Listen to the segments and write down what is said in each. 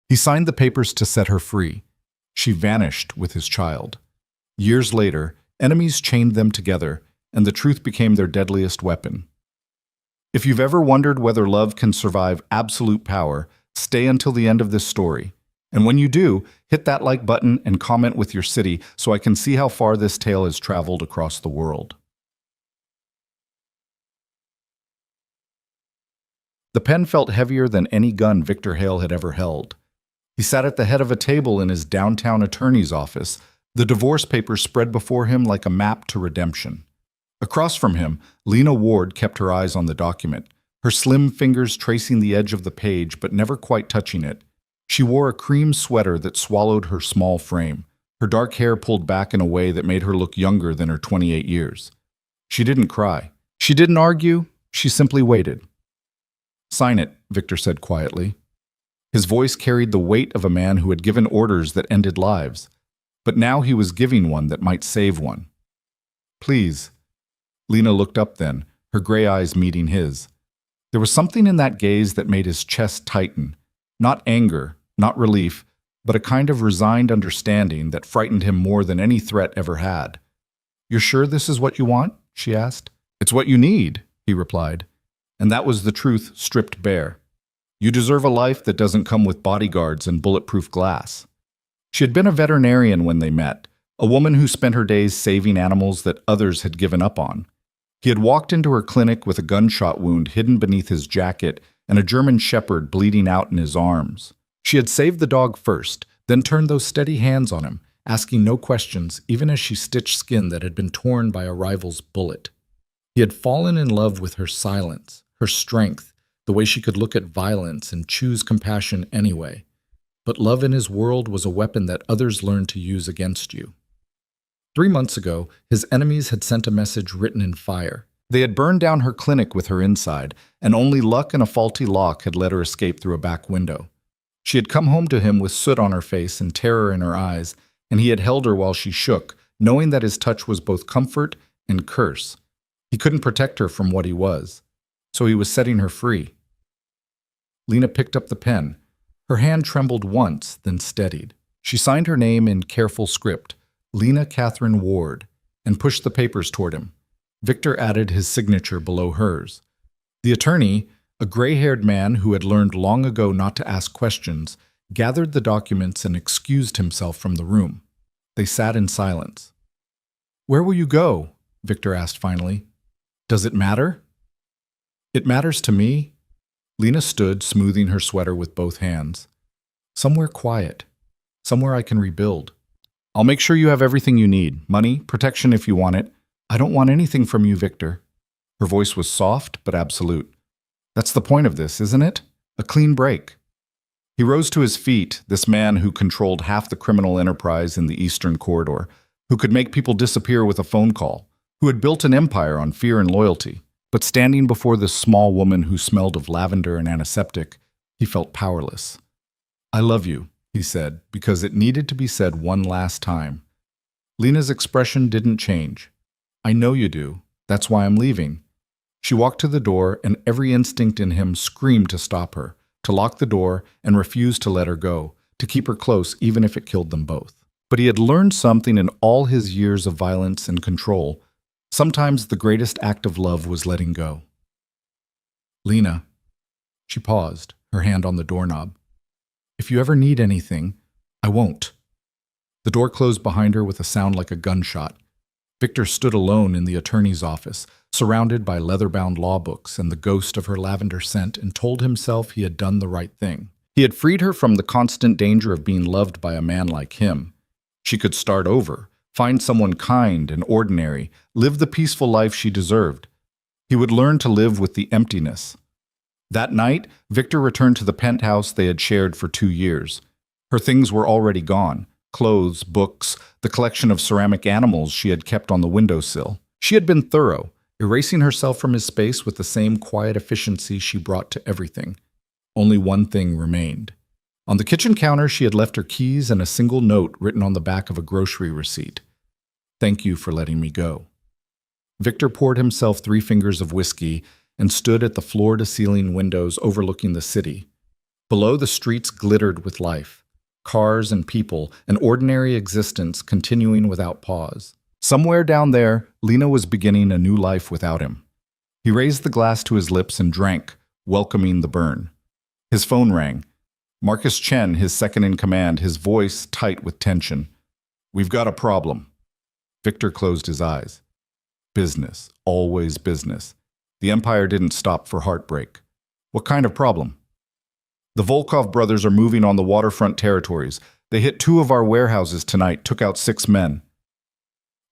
He signed the papers to set her free. She vanished with his child. Years later, enemies chained them together, and the truth became their deadliest weapon. If you've ever wondered whether love can survive absolute power, stay until the end of this story. And when you do, hit that like button and comment with your city so I can see how far this tale has traveled across the world. The pen felt heavier than any gun Victor Hale had ever held. He sat at the head of a table in his downtown attorney's office, the divorce papers spread before him like a map to redemption. Across from him, Lena Ward kept her eyes on the document, her slim fingers tracing the edge of the page but never quite touching it. She wore a cream sweater that swallowed her small frame, her dark hair pulled back in a way that made her look younger than her 28 years. She didn't cry. She didn't argue. She simply waited. "Sign it," Victor said quietly. His voice carried the weight of a man who had given orders that ended lives, but now he was giving one that might save one. "Please." Lena looked up then, her gray eyes meeting his. There was something in that gaze that made his chest tighten, not anger, not relief, but a kind of resigned understanding that frightened him more than any threat ever had. "You're sure this is what you want?" she asked. "It's what you need," he replied. And that was the truth stripped bare. You deserve a life that doesn't come with bodyguards and bulletproof glass. She had been a veterinarian when they met, a woman who spent her days saving animals that others had given up on. He had walked into her clinic with a gunshot wound hidden beneath his jacket and a German shepherd bleeding out in his arms. She had saved the dog first, then turned those steady hands on him, asking no questions, even as she stitched skin that had been torn by a rival's bullet. He had fallen in love with her silence, her strength, the way she could look at violence and choose compassion anyway. But love in his world was a weapon that others learned to use against you. 3 months ago, his enemies had sent a message written in fire. They had burned down her clinic with her inside, and only luck and a faulty lock had let her escape through a back window. She had come home to him with soot on her face and terror in her eyes, and he had held her while she shook, knowing that his touch was both comfort and curse. He couldn't protect her from what he was, so he was setting her free. Lena picked up the pen. Her hand trembled once, then steadied. She signed her name in careful script, Lena Catherine Ward, and pushed the papers toward him. Victor added his signature below hers. The attorney, a gray-haired man who had learned long ago not to ask questions, gathered the documents and excused himself from the room. They sat in silence. "Where will you go?" Victor asked finally. "Does it matter?" "It matters to me." Lena stood, smoothing her sweater with both hands. "Somewhere quiet. Somewhere I can rebuild. I'll make sure you have everything you need, money, protection if you want it. I don't want anything from you, Victor." Her voice was soft but absolute. "That's the point of this, isn't it? A clean break." He rose to his feet, this man who controlled half the criminal enterprise in the Eastern Corridor, who could make people disappear with a phone call, who had built an empire on fear and loyalty. But standing before this small woman who smelled of lavender and antiseptic, he felt powerless. "I love you," he said, because it needed to be said one last time. Lena's expression didn't change. "I know you do. That's why I'm leaving." She walked to the door, and every instinct in him screamed to stop her, to lock the door and refuse to let her go, to keep her close even if it killed them both. But he had learned something in all his years of violence and control. Sometimes the greatest act of love was letting go. "Lena." She paused, her hand on the doorknob. "If you ever need anything, I won't." The door closed behind her with a sound like a gunshot. Victor stood alone in the attorney's office, surrounded by leather-bound law books and the ghost of her lavender scent, and told himself he had done the right thing. He had freed her from the constant danger of being loved by a man like him. She could start over, find someone kind and ordinary, live the peaceful life she deserved. He would learn to live with the emptiness. That night, Victor returned to the penthouse they had shared for 2 years. Her things were already gone. Clothes, books, the collection of ceramic animals she had kept on the windowsill. She had been thorough, erasing herself from his space with the same quiet efficiency she brought to everything. Only one thing remained. On the kitchen counter, she had left her keys and a single note written on the back of a grocery receipt. "Thank you for letting me go." Victor poured himself 3 fingers of whiskey and stood at the floor-to-ceiling windows overlooking the city. Below, the streets glittered with life. Cars and people, an ordinary existence continuing without pause. Somewhere down there, Lena was beginning a new life without him. He raised the glass to his lips and drank, welcoming the burn. His phone rang. Marcus Chen, his second in command, his voice tight with tension. "We've got a problem." Victor closed his eyes. Business, always business. The Empire didn't stop for heartbreak. What kind of problem? "The Volkov brothers are moving on the waterfront territories. They hit 2 of our warehouses tonight, took out 6 men."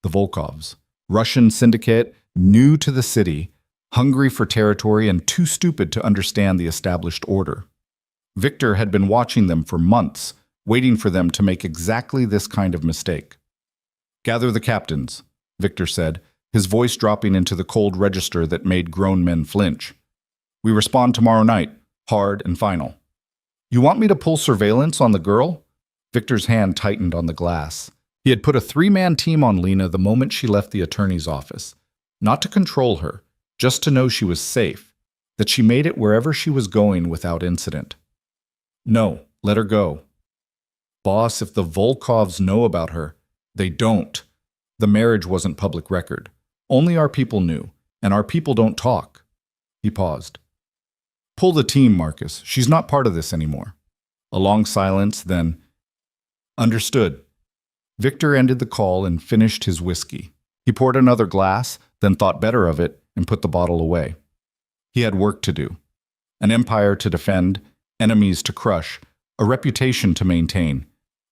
The Volkovs, Russian syndicate, new to the city, hungry for territory and too stupid to understand the established order. Victor had been watching them for months, waiting for them to make exactly this kind of mistake. "Gather the captains," Victor said, his voice dropping into the cold register that made grown men flinch. "We respond tomorrow night, hard and final." "You want me to pull surveillance on the girl?" Victor's hand tightened on the glass. He had put a 3-man team on Lena the moment she left the attorney's office. Not to control her, just to know she was safe, that she made it wherever she was going without incident. "No, let her go." "Boss, if the Volkovs know about her." "They don't. The marriage wasn't public record. Only our people knew, and our people don't talk." He paused. "Pull the team, Marcus. She's not part of this anymore." A long silence, then, "Understood." Victor ended the call and finished his whiskey. He poured another glass, then thought better of it and put the bottle away. He had work to do. An empire to defend, enemies to crush, a reputation to maintain.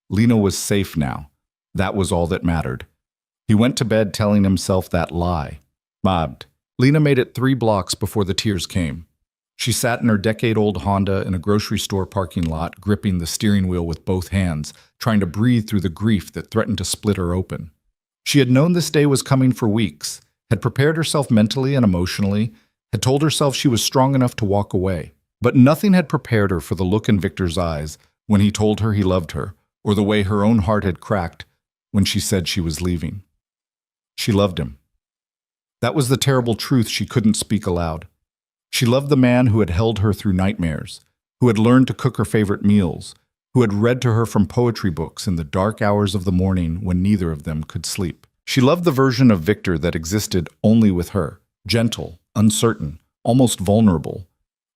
Lena was safe now. That was all that mattered. He went to bed telling himself that lie. Mobbed. Lena made it 3 blocks before the tears came. She sat in her decade-old Honda in a grocery store parking lot, gripping the steering wheel with both hands, trying to breathe through the grief that threatened to split her open. She had known this day was coming for weeks, had prepared herself mentally and emotionally, had told herself she was strong enough to walk away. But nothing had prepared her for the look in Victor's eyes when he told her he loved her, or the way her own heart had cracked when she said she was leaving. She loved him. That was the terrible truth she couldn't speak aloud. She loved the man who had held her through nightmares, who had learned to cook her favorite meals, who had read to her from poetry books in the dark hours of the morning when neither of them could sleep. She loved the version of Victor that existed only with her, gentle, uncertain, almost vulnerable.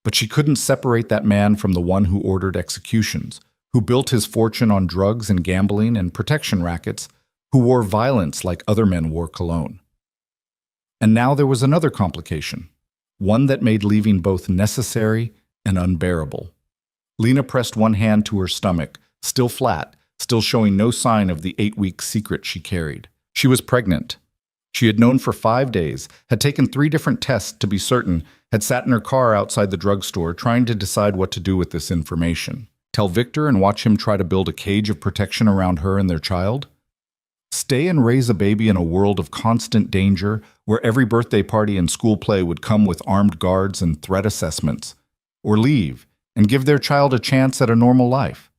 But she couldn't separate that man from the one who ordered executions, who built his fortune on drugs and gambling and protection rackets, who wore violence like other men wore cologne. And now there was another complication, one that made leaving both necessary and unbearable. Lena pressed one hand to her stomach, still flat, still showing no sign of the 8-week secret she carried. She was pregnant. She had known for 5 days, had taken 3 different tests to be certain, had sat in her car outside the drugstore trying to decide what to do with this information. Tell Victor and watch him try to build a cage of protection around her and their child? Stay and raise a baby in a world of constant danger where every birthday party and school play would come with armed guards and threat assessments? Or leave and give their child a chance at a normal life?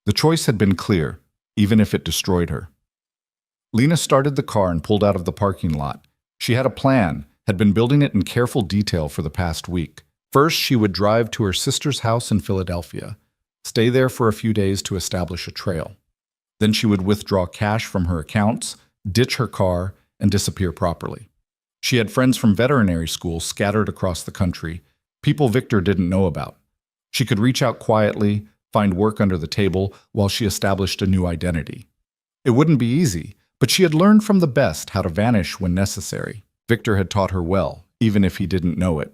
The choice had been clear, even if it destroyed her. Lena started the car and pulled out of the parking lot. She had a plan, had been building it in careful detail for the past week. First, she would drive to her sister's house in Philadelphia, stay there for a few days to establish a trail. Then she would withdraw cash from her accounts, ditch her car, and disappear properly. She had friends from veterinary school scattered across the country, people Victor didn't know about. She could reach out quietly, find work under the table while she established a new identity. It wouldn't be easy, but she had learned from the best how to vanish when necessary. Victor had taught her well, even if he didn't know it.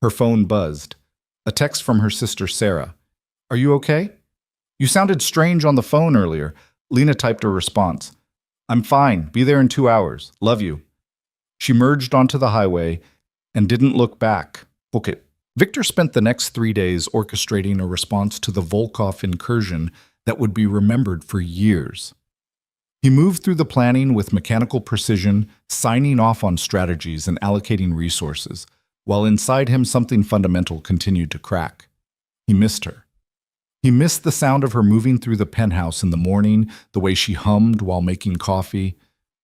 Her phone buzzed. A text from her sister Sarah. "Are you okay? You sounded strange on the phone earlier." Lena typed a response. "I'm fine. Be there in 2 hours. Love you." She merged onto the highway and didn't look back. Book it. Victor spent the next 3 days orchestrating a response to the Volkov incursion that would be remembered for years. He moved through the planning with mechanical precision, signing off on strategies and allocating resources, while inside him something fundamental continued to crack. He missed her. He missed the sound of her moving through the penthouse in the morning, the way she hummed while making coffee,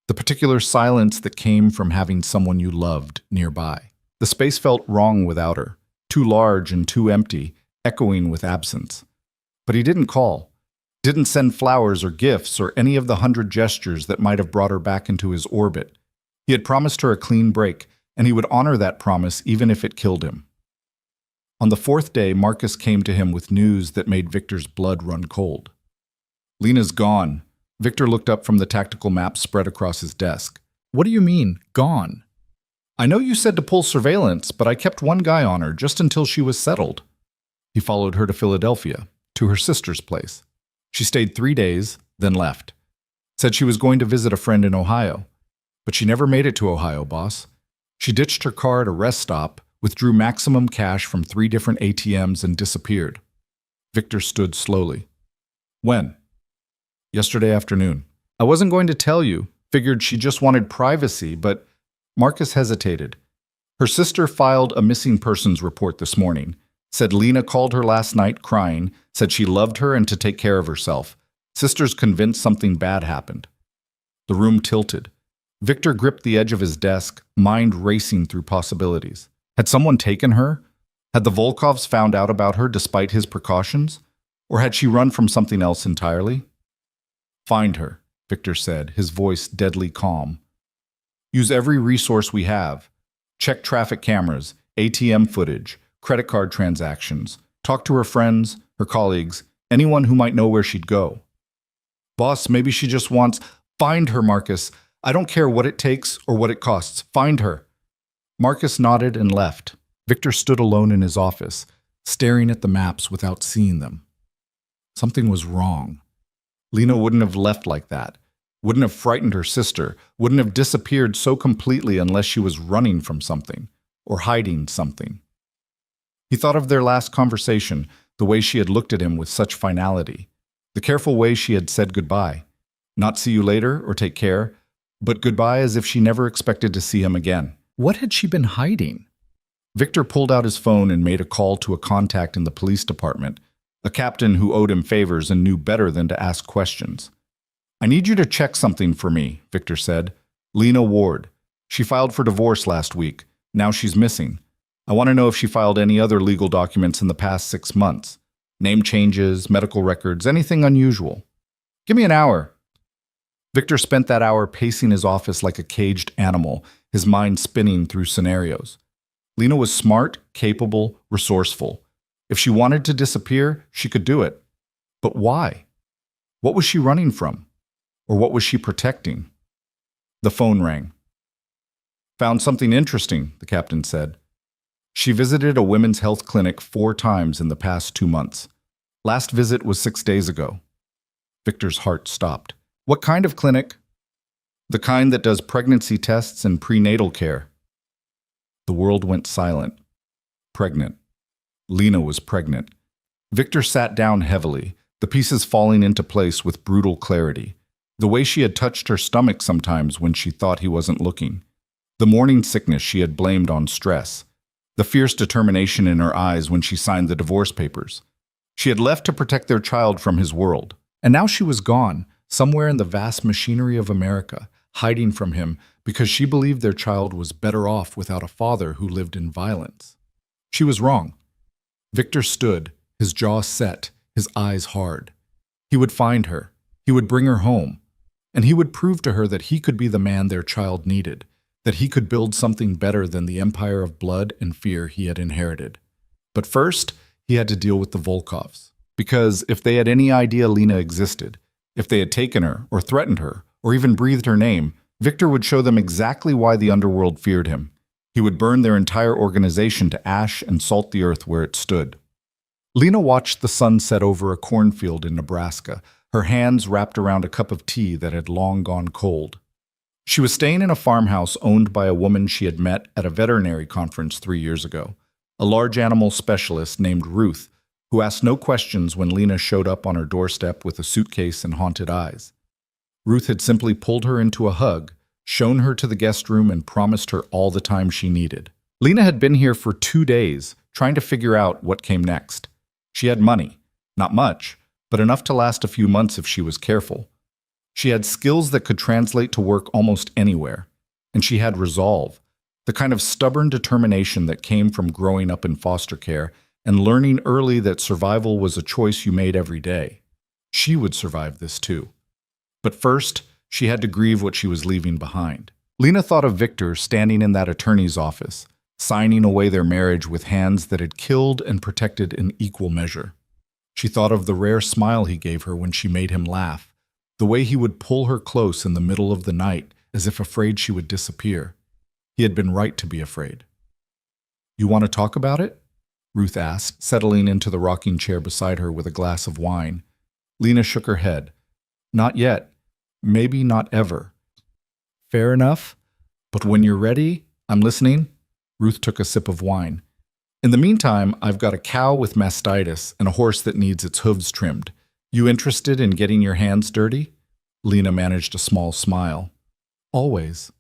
the particular silence that came from having someone you loved nearby. The space felt wrong without her, too large and too empty, echoing with absence. But he didn't call, didn't send flowers or gifts or any of the 100 gestures that might have brought her back into his orbit. He had promised her a clean break, and he would honor that promise even if it killed him. On the 4th day, Marcus came to him with news that made Victor's blood run cold. "Lena's gone." Victor looked up from the tactical map spread across his desk. "What do you mean, gone?" "I know you said to pull surveillance, but I kept one guy on her just until she was settled." He followed her to Philadelphia, to her sister's place. She stayed 3 days, then left. Said she was going to visit a friend in Ohio. But she never made it to Ohio, boss. She ditched her car at a rest stop, withdrew maximum cash from 3 different ATMs, and disappeared. Victor stood slowly. "When?" "Yesterday afternoon. I wasn't going to tell you. Figured she just wanted privacy, but..." Marcus hesitated. Her sister filed a missing persons report this morning. Said Lena called her last night crying, said she loved her and to take care of herself. Sister's convinced something bad happened. The room tilted. Victor gripped the edge of his desk, mind racing through possibilities. Had someone taken her? Had the Volkovs found out about her despite his precautions? Or had she run from something else entirely? "Find her," Victor said, his voice deadly calm. "Use every resource we have. Check traffic cameras, ATM footage, credit card transactions. Talk to her friends, her colleagues, anyone who might know where she'd go." "Boss, maybe she just wants..." "Find her, Marcus. I don't care what it takes or what it costs. Find her." Marcus nodded and left. Victor stood alone in his office, staring at the maps without seeing them. Something was wrong. Lena wouldn't have left like that. Wouldn't have frightened her sister, wouldn't have disappeared so completely unless she was running from something, or hiding something. He thought of their last conversation, the way she had looked at him with such finality, the careful way she had said goodbye. Not see you later or take care, but goodbye as if she never expected to see him again. What had she been hiding? Victor pulled out his phone and made a call to a contact in the police department, a captain who owed him favors and knew better than to ask questions. "I need you to check something for me," Victor said. "Lena Ward. She filed for divorce last week. Now she's missing. I want to know if she filed any other legal documents in the past 6 months. Name changes, medical records, anything unusual. Give me an hour." Victor spent that hour pacing his office like a caged animal, his mind spinning through scenarios. Lena was smart, capable, resourceful. If she wanted to disappear, she could do it. But why? What was she running from? Or what was she protecting? The phone rang. "Found something interesting," the captain said. She visited a women's health clinic 4 times in the past 2 months. Last visit was 6 days ago. Victor's heart stopped. "What kind of clinic?" "The kind that does pregnancy tests and prenatal care." The world went silent. Pregnant. Lena was pregnant. Victor sat down heavily, the pieces falling into place with brutal clarity. The way she had touched her stomach sometimes when she thought he wasn't looking. The morning sickness she had blamed on stress. The fierce determination in her eyes when she signed the divorce papers. She had left to protect their child from his world. And now she was gone, somewhere in the vast machinery of America, hiding from him because she believed their child was better off without a father who lived in violence. She was wrong. Victor stood, his jaw set, his eyes hard. He would find her. He would bring her home. And he would prove to her that he could be the man their child needed, that he could build something better than the empire of blood and fear he had inherited. But first, he had to deal with the Volkovs. Because if they had any idea Lena existed, if they had taken her, or threatened her, or even breathed her name, Victor would show them exactly why the underworld feared him. He would burn their entire organization to ash and salt the earth where it stood. Lena watched the sun set over a cornfield in Nebraska, her hands wrapped around a cup of tea that had long gone cold. She was staying in a farmhouse owned by a woman she had met at a veterinary conference 3 years ago, a large animal specialist named Ruth, who asked no questions when Lena showed up on her doorstep with a suitcase and haunted eyes. Ruth had simply pulled her into a hug, shown her to the guest room, and promised her all the time she needed. Lena had been here for 2 days, trying to figure out what came next. She had money, not much, but enough to last a few months if she was careful. She had skills that could translate to work almost anywhere, and she had resolve, the kind of stubborn determination that came from growing up in foster care and learning early that survival was a choice you made every day. She would survive this too. But first, she had to grieve what she was leaving behind. Lena thought of Victor standing in that attorney's office, signing away their marriage with hands that had killed and protected in equal measure. She thought of the rare smile he gave her when she made him laugh, the way he would pull her close in the middle of the night as if afraid she would disappear. He had been right to be afraid. "You want to talk about it?" Ruth asked, settling into the rocking chair beside her with a glass of wine. Lena shook her head. "Not yet. Maybe not ever." "Fair enough. But when you're ready, I'm listening." Ruth took a sip of wine. "In the meantime, I've got a cow with mastitis and a horse that needs its hooves trimmed. You interested in getting your hands dirty?" Lena managed a small smile. "Always."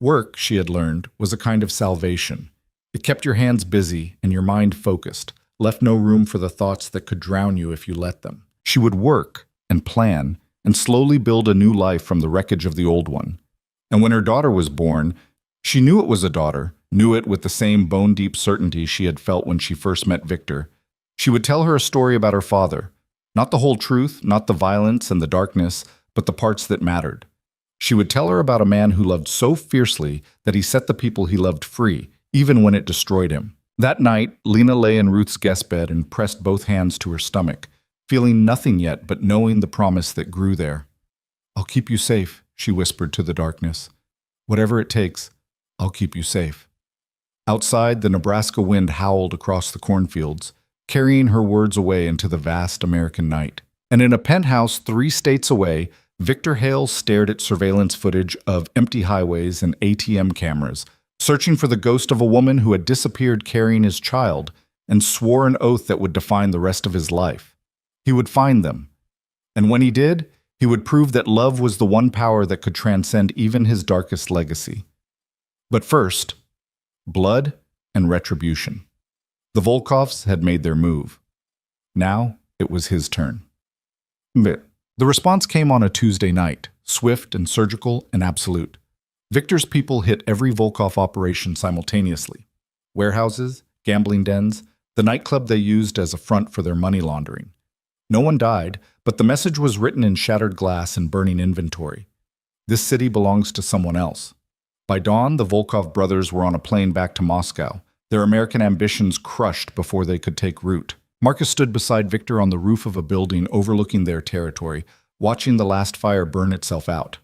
Work, she had learned, was a kind of salvation. It kept your hands busy and your mind focused, left no room for the thoughts that could drown you if you let them. She would work and plan and slowly build a new life from the wreckage of the old one. And when her daughter was born, she knew it was a daughter, knew it with the same bone-deep certainty she had felt when she first met Victor. She would tell her a story about her father. Not the whole truth, not the violence and the darkness, but the parts that mattered. She would tell her about a man who loved so fiercely that he set the people he loved free, even when it destroyed him. That night, Lena lay in Ruth's guest bed and pressed both hands to her stomach, feeling nothing yet but knowing the promise that grew there. "I'll keep you safe," she whispered to the darkness. "Whatever it takes, I'll keep you safe." Outside, the Nebraska wind howled across the cornfields, carrying her words away into the vast American night. And in a penthouse 3 states away, Victor Hale stared at surveillance footage of empty highways and ATM cameras, searching for the ghost of a woman who had disappeared carrying his child, and swore an oath that would define the rest of his life. He would find them. And when he did, he would prove that love was the one power that could transcend even his darkest legacy. But first, blood and retribution. The Volkovs had made their move. Now it was his turn. But the response came on a Tuesday night, swift and surgical and absolute. Victor's people hit every Volkov operation simultaneously. Warehouses, gambling dens, the nightclub they used as a front for their money laundering. No one died, but the message was written in shattered glass and burning inventory. This city belongs to someone else. By dawn, the Volkov brothers were on a plane back to Moscow, their American ambitions crushed before they could take root. Marcus stood beside Victor on the roof of a building overlooking their territory, watching the last fire burn itself out.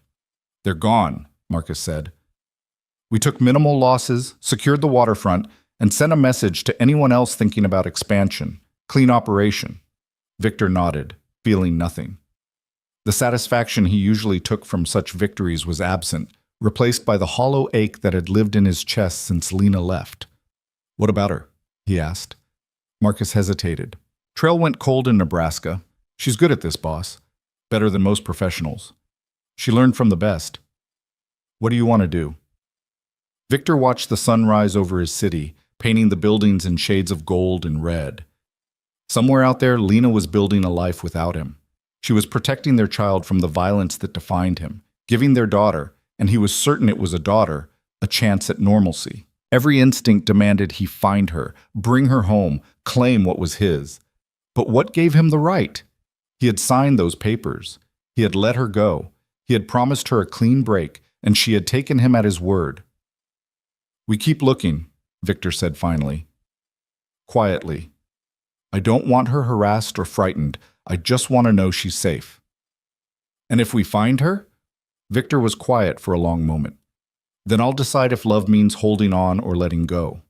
"They're gone," Marcus said. "We took minimal losses, secured the waterfront, and sent a message to anyone else thinking about expansion. Clean operation." Victor nodded, feeling nothing. The satisfaction he usually took from such victories was absent, replaced by the hollow ache that had lived in his chest since Lena left. "What about her?" he asked. Marcus hesitated. "Trail went cold in Nebraska. She's good at this, boss. Better than most professionals. She learned from the best. What do you want to do?" Victor watched the sun rise over his city, painting the buildings in shades of gold and red. Somewhere out there, Lena was building a life without him. She was protecting their child from the violence that defined him, giving their daughter, and he was certain it was a daughter, a chance at normalcy. Every instinct demanded he find her, bring her home, claim what was his. But what gave him the right? He had signed those papers. He had let her go. He had promised her a clean break, and she had taken him at his word. "We keep looking," Victor said finally. Quietly. "I don't want her harassed or frightened. I just want to know she's safe." "And if we find her?" Victor was quiet for a long moment. "Then I'll decide if love means holding on or letting go."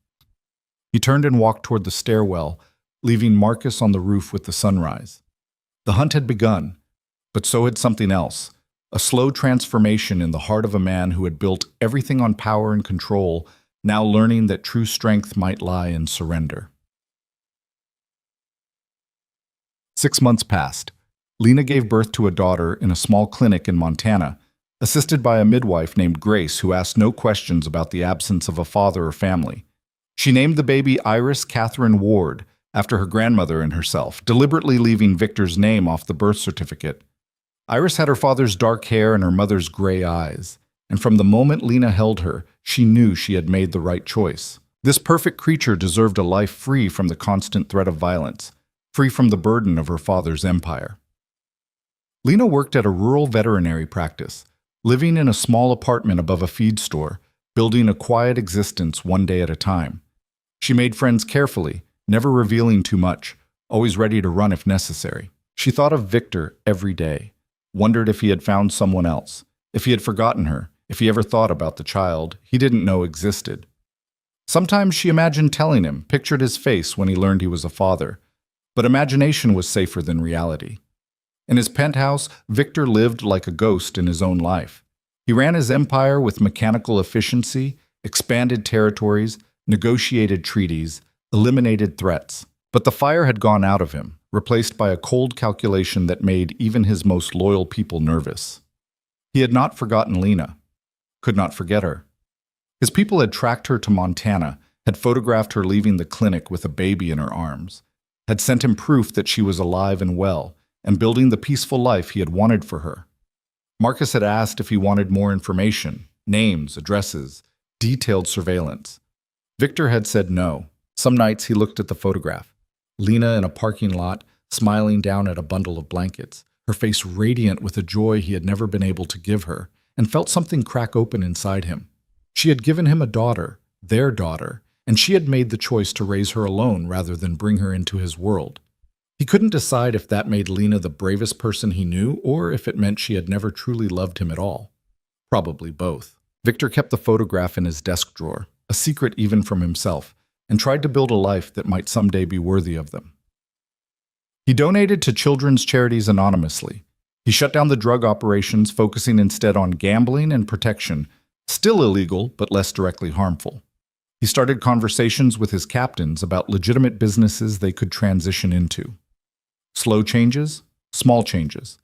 He turned and walked toward the stairwell, leaving Marcus on the roof with the sunrise. The hunt had begun, but so had something else, a slow transformation in the heart of a man who had built everything on power and control, now learning that true strength might lie in surrender. 6 months passed. Lena gave birth to a daughter in a small clinic in Montana, assisted by a midwife named Grace who asked no questions about the absence of a father or family. She named the baby Iris Catherine Ward, after her grandmother and herself, deliberately leaving Victor's name off the birth certificate. Iris had her father's dark hair and her mother's gray eyes, and from the moment Lena held her, she knew she had made the right choice. This perfect creature deserved a life free from the constant threat of violence, free from the burden of her father's empire. Lena worked at a rural veterinary practice, living in a small apartment above a feed store, building a quiet existence one day at a time. She made friends carefully, never revealing too much, always ready to run if necessary. She thought of Victor every day, wondered if he had found someone else, if he had forgotten her, if he ever thought about the child he didn't know existed. Sometimes she imagined telling him, pictured his face when he learned he was a father, but imagination was safer than reality. In his penthouse, Victor lived like a ghost in his own life. He ran his empire with mechanical efficiency, expanded territories, negotiated treaties, eliminated threats. But the fire had gone out of him, replaced by a cold calculation that made even his most loyal people nervous. He had not forgotten Lena, could not forget her. His people had tracked her to Montana, had photographed her leaving the clinic with a baby in her arms, had sent him proof that she was alive and well, and building the peaceful life he had wanted for her. Marcus had asked if he wanted more information, names, addresses, detailed surveillance. Victor had said no. Some nights he looked at the photograph. Lena in a parking lot, smiling down at a bundle of blankets, her face radiant with a joy he had never been able to give her, and felt something crack open inside him. She had given him a daughter, their daughter, and she had made the choice to raise her alone rather than bring her into his world. He couldn't decide if that made Lena the bravest person he knew or if it meant she had never truly loved him at all. Probably both. Victor kept the photograph in his desk drawer, a secret even from himself, and tried to build a life that might someday be worthy of them. He donated to children's charities anonymously. He shut down the drug operations, focusing instead on gambling and protection, still illegal but less directly harmful. He started conversations with his captains about legitimate businesses they could transition into. Slow changes, small changes,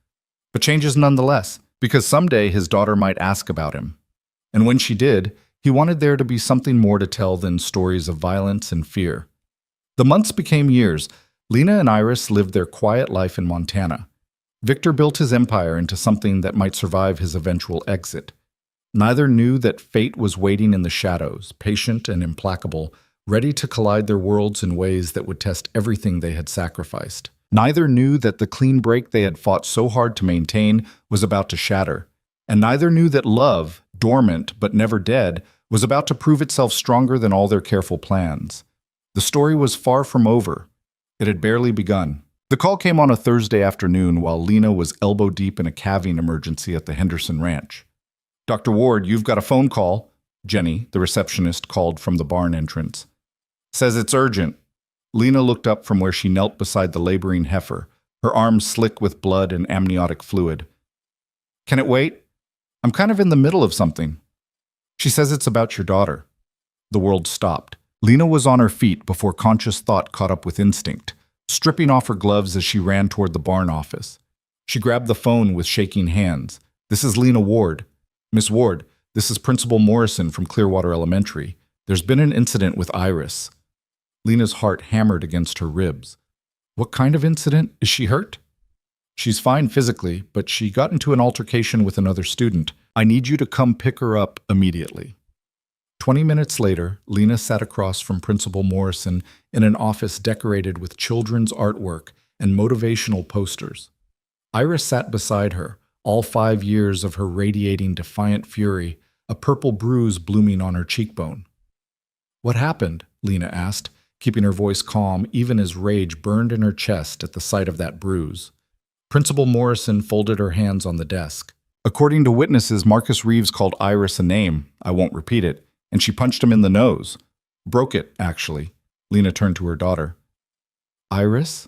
but changes nonetheless, because someday his daughter might ask about him. And when she did, he wanted there to be something more to tell than stories of violence and fear. The months became years. Lena and Iris lived their quiet life in Montana. Victor built his empire into something that might survive his eventual exit. Neither knew that fate was waiting in the shadows, patient and implacable, ready to collide their worlds in ways that would test everything they had sacrificed. Neither knew that the clean break they had fought so hard to maintain was about to shatter. And neither knew that love, dormant but never dead, was about to prove itself stronger than all their careful plans. The story was far from over. It had barely begun. The call came on a Thursday afternoon while Lena was elbow-deep in a calving emergency at the Henderson Ranch. "Dr. Ward, you've got a phone call," Jenny, the receptionist, called from the barn entrance. "Says it's urgent." Lena looked up from where she knelt beside the laboring heifer, her arms slick with blood and amniotic fluid. "Can it wait? I'm kind of in the middle of something." "She says it's about your daughter." The world stopped. Lena was on her feet before conscious thought caught up with instinct, stripping off her gloves as she ran toward the barn office. She grabbed the phone with shaking hands. "This is Lena Ward. Miss Ward, this is Principal Morrison from Clearwater Elementary. There's been an incident with Iris." Lena's heart hammered against her ribs. "What kind of incident? Is she hurt?" "She's fine physically, but she got into an altercation with another student. I need you to come pick her up immediately." 20 minutes later, Lena sat across from Principal Morrison in an office decorated with children's artwork and motivational posters. Iris sat beside her, all 5 years of her radiating defiant fury, a purple bruise blooming on her cheekbone. "What happened?" Lena asked, keeping her voice calm even as rage burned in her chest at the sight of that bruise. Principal Morrison folded her hands on the desk. "According to witnesses, Marcus Reeves called Iris a name, I won't repeat it, and she punched him in the nose. Broke it, actually." Lena turned to her daughter. "Iris?"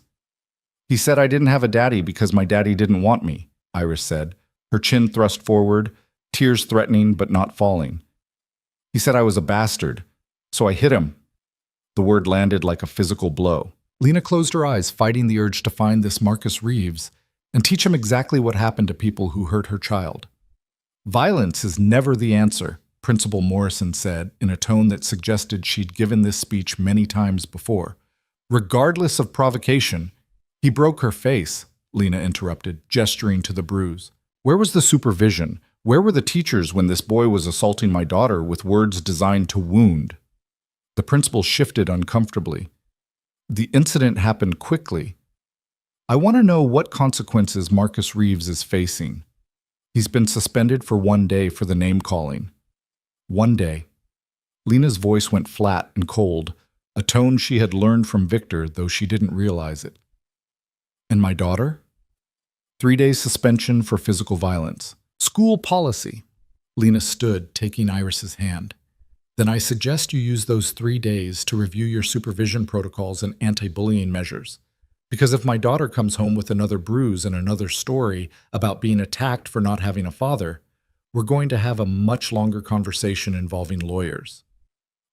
"He said I didn't have a daddy because my daddy didn't want me," Iris said, her chin thrust forward, tears threatening but not falling. "He said I was a bastard, so I hit him." The word landed like a physical blow. Lena closed her eyes, fighting the urge to find this Marcus Reeves and teach him exactly what happened to people who hurt her child. "Violence is never the answer," Principal Morrison said in a tone that suggested she'd given this speech many times before. "Regardless of provocation." "He broke her face," Lena interrupted, gesturing to the bruise. "Where was the supervision? Where were the teachers when this boy was assaulting my daughter with words designed to wound?" The principal shifted uncomfortably. The incident happened quickly. I want to know what consequences Marcus Reeves is facing. He's been suspended for 1 day for the name-calling. 1 day. Lena's voice went flat and cold, a tone she had learned from Victor, though she didn't realize it. And my daughter? 3 days suspension for physical violence. School policy. Lena stood, taking Iris's hand. Then I suggest you use those 3 days to review your supervision protocols and anti-bullying measures. Because if my daughter comes home with another bruise and another story about being attacked for not having a father, we're going to have a much longer conversation involving lawyers.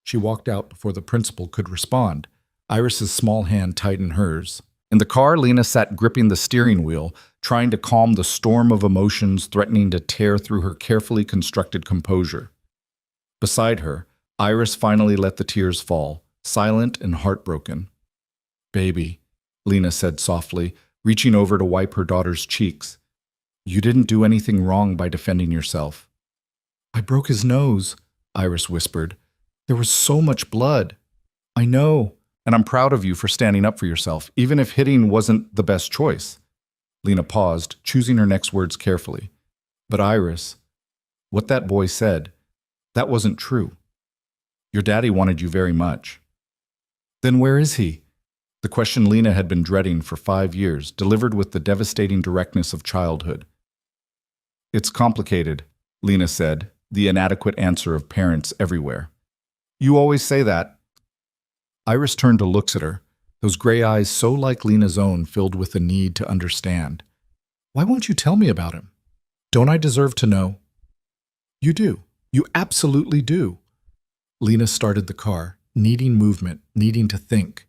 She walked out before the principal could respond. Iris's small hand tightened hers. In the car, Lena sat gripping the steering wheel, trying to calm the storm of emotions threatening to tear through her carefully constructed composure. Beside her, Iris finally let the tears fall, silent and heartbroken. "Baby," Lena said softly, reaching over to wipe her daughter's cheeks. "You didn't do anything wrong by defending yourself." "I broke his nose," Iris whispered. "There was so much blood." "I know, and I'm proud of you for standing up for yourself, even if hitting wasn't the best choice." Lena paused, choosing her next words carefully. "But Iris, what that boy said, that wasn't true. Your daddy wanted you very much." "Then where is he?" The question Lena had been dreading for 5 years, delivered with the devastating directness of childhood. "It's complicated," Lena said, the inadequate answer of parents everywhere. "You always say that." Iris turned to look at her, those gray eyes so like Lena's own, filled with the need to understand. "Why won't you tell me about him? Don't I deserve to know?" "You do. You absolutely do." Lena started the car, needing movement, needing to think.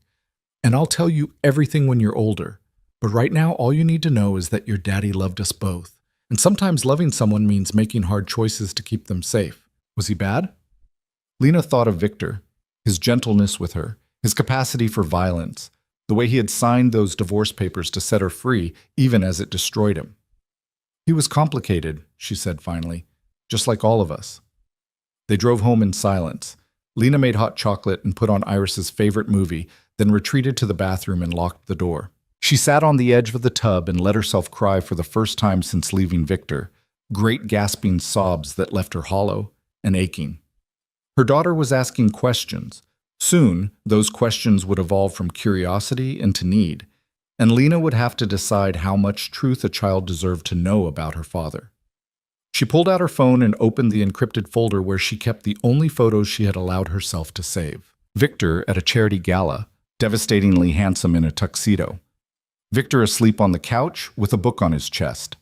"And I'll tell you everything when you're older. But right now, all you need to know is that your daddy loved us both. And sometimes loving someone means making hard choices to keep them safe. Was he bad?" Lena thought of Victor, his gentleness with her, his capacity for violence, the way he had signed those divorce papers to set her free, even as it destroyed him. "He was complicated," she said finally, "just like all of us." They drove home in silence. Lena made hot chocolate and put on Iris's favorite movie, then retreated to the bathroom and locked the door. She sat on the edge of the tub and let herself cry for the first time since leaving Victor, great gasping sobs that left her hollow and aching. Her daughter was asking questions. Soon, those questions would evolve from curiosity into need, and Lena would have to decide how much truth a child deserved to know about her father. She pulled out her phone and opened the encrypted folder where she kept the only photos she had allowed herself to save. Victor at a charity gala, devastatingly handsome in a tuxedo. Victor asleep on the couch with a book on his chest.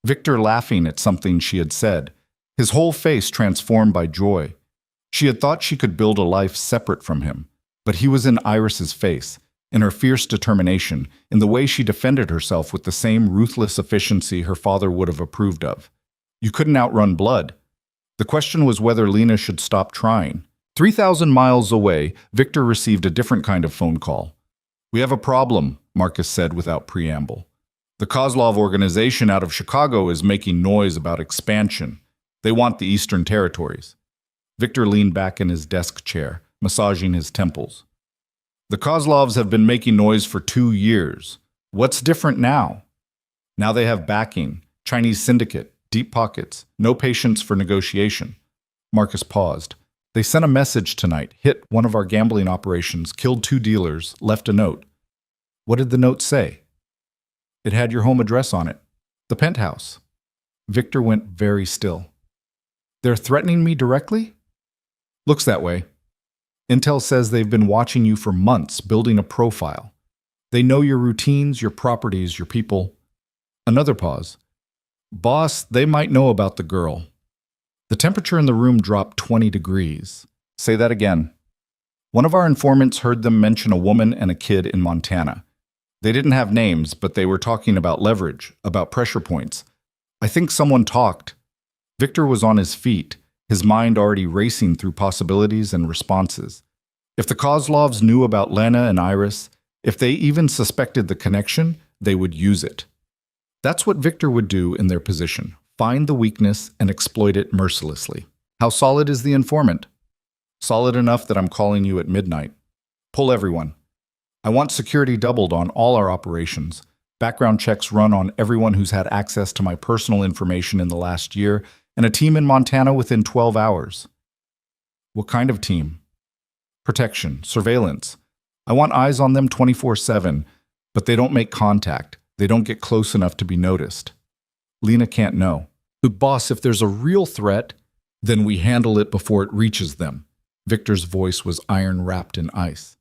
Victor laughing at something she had said, his whole face transformed by joy. She had thought she could build a life separate from him, but he was in Iris's face, in her fierce determination, in the way she defended herself with the same ruthless efficiency her father would have approved of. You couldn't outrun blood. The question was whether Lena should stop trying. 3,000 miles away, Victor received a different kind of phone call. "We have a problem," Marcus said without preamble. "The Kozlov organization out of Chicago is making noise about expansion. They want the Eastern Territories." Victor leaned back in his desk chair, massaging his temples. "The Kozlovs have been making noise for 2 years. What's different now? Now they have backing, Chinese syndicate, deep pockets, no patience for negotiation." Marcus paused. "They sent a message tonight, hit one of our gambling operations, killed 2 dealers, left a note." "What did the note say?" "It had your home address on it. The penthouse." Victor went very still. "They're threatening me directly?" "Looks that way. Intel says they've been watching you for months, building a profile. They know your routines, your properties, your people." Another pause. "Boss, they might know about the girl." The temperature in the room dropped 20 degrees. "Say that again." "One of our informants heard them mention a woman and a kid in Montana. They didn't have names, but they were talking about leverage, about pressure points. I think someone talked." Victor was on his feet, his mind already racing through possibilities and responses. If the Kozlovs knew about Lena and Iris, if they even suspected the connection, they would use it. That's what Victor would do in their position, find the weakness and exploit it mercilessly. "How solid is the informant?" Solid enough that I'm calling you at midnight. Pull everyone. I want security doubled on all our operations. Background checks run on everyone who's had access to my personal information in the last year, and a team in Montana within 12 hours. What kind of team? Protection, surveillance. I want eyes on them 24/7, but they don't make contact. They don't get close enough to be noticed. Lena can't know. But boss, if there's a real threat, then we handle it before it reaches them. Victor's voice was iron-wrapped in ice.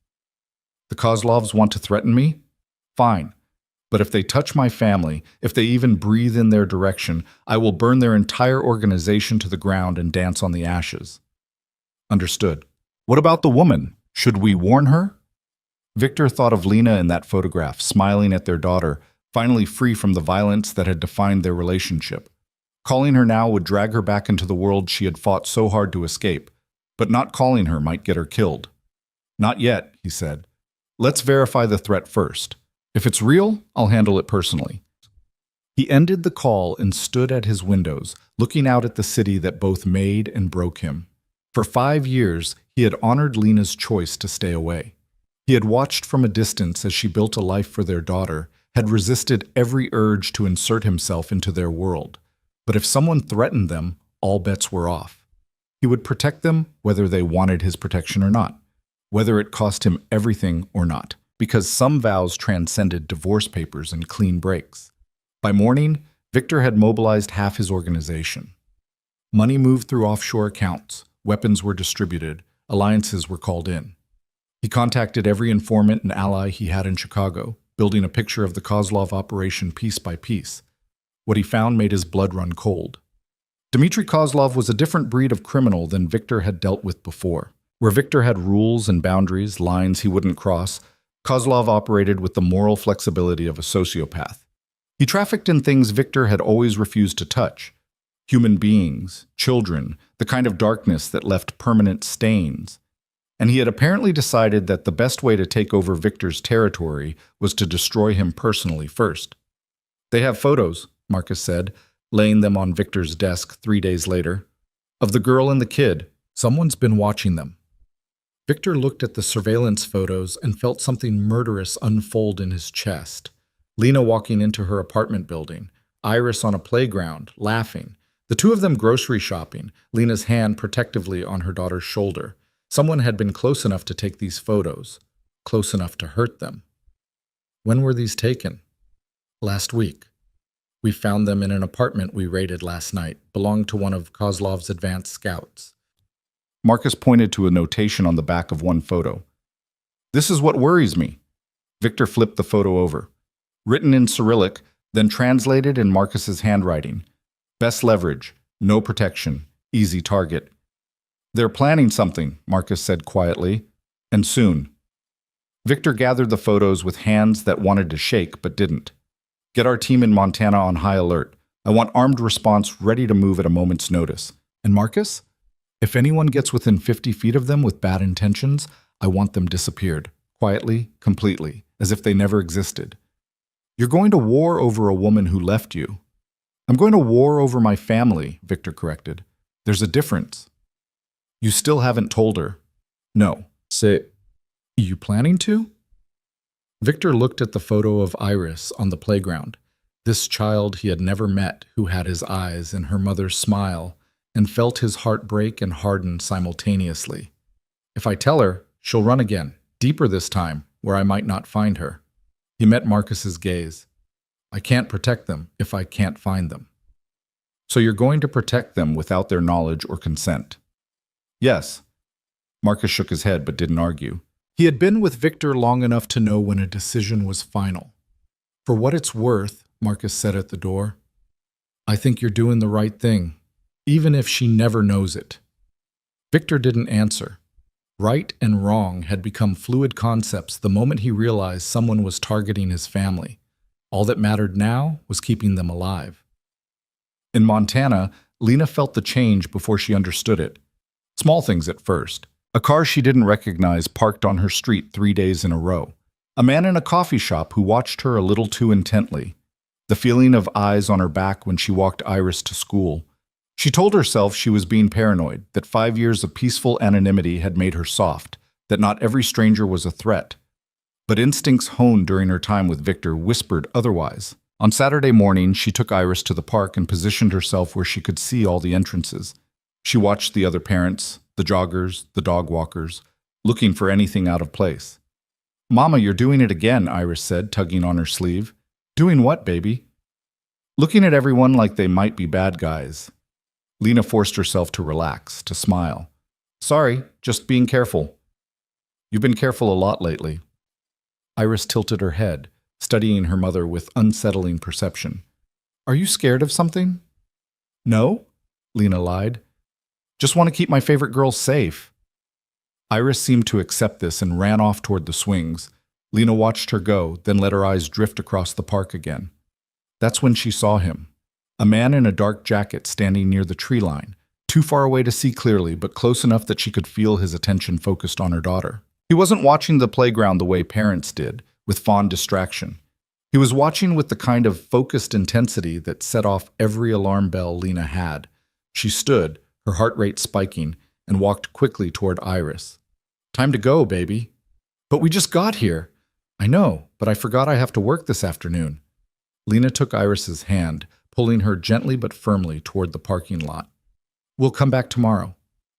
The Kozlovs want to threaten me? Fine. But if they touch my family, if they even breathe in their direction, I will burn their entire organization to the ground and dance on the ashes. Understood. What about the woman? Should we warn her? Victor thought of Lena in that photograph, smiling at their daughter, finally free from the violence that had defined their relationship. Calling her now would drag her back into the world she had fought so hard to escape, but not calling her might get her killed. Not yet, he said. Let's verify the threat first. If it's real, I'll handle it personally. He ended the call and stood at his windows, looking out at the city that both made and broke him. For 5 years, he had honored Lena's choice to stay away. He had watched from a distance as she built a life for their daughter, had resisted every urge to insert himself into their world. But if someone threatened them, all bets were off. He would protect them whether they wanted his protection or not, whether it cost him everything or not, because some vows transcended divorce papers and clean breaks. By morning, Victor had mobilized half his organization. Money moved through offshore accounts, weapons were distributed, alliances were called in. He contacted every informant and ally he had in Chicago, building a picture of the Kozlov operation piece by piece. What he found made his blood run cold. Dmitry Kozlov was a different breed of criminal than Victor had dealt with before. Where Victor had rules and boundaries, lines he wouldn't cross, Kozlov operated with the moral flexibility of a sociopath. He trafficked in things Victor had always refused to touch. Human beings, children, the kind of darkness that left permanent stains. And he had apparently decided that the best way to take over Victor's territory was to destroy him personally first. They have photos, Marcus said, laying them on Victor's desk 3 days later. Of the girl and the kid. Someone's been watching them. Victor looked at the surveillance photos and felt something murderous unfold in his chest. Lena walking into her apartment building, Iris on a playground, laughing. The two of them grocery shopping, Lena's hand protectively on her daughter's shoulder. Someone had been close enough to take these photos, close enough to hurt them. When were these taken? Last week. We found them in an apartment we raided last night, belonged to one of Kozlov's advanced scouts. Marcus pointed to a notation on the back of one photo. This is what worries me. Victor flipped the photo over. Written in Cyrillic, then translated in Marcus's handwriting. Best leverage, no protection, easy target. They're planning something, Marcus said quietly, and soon. Victor gathered the photos with hands that wanted to shake but didn't. Get our team in Montana on high alert. I want armed response ready to move at a moment's notice. And Marcus? If anyone gets within 50 feet of them with bad intentions, I want them disappeared, quietly, completely, as if they never existed. You're going to war over a woman who left you. I'm going to war over my family, Victor corrected. There's a difference. You still haven't told her. No. Say, you planning to? Victor looked at the photo of Iris on the playground, this child he had never met who had his eyes and her mother's smile, and felt his heart break and harden simultaneously. If I tell her, she'll run again, deeper this time, where I might not find her. He met Marcus's gaze. I can't protect them if I can't find them. So you're going to protect them without their knowledge or consent? Yes. Marcus shook his head but didn't argue. He had been with Victor long enough to know when a decision was final. For what it's worth, Marcus said at the door, I think you're doing the right thing, even if she never knows it. Victor didn't answer. Right and wrong had become fluid concepts the moment he realized someone was targeting his family. All that mattered now was keeping them alive. In Montana, Lena felt the change before she understood it. Small things at first. A car she didn't recognize parked on her street 3 days in a row. A man in a coffee shop who watched her a little too intently. The feeling of eyes on her back when she walked Iris to school. She told herself she was being paranoid, that 5 years of peaceful anonymity had made her soft, that not every stranger was a threat. But instincts honed during her time with Victor whispered otherwise. On Saturday morning, she took Iris to the park and positioned herself where she could see all the entrances. She watched the other parents, the joggers, the dog walkers, looking for anything out of place. "Mama, you're doing it again," Iris said, tugging on her sleeve. "Doing what, baby?" "Looking at everyone like they might be bad guys." Lena forced herself to relax, to smile. "Sorry, just being careful." "You've been careful a lot lately." Iris tilted her head, studying her mother with unsettling perception. "Are you scared of something?" "No," Lena lied. "Just want to keep my favorite girls safe." Iris seemed to accept this and ran off toward the swings. Lena watched her go, then let her eyes drift across the park again. That's when she saw him. A man in a dark jacket standing near the tree line, too far away to see clearly, but close enough that she could feel his attention focused on her daughter. He wasn't watching the playground the way parents did, with fond distraction. He was watching with the kind of focused intensity that set off every alarm bell Lena had. She stood, her heart rate spiking, and walked quickly toward Iris. "Time to go, baby." "But we just got here." "I know, but I forgot I have to work this afternoon." Lena took Iris's hand, pulling her gently but firmly toward the parking lot. "We'll come back tomorrow."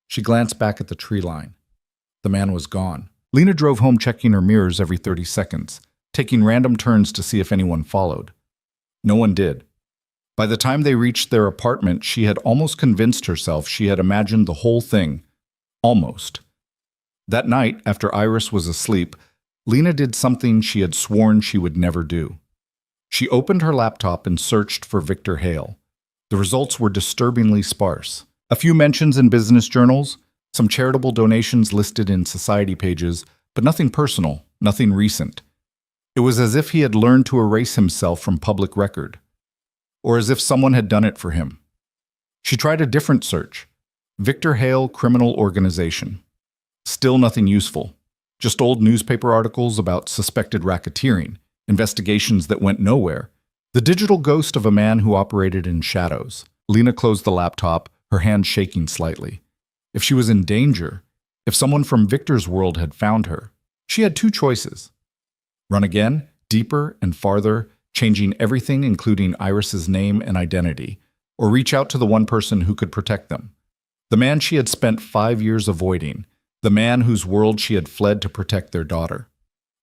She glanced back at the tree line. The man was gone. Lena drove home checking her mirrors every 30 seconds, taking random turns to see if anyone followed. No one did. By the time they reached their apartment, she had almost convinced herself she had imagined the whole thing. Almost. That night, after Iris was asleep, Lena did something she had sworn she would never do. She opened her laptop and searched for Victor Hale. The results were disturbingly sparse. A few mentions in business journals, some charitable donations listed in society pages, but nothing personal, nothing recent. It was as if he had learned to erase himself from public record, or as if someone had done it for him. She tried a different search. Victor Hale Criminal Organization. Still nothing useful. Just old newspaper articles about suspected racketeering, investigations that went nowhere. The digital ghost of a man who operated in shadows. Lena closed the laptop, her hand shaking slightly. If she was in danger, if someone from Victor's world had found her, she had two choices. Run again, deeper and farther, changing everything including Iris's name and identity, or reach out to the one person who could protect them. The man she had spent 5 years avoiding, the man whose world she had fled to protect their daughter.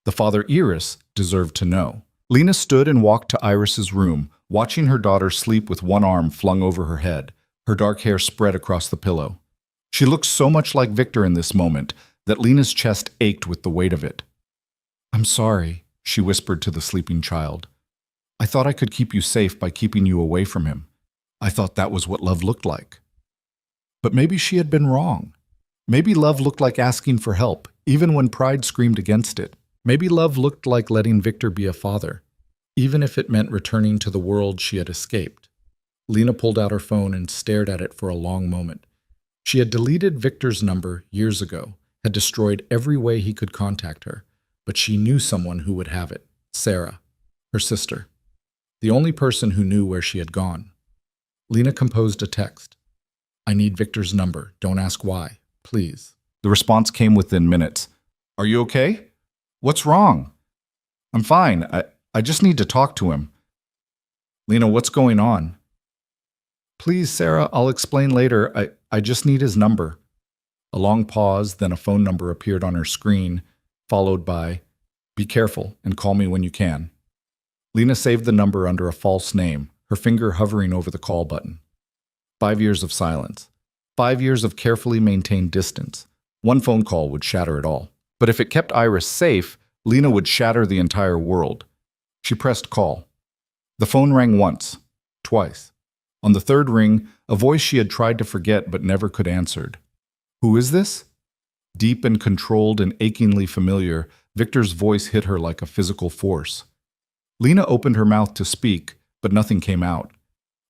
The father Iris deserved to know. Lena stood and walked to Iris's room, watching her daughter sleep with one arm flung over her head, her dark hair spread across the pillow. She looked so much like Victor in this moment that Lena's chest ached with the weight of it. "I'm sorry," she whispered to the sleeping child. "I thought I could keep you safe by keeping you away from him. I thought that was what love looked like." But maybe she had been wrong. Maybe love looked like asking for help, even when pride screamed against it. Maybe love looked like letting Victor be a father, even if it meant returning to the world she had escaped. Lena pulled out her phone and stared at it for a long moment. She had deleted Victor's number years ago, had destroyed every way he could contact her, but she knew someone who would have it. Sarah, her sister. The only person who knew where she had gone. Lena composed a text. "I need Victor's number. Don't ask why. Please." The response came within minutes. "Are you okay? What's wrong?" "I'm fine. I just need to talk to him." "Lena, what's going on?" "Please, Sarah, I'll explain later. I just need his number." A long pause, then a phone number appeared on her screen, followed by, "Be careful and call me when you can." Lena saved the number under a false name, her finger hovering over the call button. 5 years of silence. 5 years of carefully maintained distance. One phone call would shatter it all. But if it kept Iris safe, Lena would shatter the entire world. She pressed call. The phone rang once, twice. On the third ring, a voice she had tried to forget but never could answered. "Who is this?" Deep and controlled and achingly familiar, Victor's voice hit her like a physical force. Lena opened her mouth to speak, but nothing came out.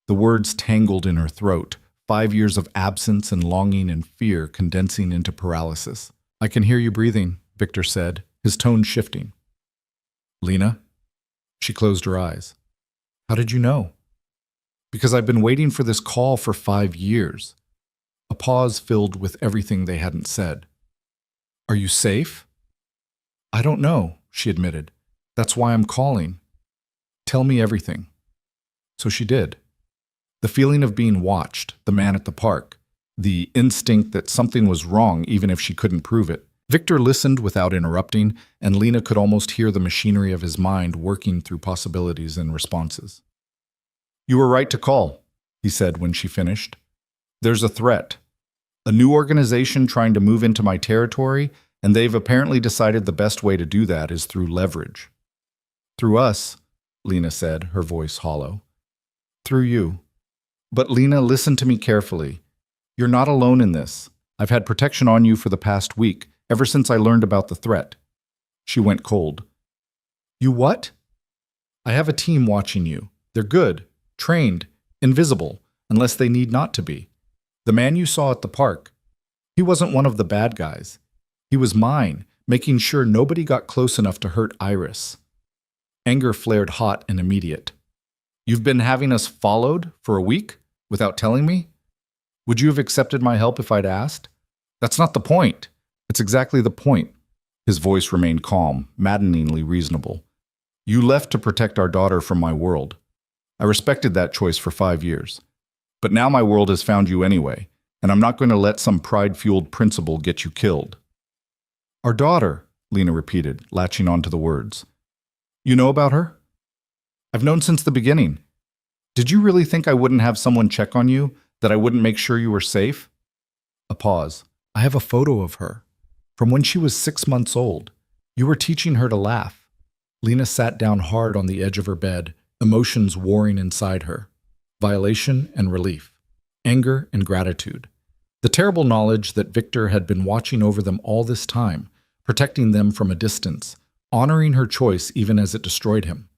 The words tangled in her throat, 5 years of absence and longing and fear condensing into paralysis. "I can hear you breathing," Victor said, his tone shifting. "Lena?" She closed her eyes. "How did you know?" Because I've been waiting for this call for 5 years. A pause filled with everything they hadn't said. Are you safe? I don't know, she admitted. That's why I'm calling. Tell me everything. So she did. The feeling of being watched, the man at the park, the instinct that something was wrong even if she couldn't prove it. Victor listened without interrupting, and Lena could almost hear the machinery of his mind working through possibilities and responses. You were right to call, he said when she finished. There's a threat. A new organization trying to move into my territory, and they've apparently decided the best way to do that is through leverage. Through us, Lena said, her voice hollow. Through you. But Lena, listen to me carefully. You're not alone in this. I've had protection on you for the past week, ever since I learned about the threat. She went cold. You what? I have a team watching you. They're good, trained, invisible, unless they need not to be. The man you saw at the park, he wasn't one of the bad guys. He was mine, making sure nobody got close enough to hurt Iris. Anger flared hot and immediate. You've been having us followed for a week without telling me? Would you have accepted my help if I'd asked? That's not the point. It's exactly the point. His voice remained calm, maddeningly reasonable. You left to protect our daughter from my world. I respected that choice for 5 years. But now my world has found you anyway, and I'm not going to let some pride-fueled principle get you killed. Our daughter, Lena repeated, latching onto the words. You know about her? I've known since the beginning. Did you really think I wouldn't have someone check on you, that I wouldn't make sure you were safe? A pause. I have a photo of her. From when she was 6 months old. You were teaching her to laugh. Lena sat down hard on the edge of her bed, emotions warring inside her. Violation and relief. Anger and gratitude. The terrible knowledge that Victor had been watching over them all this time, protecting them from a distance, honoring her choice even as it destroyed him.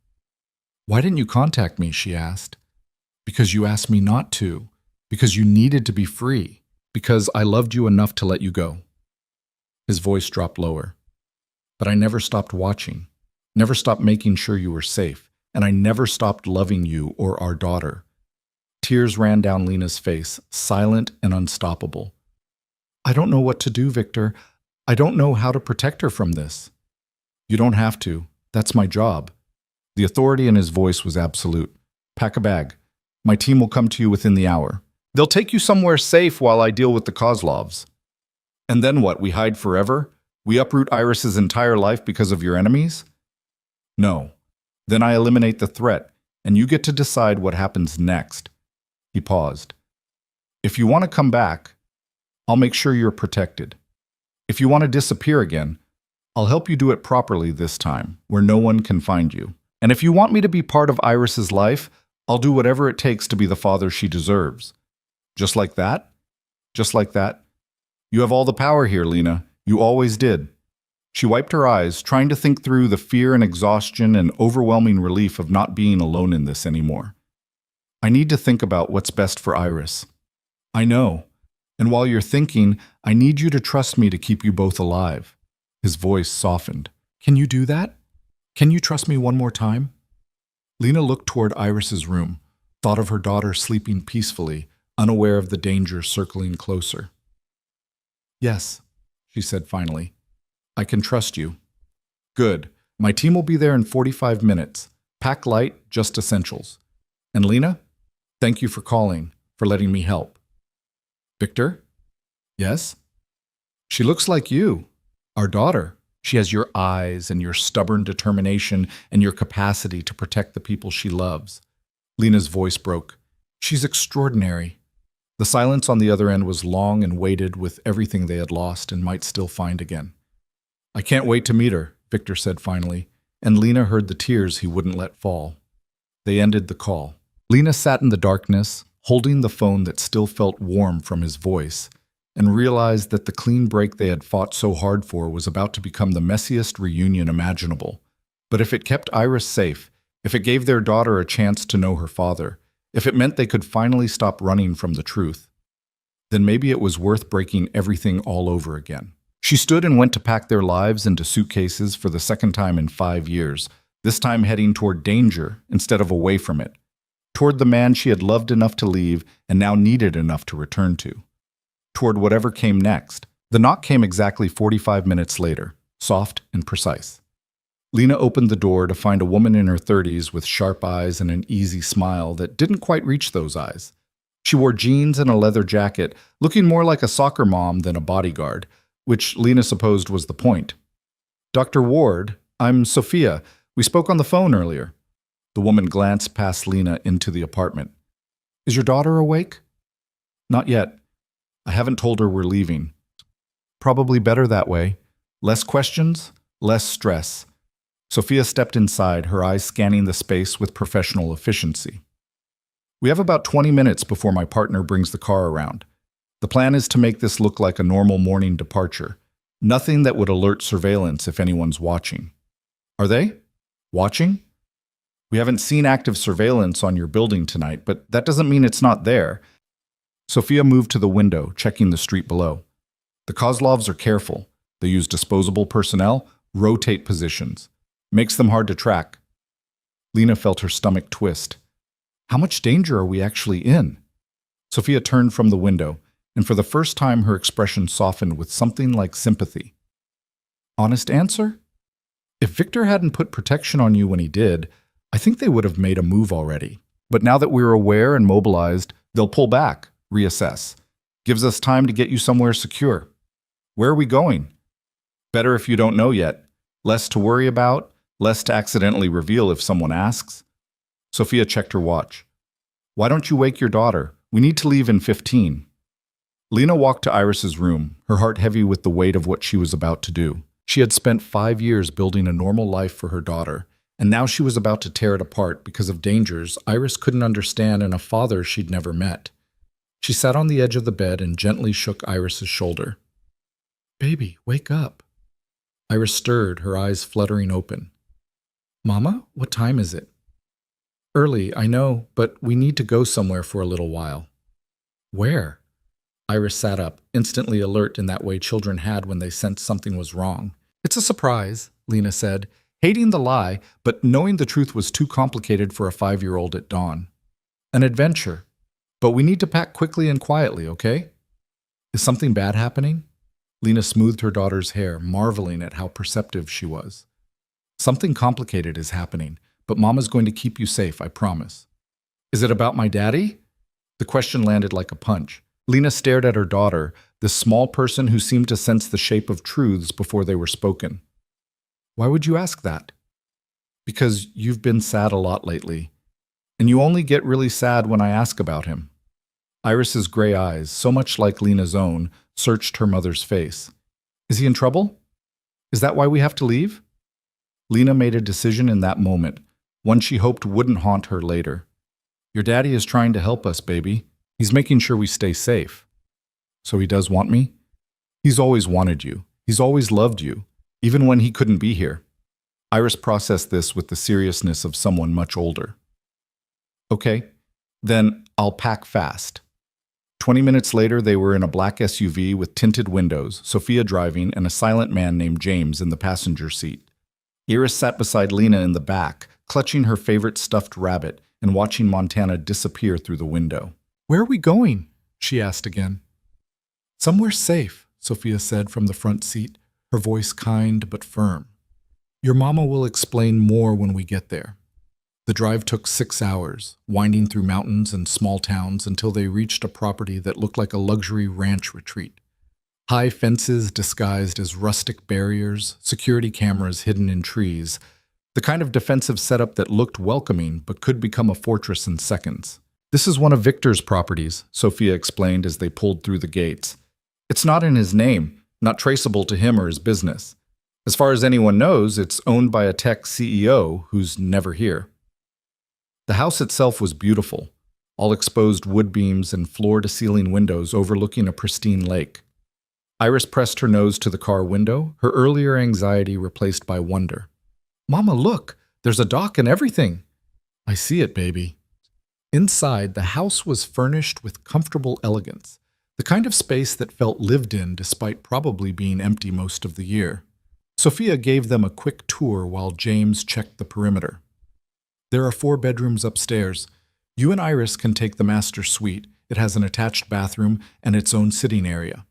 Why didn't you contact me, she asked. Because you asked me not to. Because you needed to be free. Because I loved you enough to let you go. His voice dropped lower. But I never stopped watching, never stopped making sure you were safe, and I never stopped loving you or our daughter. Tears ran down Lena's face, silent and unstoppable. I don't know what to do, Victor. I don't know how to protect her from this. You don't have to. That's my job. The authority in his voice was absolute. Pack a bag. My team will come to you within the hour. They'll take you somewhere safe while I deal with the Kozlovs. And then what, we hide forever? We uproot Iris's entire life because of your enemies? No. Then I eliminate the threat, and you get to decide what happens next. He paused. If you want to come back, I'll make sure you're protected. If you want to disappear again, I'll help you do it properly this time, where no one can find you. And if you want me to be part of Iris's life, I'll do whatever it takes to be the father she deserves. Just like that? Just like that? You have all the power here, Lena. You always did. She wiped her eyes, trying to think through the fear and exhaustion and overwhelming relief of not being alone in this anymore. I need to think about what's best for Iris. I know. And while you're thinking, I need you to trust me to keep you both alive. His voice softened. Can you do that? Can you trust me one more time? Lena looked toward Iris's room, thought of her daughter sleeping peacefully, unaware of the danger circling closer. Yes, she said finally. I can trust you. Good. My team will be there in 45 minutes. Pack light, just essentials. And Lena, thank you for calling, for letting me help. Victor? Yes? She looks like you, our daughter. She has your eyes and your stubborn determination and your capacity to protect the people she loves. Lena's voice broke. She's extraordinary. The silence on the other end was long and weighted with everything they had lost and might still find again. I can't wait to meet her, Victor said finally, and Lena heard the tears he wouldn't let fall. They ended the call. Lena sat in the darkness, holding the phone that still felt warm from his voice, and realized that the clean break they had fought so hard for was about to become the messiest reunion imaginable. But if it kept Iris safe, if it gave their daughter a chance to know her father, if it meant they could finally stop running from the truth, then maybe it was worth breaking everything all over again. She stood and went to pack their lives into suitcases for the second time in 5 years, this time heading toward danger instead of away from it. toward the man she had loved enough to leave and now needed enough to return to, toward whatever came next. The knock came exactly 45 minutes later, soft and precise. Lena opened the door to find a woman in her 30s with sharp eyes and an easy smile that didn't quite reach those eyes. She wore jeans and a leather jacket, looking more like a soccer mom than a bodyguard, which Lena supposed was the point. "Dr. Ward, I'm Sophia. We spoke on the phone earlier." The woman glanced past Lena into the apartment. "Is your daughter awake?" "Not yet. I haven't told her we're leaving." "Probably better that way. Less questions, less stress." Sophia stepped inside, her eyes scanning the space with professional efficiency. "We have about 20 minutes before my partner brings the car around. The plan is to make this look like a normal morning departure. Nothing that would alert surveillance if anyone's watching." "Are they? Watching?" "We haven't seen active surveillance on your building tonight, but that doesn't mean it's not there." Sophia moved to the window, checking the street below. "The Kozlovs are careful. They use disposable personnel, rotate positions. Makes them hard to track." Lena felt her stomach twist. How much danger are we actually in? Sophia turned from the window, and for the first time her expression softened with something like sympathy. "Honest answer? If Victor hadn't put protection on you when he did, I think they would have made a move already. But now that we're aware and mobilized, they'll pull back, reassess. Gives us time to get you somewhere secure." "Where are we going?" "Better if you don't know yet. Less to worry about, less to accidentally reveal if someone asks." Sophia checked her watch. "Why don't you wake your daughter? We need to leave in 15. Lena walked to Iris's room, her heart heavy with the weight of what she was about to do. She had spent 5 years building a normal life for her daughter, and now she was about to tear it apart because of dangers Iris couldn't understand in a father she'd never met. She sat on the edge of the bed and gently shook Iris's shoulder. "Baby, wake up." Iris stirred, her eyes fluttering open. "Mama, what time is it?" "Early, I know, but we need to go somewhere for a little while." "Where?" Iris sat up, instantly alert in that way children had when they sensed something was wrong. "It's a surprise," Lena said, hating the lie, but knowing the truth was too complicated for a 5-year-old at dawn. "An adventure. But we need to pack quickly and quietly, okay?" "Is something bad happening?" Lena smoothed her daughter's hair, marveling at how perceptive she was. "Something complicated is happening, but Mama's going to keep you safe, I promise." "Is it about my daddy?" The question landed like a punch. Lena stared at her daughter, this small person who seemed to sense the shape of truths before they were spoken. "Why would you ask that?" "Because you've been sad a lot lately, and you only get really sad when I ask about him." Iris's gray eyes, so much like Lena's own, searched her mother's face. "Is he in trouble? Is that why we have to leave?" Lena made a decision in that moment, one she hoped wouldn't haunt her later. "Your daddy is trying to help us, baby. He's making sure we stay safe." "So he does want me?" "He's always wanted you. He's always loved you, even when he couldn't be here." Iris processed this with the seriousness of someone much older. "Okay, then I'll pack fast." 20 minutes later, they were in a black SUV with tinted windows, Sophia driving, and a silent man named James in the passenger seat. Iris sat beside Lena in the back, clutching her favorite stuffed rabbit and watching Montana disappear through the window. "Where are we going?" she asked again. "Somewhere safe," Sophia said from the front seat, her voice kind but firm. "Your mama will explain more when we get there." The drive took 6 hours, winding through mountains and small towns until they reached a property that looked like a luxury ranch retreat. High fences disguised as rustic barriers, security cameras hidden in trees, the kind of defensive setup that looked welcoming but could become a fortress in seconds. "This is one of Victor's properties," Sophia explained as they pulled through the gates. "It's not in his name, not traceable to him or his business. As far as anyone knows, it's owned by a tech CEO who's never here." The house itself was beautiful, all exposed wood beams and floor-to-ceiling windows overlooking a pristine lake. Iris pressed her nose to the car window, her earlier anxiety replaced by wonder. "Mama, look! There's a dock and everything!" "I see it, baby." Inside, the house was furnished with comfortable elegance, the kind of space that felt lived in despite probably being empty most of the year. Sophia gave them a quick tour while James checked the perimeter. "There are 4 bedrooms upstairs. You and Iris can take the master suite. It has an attached bathroom and its own sitting area.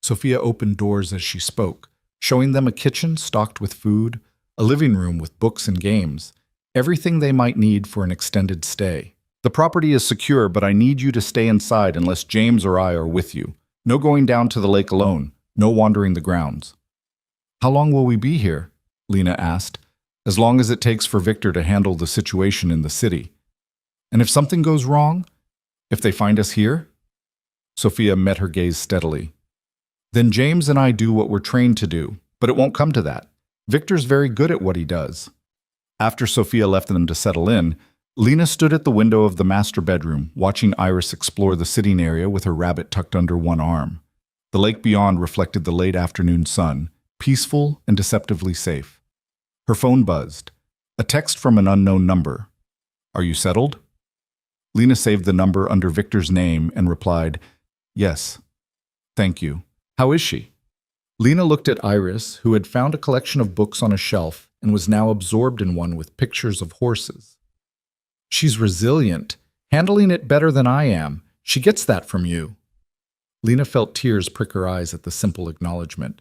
Sophia opened doors as she spoke, showing them a kitchen stocked with food, a living room with books and games, everything they might need for an extended stay. The property is secure, but I need you to stay inside unless James or I are with you. No going down to the lake alone. No wandering the grounds. How long will we be here? Lena asked. As long as it takes for Victor to handle the situation in the city. And if something goes wrong? If they find us here? Sophia met her gaze steadily. Then James and I do what we're trained to do, but it won't come to that. Victor's very good at what he does. After Sophia left them to settle in, Lena stood at the window of the master bedroom, watching Iris explore the sitting area with her rabbit tucked under one arm. The lake beyond reflected the late afternoon sun, peaceful and deceptively safe. Her phone buzzed. A text from an unknown number. Are you settled? Lena saved the number under Victor's name and replied, Yes. Thank you. How is she? Lena looked at Iris, who had found a collection of books on a shelf and was now absorbed in one with pictures of horses. She's resilient, handling it better than I am. She gets that from you. Lena felt tears prick her eyes at the simple acknowledgement.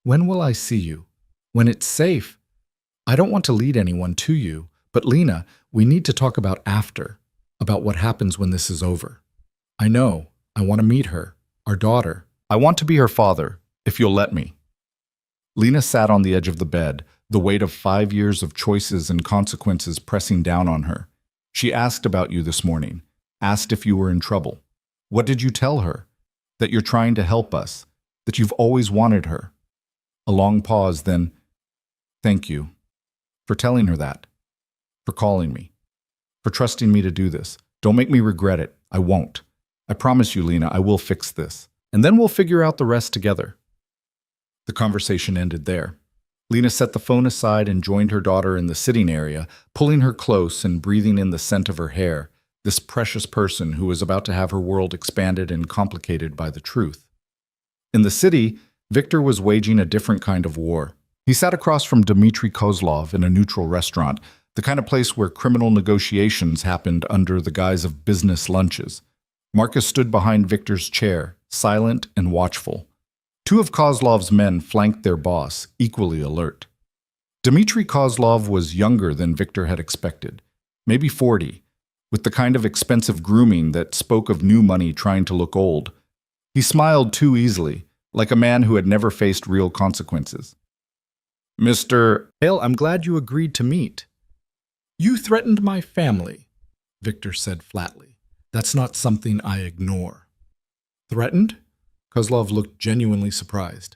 When will I see you? When it's safe. I don't want to lead anyone to you, but Lena, we need to talk about after, about what happens when this is over. I know. I want to meet her, our daughter. I want to be her father, if you'll let me. Lena sat on the edge of the bed, the weight of 5 years of choices and consequences pressing down on her. She asked about you this morning, asked if you were in trouble. What did you tell her? That you're trying to help us, that you've always wanted her. A long pause, then, thank you. For telling her that. For calling me. For trusting me to do this. Don't make me regret it. I won't. I promise you, Lena, I will fix this. And then we'll figure out the rest together. The conversation ended there. Lena set the phone aside and joined her daughter in the sitting area, pulling her close and breathing in the scent of her hair, this precious person who was about to have her world expanded and complicated by the truth. In the city, Victor was waging a different kind of war. He sat across from Dmitry Kozlov in a neutral restaurant, the kind of place where criminal negotiations happened under the guise of business lunches. Marcus stood behind Victor's chair, silent and watchful. Two of Kozlov's men flanked their boss, equally alert. Dmitry Kozlov was younger than Victor had expected, maybe 40, with the kind of expensive grooming that spoke of new money trying to look old. He smiled too easily, like a man who had never faced real consequences. Mr. Hale, I'm glad you agreed to meet. You threatened my family, Victor said flatly. That's not something I ignore. Threatened? Kozlov looked genuinely surprised.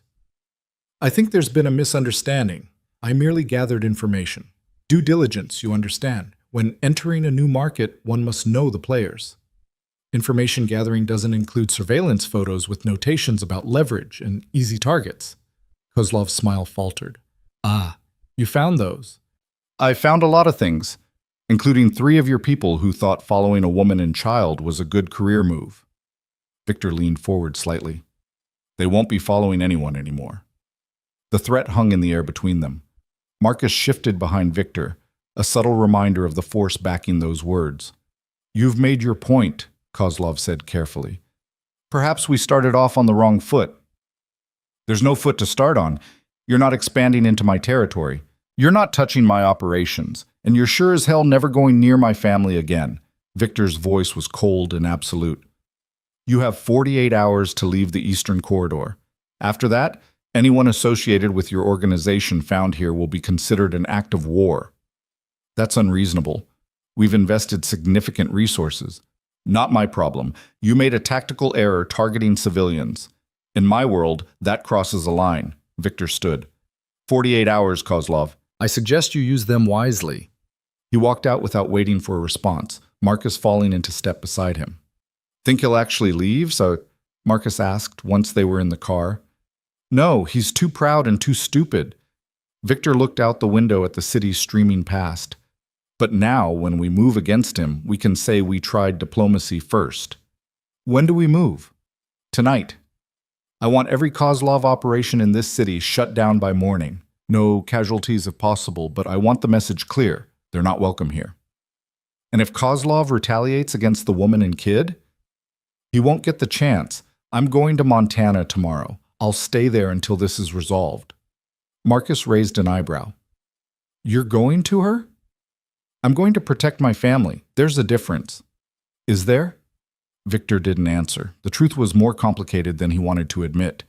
I think there's been a misunderstanding. I merely gathered information. Due diligence, you understand. When entering a new market, one must know the players. Information gathering doesn't include surveillance photos with notations about leverage and easy targets. Kozlov's smile faltered. Ah, you found those. I found a lot of things, including 3 of your people who thought following a woman and child was a good career move. Victor leaned forward slightly. They won't be following anyone anymore. The threat hung in the air between them. Marcus shifted behind Victor, a subtle reminder of the force backing those words. You've made your point, Kozlov said carefully. Perhaps we started off on the wrong foot. There's no foot to start on. You're not expanding into my territory. You're not touching my operations, and you're sure as hell never going near my family again. Victor's voice was cold and absolute. You have 48 hours to leave the Eastern Corridor. After that, anyone associated with your organization found here will be considered an act of war. That's unreasonable. We've invested significant resources. Not my problem. You made a tactical error targeting civilians. In my world, that crosses a line. Victor stood. 48 hours, Kozlov. I suggest you use them wisely. He walked out without waiting for a response, Marcus falling into step beside him. Think he'll actually leave? So Marcus asked once they were in the car. No, he's too proud and too stupid. Victor looked out the window at the city streaming past. But now, when we move against him, we can say we tried diplomacy first. When do we move? Tonight. I want every Kozlov operation in this city shut down by morning. No casualties if possible, but I want the message clear. They're not welcome here. And if Kozlov retaliates against the woman and kid, he won't get the chance. I'm going to Montana tomorrow. I'll stay there until this is resolved. Marcus raised an eyebrow. You're going to her? I'm going to protect my family. There's a difference. Is there? Victor didn't answer. The truth was more complicated than he wanted to admit.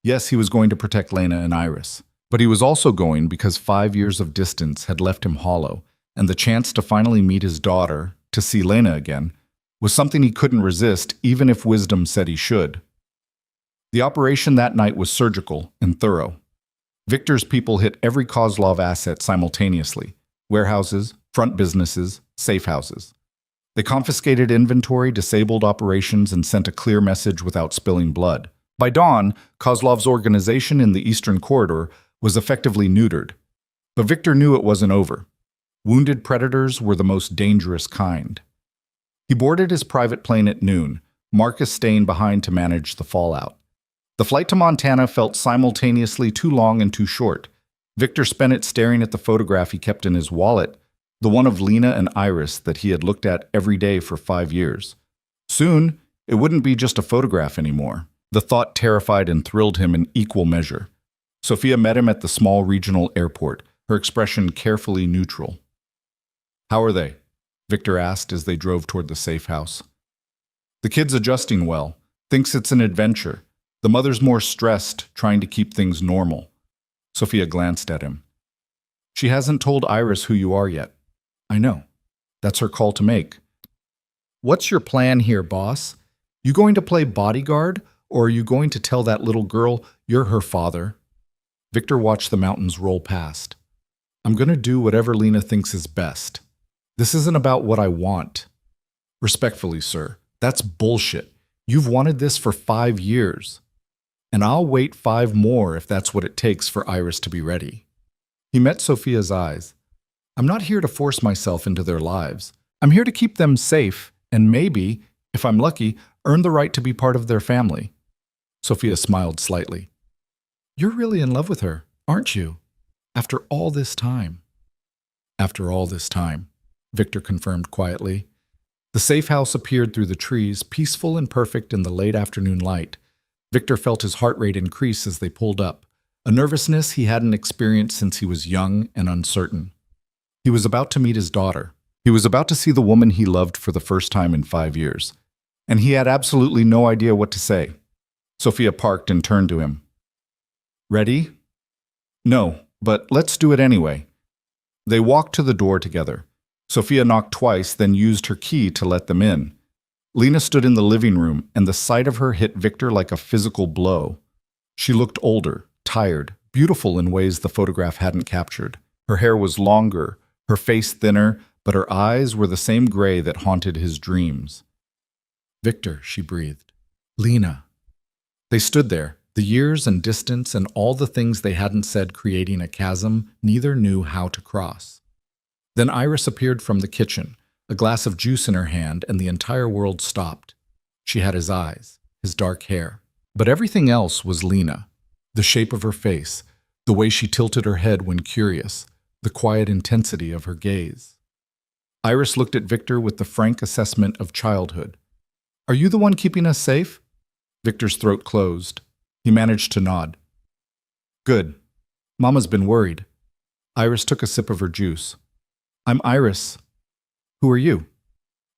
Yes, he was going to protect Lena and Iris. But he was also going because 5 years of distance had left him hollow, and the chance to finally meet his daughter, to see Lena again, was something he couldn't resist even if wisdom said he should. The operation that night was surgical and thorough. Victor's people hit every Kozlov asset simultaneously: warehouses, front businesses, safe houses. They confiscated inventory, disabled operations, and sent a clear message without spilling blood. By dawn, Kozlov's organization in the Eastern Corridor was effectively neutered. But Victor knew it wasn't over. Wounded predators were the most dangerous kind. He boarded his private plane at noon, Marcus staying behind to manage the fallout. The flight to Montana felt simultaneously too long and too short. Victor spent it staring at the photograph he kept in his wallet, the one of Lena and Iris that he had looked at every day for 5 years. Soon, it wouldn't be just a photograph anymore. The thought terrified and thrilled him in equal measure. Sophia met him at the small regional airport, her expression carefully neutral. How are they? Victor asked as they drove toward the safe house. The kid's adjusting well, thinks it's an adventure. The mother's more stressed, trying to keep things normal. Sophia glanced at him. She hasn't told Iris who you are yet. I know. That's her call to make. What's your plan here, boss? You going to play bodyguard, or are you going to tell that little girl you're her father? Victor watched the mountains roll past. I'm going to do whatever Lena thinks is best. This isn't about what I want. Respectfully, sir, that's bullshit. You've wanted this for 5 years. And I'll wait 5 more if that's what it takes for Iris to be ready. He met Sophia's eyes. I'm not here to force myself into their lives. I'm here to keep them safe and maybe, if I'm lucky, earn the right to be part of their family. Sophia smiled slightly. You're really in love with her, aren't you? After all this time. After all this time, Victor confirmed quietly. The safe house appeared through the trees, peaceful and perfect in the late afternoon light. Victor felt his heart rate increase as they pulled up, a nervousness he hadn't experienced since he was young and uncertain. He was about to meet his daughter. He was about to see the woman he loved for the first time in 5 years. And he had absolutely no idea what to say. Sophia parked and turned to him. Ready? No, but let's do it anyway. They walked to the door together. Sophia knocked twice, then used her key to let them in. Lena stood in the living room, and the sight of her hit Victor like a physical blow. She looked older, tired, beautiful in ways the photograph hadn't captured. Her hair was longer, her face thinner, but her eyes were the same gray that haunted his dreams. Victor, she breathed. Lena. They stood there, the years and distance and all the things they hadn't said creating a chasm neither knew how to cross. Then Iris appeared from the kitchen, a glass of juice in her hand, and the entire world stopped. She had his eyes, his dark hair. But everything else was Lena. The shape of her face, the way she tilted her head when curious, the quiet intensity of her gaze. Iris looked at Victor with the frank assessment of childhood. Are you the one keeping us safe? Victor's throat closed. He managed to nod. Good. Mama's been worried. Iris took a sip of her juice. I'm Iris. Who are you?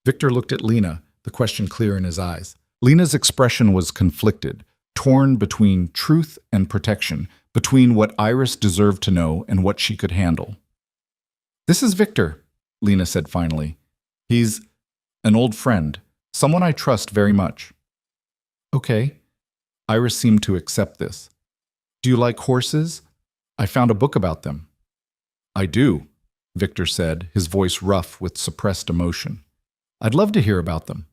Victor looked at Lena, the question clear in his eyes. Lena's expression was conflicted, torn between truth and protection, between what Iris deserved to know and what she could handle. This is Victor, Lena said finally. He's an old friend, someone I trust very much. Okay. Iris seemed to accept this. Do you like horses? I found a book about them. I do, Victor said, his voice rough with suppressed emotion. I'd love to hear about them.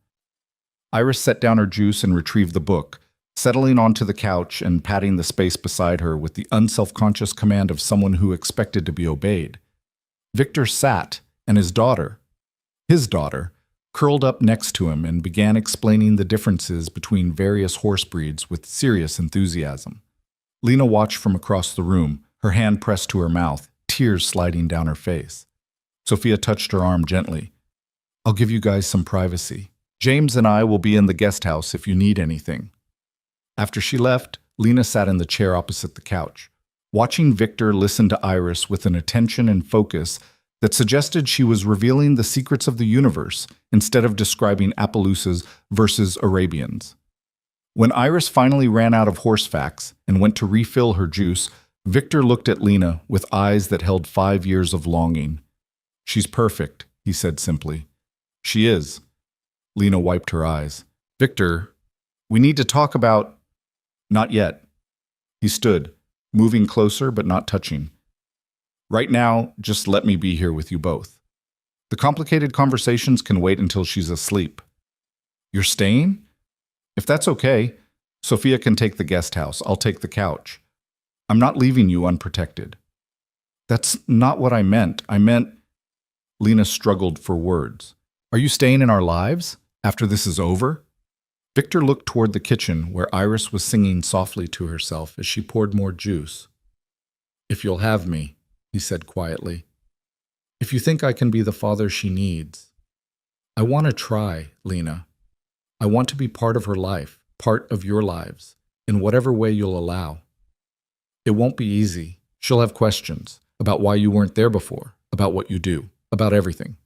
Iris set down her juice and retrieved the book, settling onto the couch and patting the space beside her with the unselfconscious command of someone who expected to be obeyed. Victor sat, and his daughter, curled up next to him and began explaining the differences between various horse breeds with serious enthusiasm. Lena watched from across the room, her hand pressed to her mouth, tears sliding down her face. Sophia touched her arm gently. I'll give you guys some privacy. James and I will be in the guest house if you need anything." After she left, Lena sat in the chair opposite the couch, watching Victor listen to Iris with an attention and focus that suggested she was revealing the secrets of the universe instead of describing Appaloosas versus Arabians. When Iris finally ran out of horse facts and went to refill her juice, Victor looked at Lena with eyes that held 5 years of longing. "She's perfect," he said simply. "She is." Lena wiped her eyes. "Victor, we need to talk about—" "Not yet." He stood, moving closer but not touching. "Right now, just let me be here with you both. The complicated conversations can wait until she's asleep." "You're staying?" "If that's okay, Sophia can take the guest house. I'll take the couch. I'm not leaving you unprotected." "That's not what I meant. I meant—" Lena struggled for words. "Are you staying in our lives after this is over?" Victor looked toward the kitchen where Iris was singing softly to herself as she poured more juice. "If you'll have me," he said quietly. "If you think I can be the father she needs. I want to try, Lena. I want to be part of her life, part of your lives, in whatever way you'll allow. It won't be easy. She'll have questions about why you weren't there before, about what you do, about everything.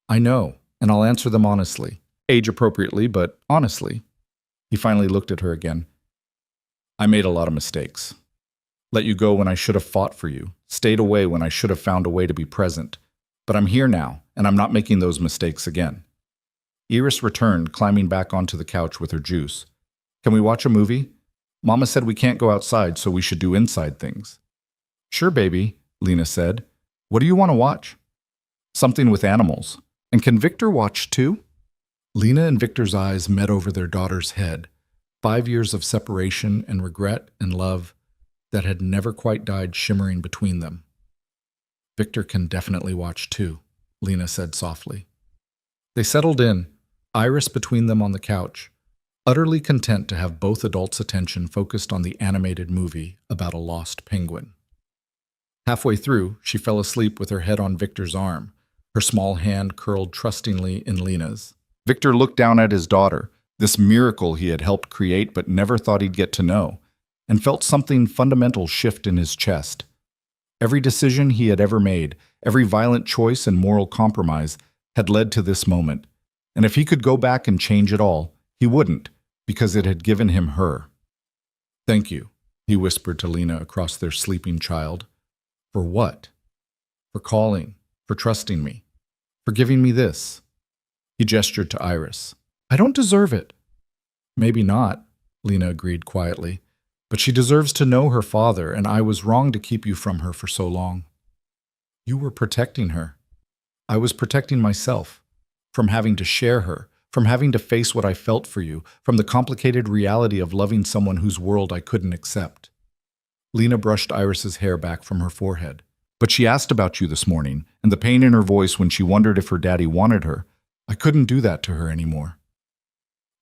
I know, and I'll answer them honestly. Age appropriately, but honestly." He finally looked at her again. "I made a lot of mistakes. Let you go when I should have fought for you, stayed away when I should have found a way to be present. But I'm here now, and I'm not making those mistakes again." Iris returned, climbing back onto the couch with her juice. "Can we watch a movie? Mama said we can't go outside, so we should do inside things." "Sure, baby," Lena said. "What do you want to watch?" "Something with animals. And can Victor watch too?" Lena and Victor's eyes met over their daughter's head. 5 years of separation and regret and love that had never quite died shimmering between them. "Victor can definitely watch too," Lena said softly. They settled in, Iris between them on the couch, utterly content to have both adults' attention focused on the animated movie about a lost penguin. Halfway through, she fell asleep with her head on Victor's arm, her small hand curled trustingly in Lena's. Victor looked down at his daughter, this miracle he had helped create but never thought he'd get to know, and felt something fundamental shift in his chest. Every decision he had ever made, every violent choice and moral compromise had led to this moment, and if he could go back and change it all, he wouldn't, because it had given him her. "Thank you," he whispered to Lena across their sleeping child. "For what?" "For calling, for trusting me, for giving me this." He gestured to Iris. "I don't deserve it." "Maybe not," Lena agreed quietly, "but she deserves to know her father, and I was wrong to keep you from her for so long." "You were protecting her. I was protecting myself, from having to share her, from having to face what I felt for you, from the complicated reality of loving someone whose world I couldn't accept." Lena brushed Iris's hair back from her forehead. "But she asked about you this morning, and the pain in her voice when she wondered if her daddy wanted her. I couldn't do that to her anymore.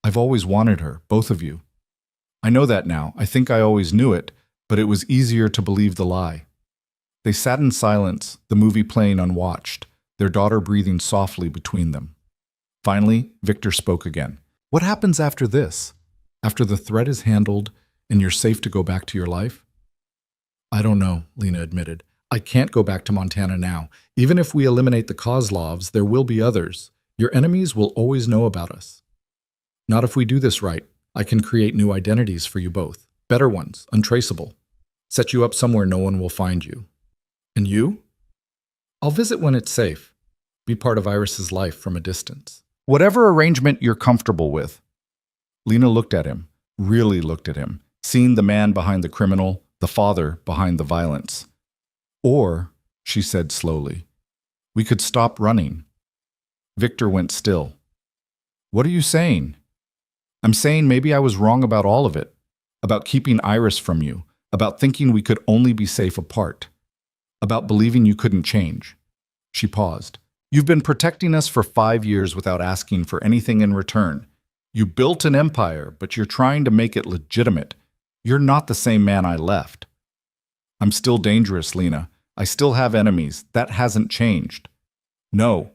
I've always wanted her, both of you. I know that now. I think I always knew it, but it was easier to believe the lie." They sat in silence, the movie playing unwatched, their daughter breathing softly between them. Finally, Victor spoke again. "What happens after this? After the threat is handled and you're safe to go back to your life?" "I don't know," Lena admitted. "I can't go back to Montana now. Even if we eliminate the Kozlovs, there will be others. Your enemies will always know about us. Not if we do this right. I can create new identities for you both. Better ones, untraceable. Set you up somewhere no one will find you. And you? I'll visit when it's safe. Be part of Iris's life from a distance. Whatever arrangement you're comfortable with." Lena looked at him, really looked at him, seeing the man behind the criminal, the father behind the violence. "Or," she said slowly, "we could stop running." Victor went still. "What are you saying?" "I'm saying maybe I was wrong about all of it, about keeping Iris from you, about thinking we could only be safe apart, about believing you couldn't change." She paused. "You've been protecting us for 5 years without asking for anything in return. You built an empire, but you're trying to make it legitimate. You're not the same man I left." "I'm still dangerous, Lena. I still have enemies. That hasn't changed." "No.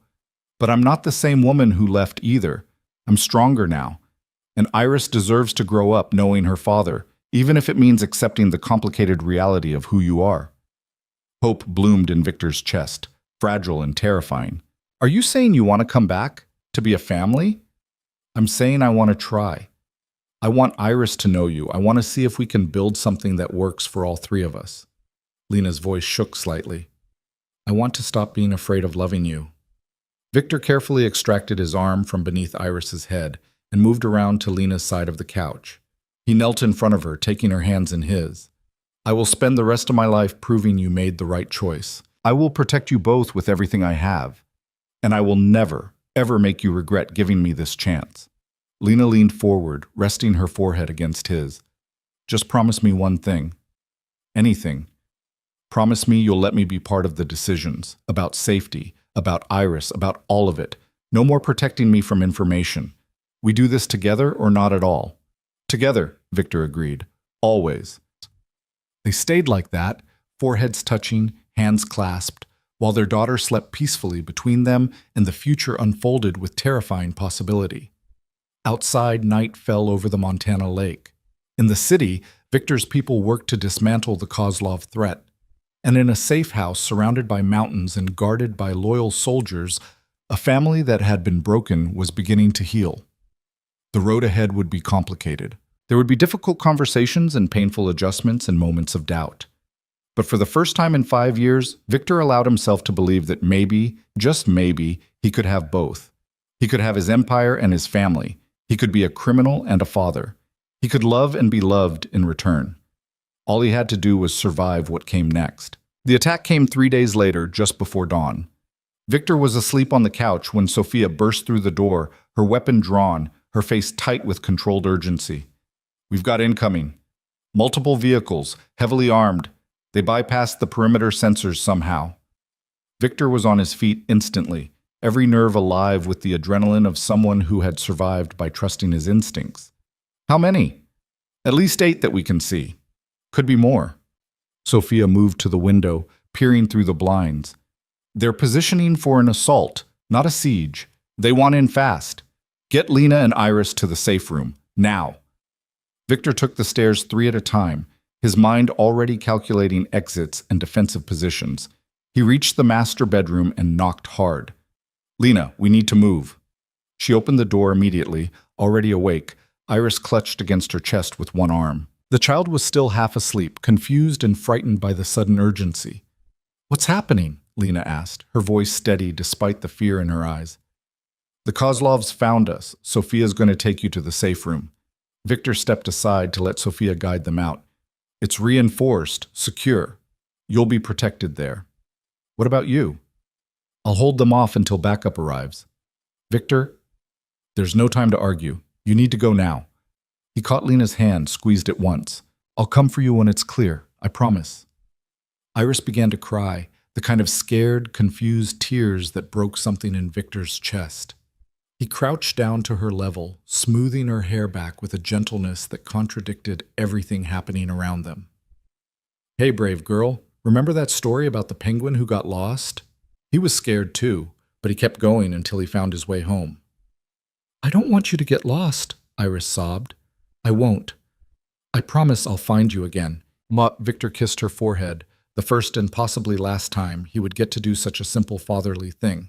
But I'm not the same woman who left either. I'm stronger now. And Iris deserves to grow up knowing her father, even if it means accepting the complicated reality of who you are. Hope bloomed in Victor's chest, fragile and terrifying. Are you saying you want to come back? To be a family? I'm saying I want to try. I want Iris to know you. I want to see if we can build something that works for all three of us. Lena's voice shook slightly. I want to stop being afraid of loving you. Victor carefully extracted his arm from beneath Iris's head and moved around to Lena's side of the couch. He knelt in front of her, taking her hands in his. I will spend the rest of my life proving you made the right choice. I will protect you both with everything I have. And I will never, ever make you regret giving me this chance. Lena leaned forward, resting her forehead against his. Just promise me one thing. Anything. Promise me you'll let me be part of the decisions, about safety, about Iris, about all of it. No more protecting me from information. We do this together or not at all. Together, Victor agreed. Always. They stayed like that, foreheads touching, hands clasped, while their daughter slept peacefully between them and the future unfolded with terrifying possibility. Outside, night fell over the Montana lake. In the city, Victor's people worked to dismantle the Kozlov threat. And in a safe house surrounded by mountains and guarded by loyal soldiers, a family that had been broken was beginning to heal. The road ahead would be complicated. There would be difficult conversations and painful adjustments and moments of doubt. But for the first time in 5 years, Victor allowed himself to believe that maybe, just maybe, he could have both. He could have his empire and his family. He could be a criminal and a father. He could love and be loved in return. All he had to do was survive what came next. The attack came 3 days later, just before dawn. Victor was asleep on the couch when Sophia burst through the door, her weapon drawn, her face tight with controlled urgency. We've got incoming. Multiple vehicles, heavily armed. They bypassed the perimeter sensors somehow. Victor was on his feet instantly, every nerve alive with the adrenaline of someone who had survived by trusting his instincts. How many? At least 8 that we can see. Could be more. Sophia moved to the window, peering through the blinds. They're positioning for an assault, not a siege. They want in fast. Get Lena and Iris to the safe room, now. Victor took the stairs 3 at a time, his mind already calculating exits and defensive positions. He reached the master bedroom and knocked hard. Lena, we need to move. She opened the door immediately, already awake. Iris clutched against her chest with one arm. The child was still half asleep, confused and frightened by the sudden urgency. What's happening? Lena asked, her voice steady despite the fear in her eyes. The Kozlovs found us. Sophia's going to take you to the safe room. Victor stepped aside to let Sophia guide them out. It's reinforced, secure. You'll be protected there. What about you? I'll hold them off until backup arrives. Victor, there's no time to argue. You need to go now. He caught Lena's hand, squeezed it once. I'll come for you when it's clear, I promise. Iris began to cry, the kind of scared, confused tears that broke something in Victor's chest. He crouched down to her level, smoothing her hair back with a gentleness that contradicted everything happening around them. Hey, brave girl, remember that story about the penguin who got lost? He was scared too, but he kept going until he found his way home. I don't want you to get lost, Iris sobbed. I won't. I promise I'll find you again. Victor kissed her forehead, the first and possibly last time he would get to do such a simple fatherly thing.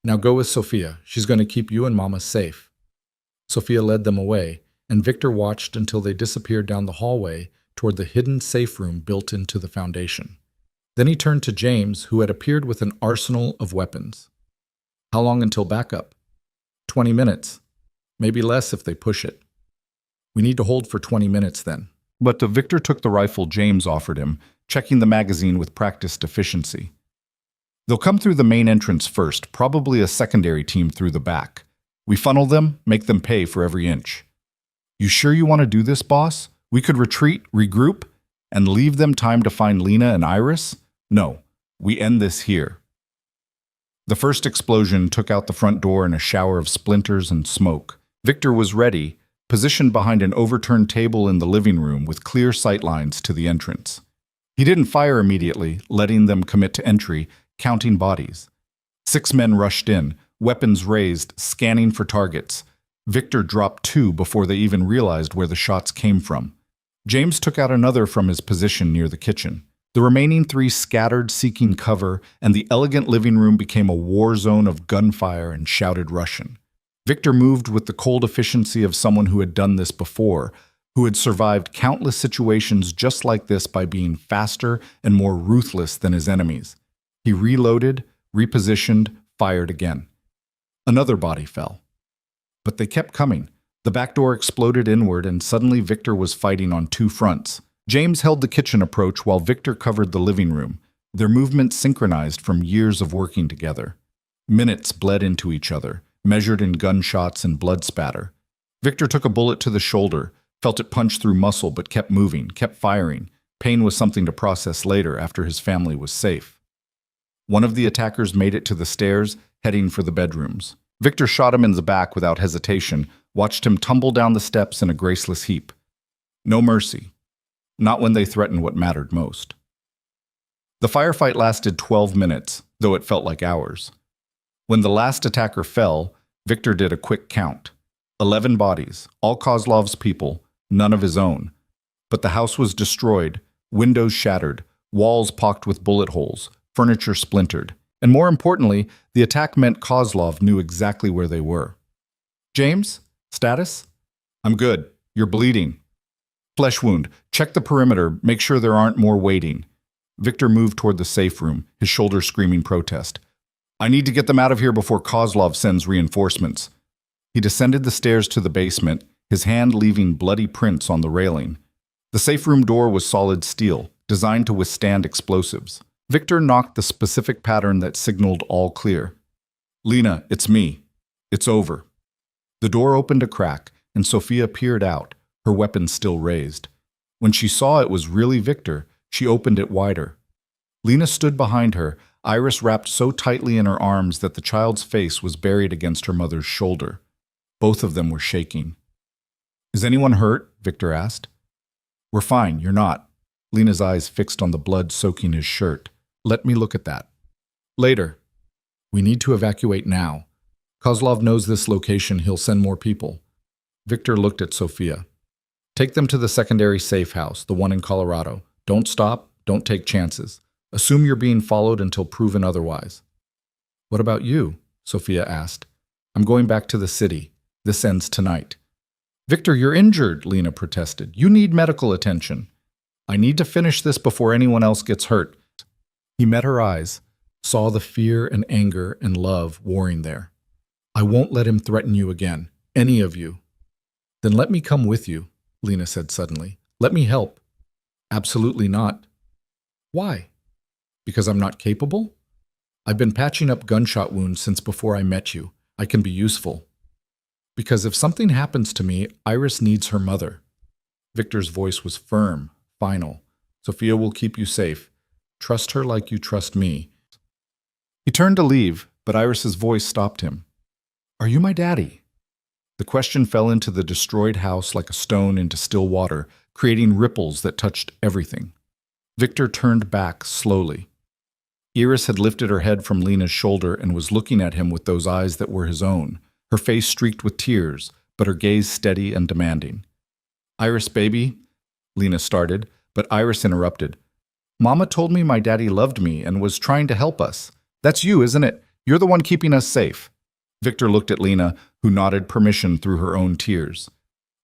Now go with Sophia. She's going to keep you and Mama safe. Sophia led them away, and Victor watched until they disappeared down the hallway toward the hidden safe room built into the foundation. Then he turned to James, who had appeared with an arsenal of weapons. How long until backup? 20 minutes. Maybe less if they push it. We need to hold for 20 minutes then. But Victor took the rifle James offered him, checking the magazine with practiced efficiency. They'll come through the main entrance first, probably a secondary team through the back. We funnel them, make them pay for every inch. You sure you want to do this, boss? We could retreat, regroup, and leave them time to find Lena and Iris? No, we end this here. The first explosion took out the front door in a shower of splinters and smoke. Victor was ready, positioned behind an overturned table in the living room with clear sightlines to the entrance. He didn't fire immediately, letting them commit to entry, counting bodies. 6 men rushed in, weapons raised, scanning for targets. Victor dropped two before they even realized where the shots came from. James took out another from his position near the kitchen. The remaining three scattered, seeking cover, and the elegant living room became a war zone of gunfire and shouted Russian. Victor moved with the cold efficiency of someone who had done this before, who had survived countless situations just like this by being faster and more ruthless than his enemies. He reloaded, repositioned, fired again. Another body fell. But they kept coming. The back door exploded inward, and suddenly Victor was fighting on two fronts. James held the kitchen approach while Victor covered the living room, their movements synchronized from years of working together. Minutes bled into each other, measured in gunshots and blood spatter. Victor took a bullet to the shoulder, felt it punch through muscle but kept moving, kept firing. Pain was something to process later after his family was safe. One of the attackers made it to the stairs, heading for the bedrooms. Victor shot him in the back without hesitation, watched him tumble down the steps in a graceless heap. No mercy. Not when they threatened what mattered most. The firefight lasted 12 minutes, though it felt like hours. When the last attacker fell, Victor did a quick count. 11 bodies, all Kozlov's people, none of his own. But the house was destroyed, windows shattered, walls pocked with bullet holes, furniture splintered. And more importantly, the attack meant Kozlov knew exactly where they were. James? Status? I'm good. You're bleeding. Flesh wound. Check the perimeter. Make sure there aren't more waiting. Victor moved toward the safe room, his shoulders screaming protest. I need to get them out of here before Kozlov sends reinforcements. He descended the stairs to the basement, his hand leaving bloody prints on the railing. The safe room door was solid steel, designed to withstand explosives. Victor knocked the specific pattern that signaled all clear. Lena, it's me. It's over. The door opened a crack, and Sophia peered out, her weapon still raised. When she saw it was really Victor, she opened it wider. Lena stood behind her, Iris wrapped so tightly in her arms that the child's face was buried against her mother's shoulder. Both of them were shaking. Is anyone hurt? Victor asked. We're fine, you're not. Lena's eyes fixed on the blood soaking his shirt. Let me look at that. Later. We need to evacuate now. Kozlov knows this location, he'll send more people. Victor looked at Sophia. Take them to the secondary safe house, the one in Colorado. Don't stop, don't take chances. Assume you're being followed until proven otherwise. What about you? Sophia asked. I'm going back to the city. This ends tonight. Victor, you're injured, Lena protested. You need medical attention. I need to finish this before anyone else gets hurt. He met her eyes, saw the fear and anger and love warring there. I won't let him threaten you again, any of you. Then let me come with you, Lena said suddenly. Let me help. Absolutely not. Why? Because I'm not capable? I've been patching up gunshot wounds since before I met you. I can be useful. Because if something happens to me, Iris needs her mother. Victor's voice was firm, final. Sophia will keep you safe. Trust her like you trust me. He turned to leave, but Iris's voice stopped him. Are you my daddy? The question fell into the destroyed house like a stone into still water, creating ripples that touched everything. Victor turned back slowly. Iris had lifted her head from Lena's shoulder and was looking at him with those eyes that were his own, her face streaked with tears, but her gaze steady and demanding. Iris, baby, Lena started, but Iris interrupted. Mama told me my daddy loved me and was trying to help us. That's you, isn't it? You're the one keeping us safe. Victor looked at Lena, who nodded permission through her own tears.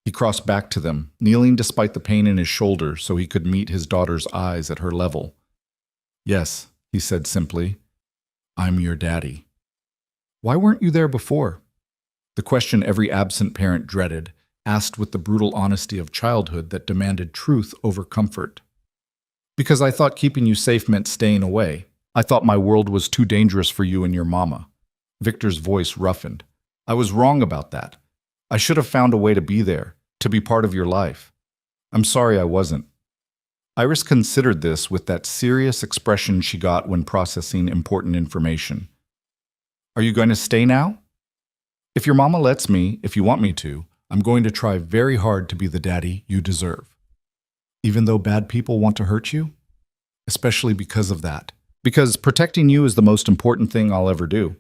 He crossed back to them, kneeling despite the pain in his shoulder so he could meet his daughter's eyes at her level. Yes, he said simply. I'm your daddy. Why weren't you there before? The question every absent parent dreaded, asked with the brutal honesty of childhood that demanded truth over comfort. Because I thought keeping you safe meant staying away. I thought my world was too dangerous for you and your mama. Victor's voice roughened. I was wrong about that. I should have found a way to be there, to be part of your life. I'm sorry I wasn't. Iris considered this with that serious expression she got when processing important information. Are you going to stay now? If your mama lets me, if you want me to, I'm going to try very hard to be the daddy you deserve. Even though bad people want to hurt you? Especially because of that. Because protecting you is the most important thing I'll ever do.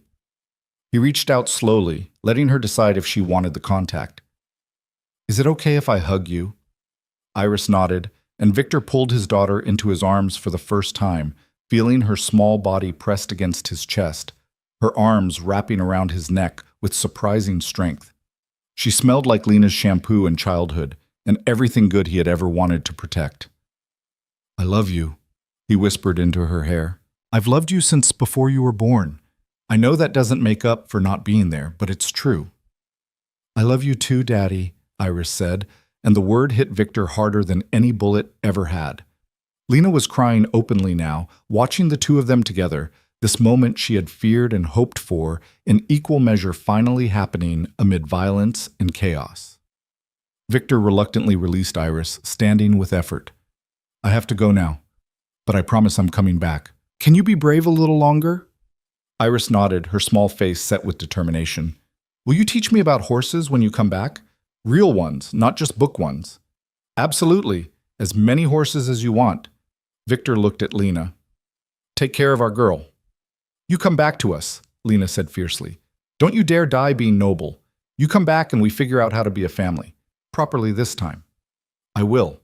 He reached out slowly, letting her decide if she wanted the contact. Is it okay if I hug you? Iris nodded, and Victor pulled his daughter into his arms for the first time, feeling her small body pressed against his chest, her arms wrapping around his neck with surprising strength. She smelled like Lena's shampoo in childhood, and everything good he had ever wanted to protect. I love you, he whispered into her hair. I've loved you since before you were born. I know that doesn't make up for not being there, but it's true. I love you too, Daddy, Iris said, and the word hit Victor harder than any bullet ever had. Lena was crying openly now, watching the two of them together, this moment she had feared and hoped for, in equal measure finally happening amid violence and chaos. Victor reluctantly released Iris, standing with effort. I have to go now, but I promise I'm coming back. Can you be brave a little longer? Iris nodded, her small face set with determination. Will you teach me about horses when you come back? Real ones, not just book ones. Absolutely, as many horses as you want. Victor looked at Lena. Take care of our girl. You come back to us, Lena said fiercely. Don't you dare die being noble. You come back and we figure out how to be a family. Properly this time. I will.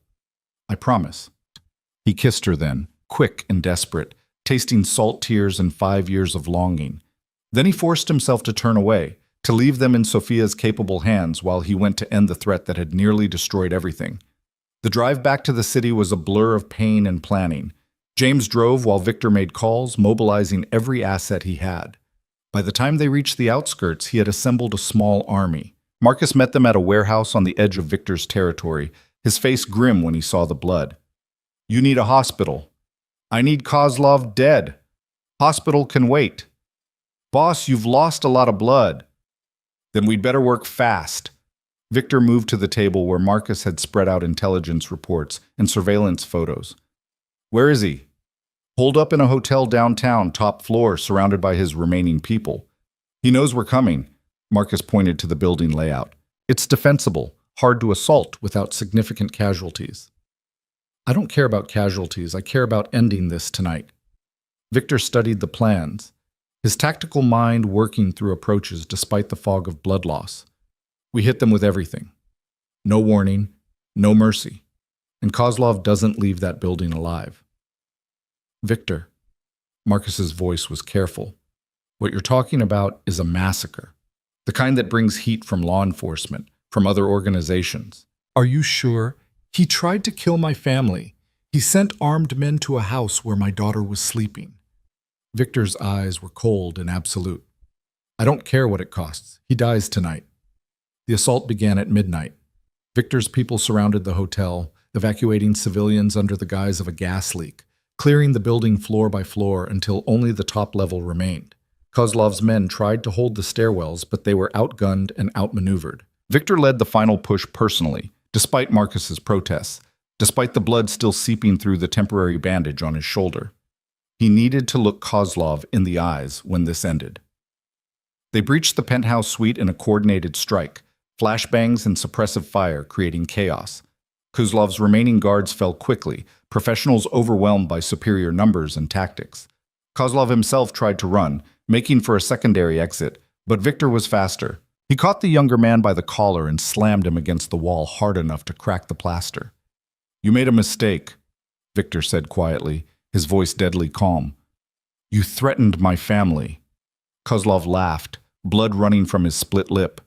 I promise. He kissed her then, quick and desperate, tasting salt tears and 5 years of longing. Then he forced himself to turn away, to leave them in Sophia's capable hands while he went to end the threat that had nearly destroyed everything. The drive back to the city was a blur of pain and planning. James drove while Victor made calls, mobilizing every asset he had. By the time they reached the outskirts, he had assembled a small army. Marcus met them at a warehouse on the edge of Victor's territory, his face grim when he saw the blood. You need a hospital. I need Kozlov dead. Hospital can wait. Boss, you've lost a lot of blood. Then we'd better work fast. Victor moved to the table where Marcus had spread out intelligence reports and surveillance photos. Where is he? Holed up in a hotel downtown, top floor, surrounded by his remaining people. He knows we're coming. Marcus pointed to the building layout. It's defensible, hard to assault without significant casualties. I don't care about casualties, I care about ending this tonight. Victor studied the plans, his tactical mind working through approaches despite the fog of blood loss. We hit them with everything. No warning, no mercy. And Kozlov doesn't leave that building alive. Victor, Marcus's voice was careful. What you're talking about is a massacre. The kind that brings heat from law enforcement, from other organizations. Are you sure? He tried to kill my family. He sent armed men to a house where my daughter was sleeping. Victor's eyes were cold and absolute. I don't care what it costs. He dies tonight. The assault began at midnight. Victor's people surrounded the hotel, evacuating civilians under the guise of a gas leak, clearing the building floor by floor until only the top level remained. Kozlov's men tried to hold the stairwells, but they were outgunned and outmaneuvered. Victor led the final push personally, despite Marcus's protests, despite the blood still seeping through the temporary bandage on his shoulder. He needed to look Kozlov in the eyes when this ended. They breached the penthouse suite in a coordinated strike, flashbangs and suppressive fire creating chaos. Kozlov's remaining guards fell quickly, professionals overwhelmed by superior numbers and tactics. Kozlov himself tried to run, making for a secondary exit, but Victor was faster. He caught the younger man by the collar and slammed him against the wall hard enough to crack the plaster. You made a mistake, Victor said quietly, his voice deadly calm. You threatened my family. Kozlov laughed, blood running from his split lip.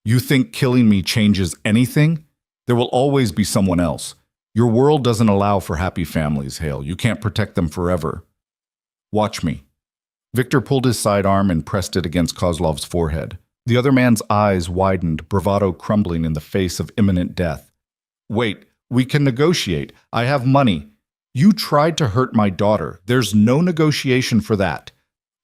You think killing me changes anything? There will always be someone else. Your world doesn't allow for happy families, Hale. You can't protect them forever. Watch me. Victor pulled his sidearm and pressed it against Kozlov's forehead. The other man's eyes widened, bravado crumbling in the face of imminent death. Wait, we can negotiate. I have money. You tried to hurt my daughter. There's no negotiation for that.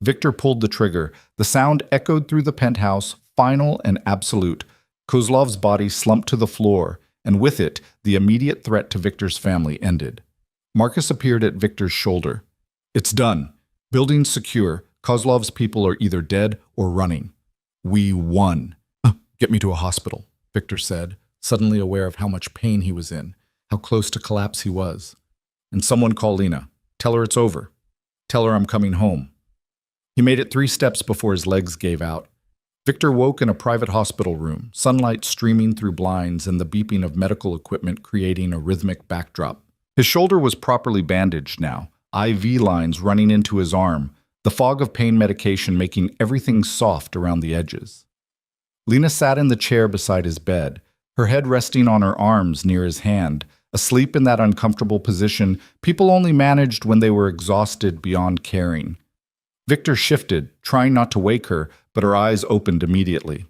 Victor pulled the trigger. The sound echoed through the penthouse, final and absolute. Kozlov's body slumped to the floor, and with it, the immediate threat to Victor's family ended. Marcus appeared at Victor's shoulder. It's done. Building secure. Kozlov's people are either dead or running. We won. Get me to a hospital, Victor said, suddenly aware of how much pain he was in, how close to collapse he was. And someone call Lena. Tell her it's over. Tell her I'm coming home. He made it 3 steps before his legs gave out. Victor woke in a private hospital room, sunlight streaming through blinds and the beeping of medical equipment creating a rhythmic backdrop. His shoulder was properly bandaged now, IV lines running into his arm, the fog of pain medication making everything soft around the edges. Lena sat in the chair beside his bed, her head resting on her arms near his hand, asleep in that uncomfortable position people only managed when they were exhausted beyond caring. Victor shifted, trying not to wake her, but her eyes opened immediately.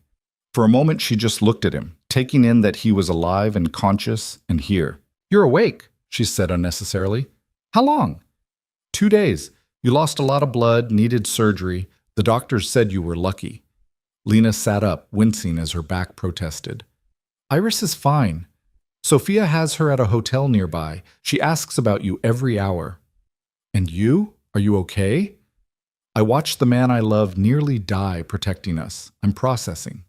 For a moment she just looked at him, taking in that he was alive and conscious and here. "You're awake," she said unnecessarily. "How long?" 2 days. You lost a lot of blood, needed surgery. The doctors said you were lucky." Lena sat up, wincing as her back protested. "Iris is fine. Sophia has her at a hotel nearby. She asks about you every hour." "And you? Are you okay?" "I watched the man I love nearly die protecting us. I'm processing."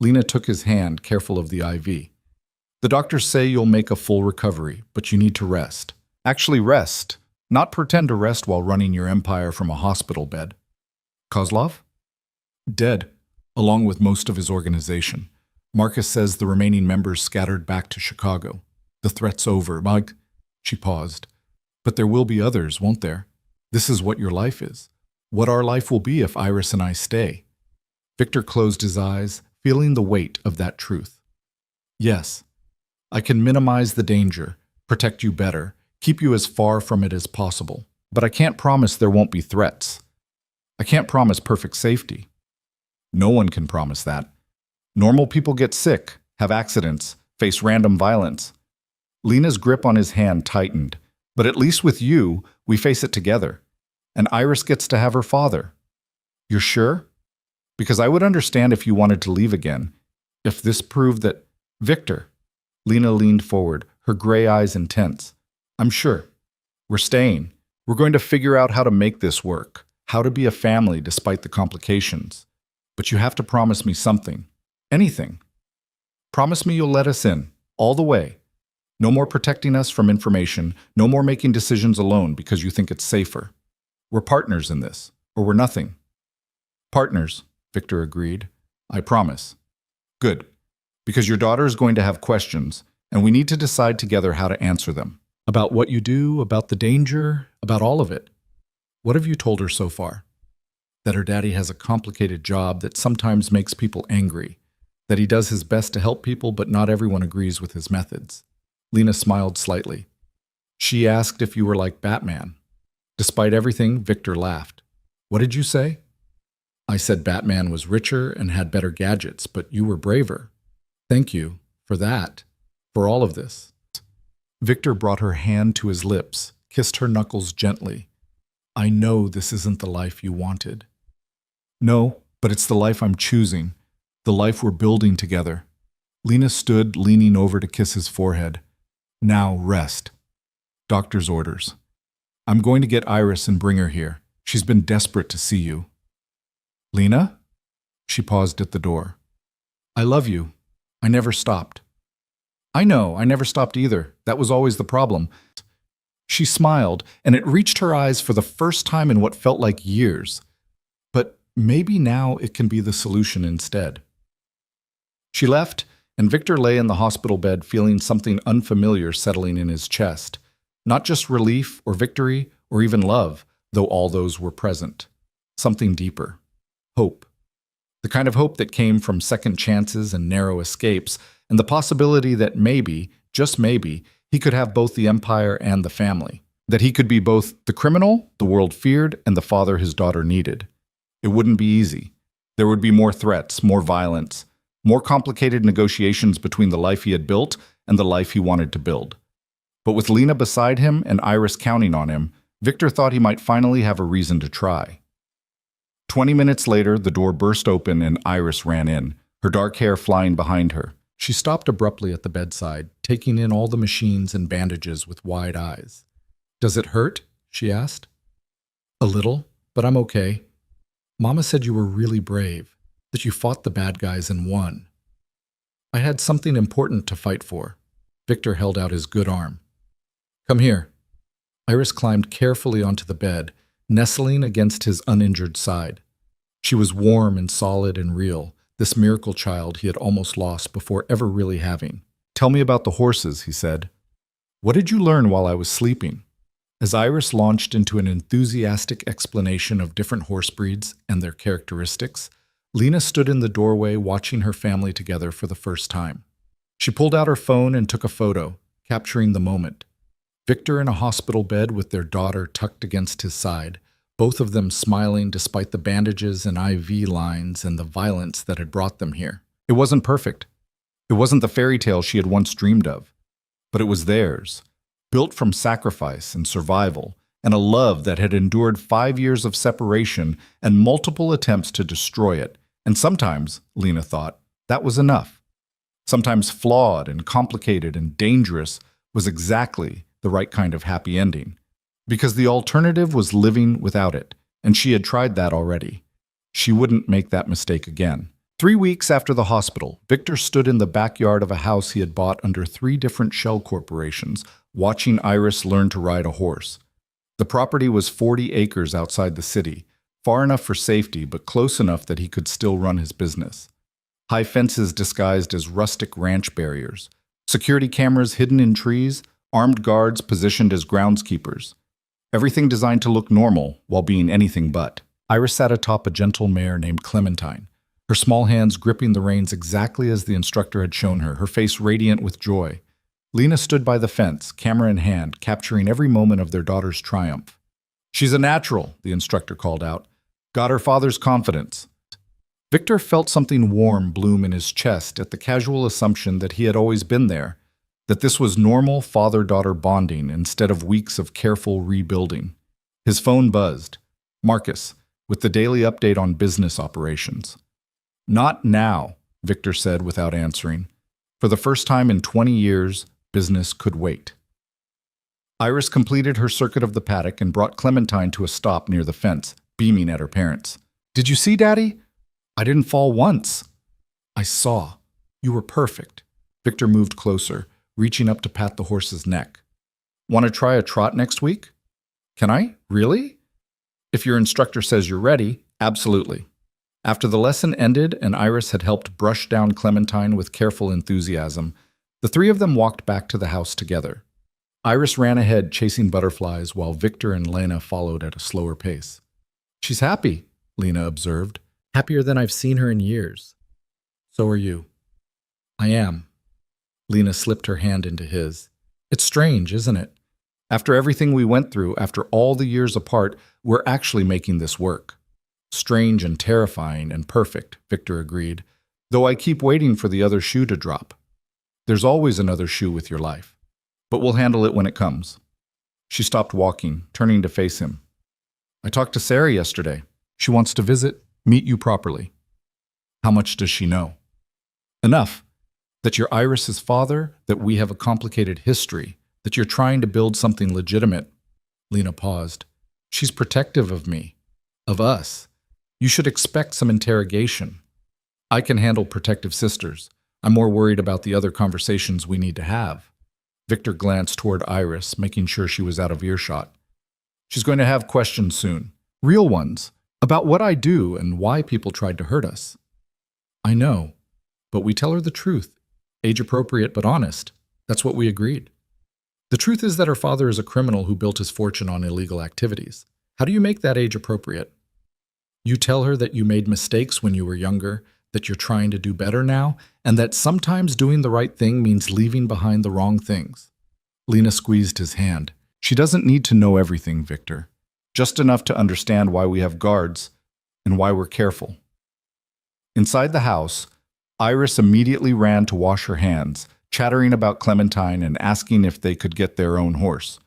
Lena took his hand, careful of the IV. "The doctors say you'll make a full recovery, but you need to rest. Actually rest, not pretend to rest while running your empire from a hospital bed." "Kozlov?" "Dead, along with most of his organization. Marcus says the remaining members scattered back to Chicago. The threat's over, Mike." She paused. "But there will be others, won't there? This is what your life is. What our life will be if Iris and I stay." Victor closed his eyes, feeling the weight of that truth. "Yes, I can minimize the danger, protect you better, keep you as far from it as possible. But I can't promise there won't be threats. I can't promise perfect safety. No one can promise that. Normal people get sick, have accidents, face random violence." Lena's grip on his hand tightened. "But at least with you, we face it together. And Iris gets to have her father." "You're sure? Because I would understand if you wanted to leave again. If this proved that—" "Victor." Lena leaned forward, her gray eyes intense. "I'm sure. We're staying. We're going to figure out how to make this work, how to be a family despite the complications. But you have to promise me something. Anything. Promise me you'll let us in, all the way. No more protecting us from information, no more making decisions alone because you think it's safer. We're partners in this, or we're nothing." "Partners," Victor agreed. "I promise." "Good. Because your daughter is going to have questions, and we need to decide together how to answer them. About what you do, about the danger, about all of it. What have you told her so far?" "That her daddy has a complicated job that sometimes makes people angry. That he does his best to help people, but not everyone agrees with his methods." Lena smiled slightly. "She asked if you were like Batman." Despite everything, Victor laughed. "What did you say?" "I said Batman was richer and had better gadgets, but you were braver." "Thank you for that, for all of this." Victor brought her hand to his lips, kissed her knuckles gently. "I know this isn't the life you wanted." "No, but it's the life I'm choosing, the life we're building together." Lena stood, leaning over to kiss his forehead. "Now rest. Doctor's orders. I'm going to get Iris and bring her here. She's been desperate to see you." "Lena?" She paused at the door. "I love you. I never stopped." "I know, I never stopped either. That was always the problem." She smiled, and it reached her eyes for the first time in what felt like years. But maybe now it can be the solution instead. She left, and Victor lay in the hospital bed feeling something unfamiliar settling in his chest. Not just relief or victory or even love, though all those were present. Something deeper. Hope. The kind of hope that came from second chances and narrow escapes, and the possibility that maybe, just maybe, he could have both the empire and the family. That he could be both the criminal the world feared and the father his daughter needed. It wouldn't be easy. There would be more threats, more violence, more complicated negotiations between the life he had built and the life he wanted to build. But with Lena beside him and Iris counting on him, Victor thought he might finally have a reason to try. 20 minutes later, the door burst open and Iris ran in, her dark hair flying behind her. She stopped abruptly at the bedside, taking in all the machines and bandages with wide eyes. "Does it hurt?" she asked. "A little, but I'm okay. Mama said you were really brave, that you fought the bad guys and won." "I had something important to fight for." Victor held out his good arm. "Come here." Iris climbed carefully onto the bed, nestling against his uninjured side. She was warm and solid and real, this miracle child he had almost lost before ever really having. "Tell me about the horses," he said. "What did you learn while I was sleeping?" As Iris launched into an enthusiastic explanation of different horse breeds and their characteristics, Lena stood in the doorway watching her family together for the first time. She pulled out her phone and took a photo, capturing the moment. Victor in a hospital bed with their daughter tucked against his side, both of them smiling despite the bandages and IV lines and the violence that had brought them here. It wasn't perfect. It wasn't the fairy tale she had once dreamed of, but it was theirs, built from sacrifice and survival, and a love that had endured 5 years of separation and multiple attempts to destroy it. And sometimes, Lena thought, that was enough. Sometimes flawed and complicated and dangerous was exactly the right kind of happy ending. Because the alternative was living without it, and she had tried that already. She wouldn't make that mistake again. 3 weeks after the hospital, Victor stood in the backyard of a house he had bought under 3 different shell corporations, watching Iris learn to ride a horse. The property was 40 acres outside the city, far enough for safety but close enough that he could still run his business. High fences disguised as rustic ranch barriers, security cameras hidden in trees, armed guards positioned as groundskeepers. Everything designed to look normal while being anything but. Iris sat atop a gentle mare named Clementine, her small hands gripping the reins exactly as the instructor had shown her, her face radiant with joy. Lena stood by the fence, camera in hand, capturing every moment of their daughter's triumph. "She's a natural," the instructor called out. "Got her father's confidence." Victor felt something warm bloom in his chest at the casual assumption that he had always been there, that this was normal father-daughter bonding instead of weeks of careful rebuilding. His phone buzzed. Marcus, with the daily update on business operations. "Not now," Victor said without answering. For the first time in 20 years, business could wait. Iris completed her circuit of the paddock and brought Clementine to a stop near the fence, beaming at her parents. "Did you see, Daddy? I didn't fall once." "I saw. You were perfect." Victor moved closer, reaching up to pat the horse's neck. "Want to try a trot next week?" "Can I? Really?" "If your instructor says you're ready, absolutely." After the lesson ended and Iris had helped brush down Clementine with careful enthusiasm, the 3 of them walked back to the house together. Iris ran ahead chasing butterflies while Victor and Lena followed at a slower pace. "She's happy," Lena observed. "Happier than I've seen her in years." "So are you." "I am." Lena slipped her hand into his. "It's strange, isn't it? After everything we went through, after all the years apart, we're actually making this work." "Strange and terrifying and perfect," Victor agreed, "though I keep waiting for the other shoe to drop." "There's always another shoe with your life, but we'll handle it when it comes." She stopped walking, turning to face him. "I talked to Sarah yesterday. She wants to visit, meet you properly." "How much does she know?" "Enough. That you're Iris's father, that we have a complicated history, that you're trying to build something legitimate." Lena paused. "She's protective of me, of us. You should expect some interrogation." "I can handle protective sisters. I'm more worried about the other conversations we need to have." Victor glanced toward Iris, making sure she was out of earshot. "She's going to have questions soon. Real ones. About what I do and why people tried to hurt us." "I know. But we tell her the truth. Age-appropriate but honest. That's what we agreed." "The truth is that her father is a criminal who built his fortune on illegal activities. How do you make that age-appropriate?" "You tell her that you made mistakes when you were younger, that you're trying to do better now, and that sometimes doing the right thing means leaving behind the wrong things." Lena squeezed his hand. "She doesn't need to know everything, Victor. Just enough to understand why we have guards and why we're careful." Inside the house, Iris immediately ran to wash her hands, chattering about Clementine and asking if they could get their own horse.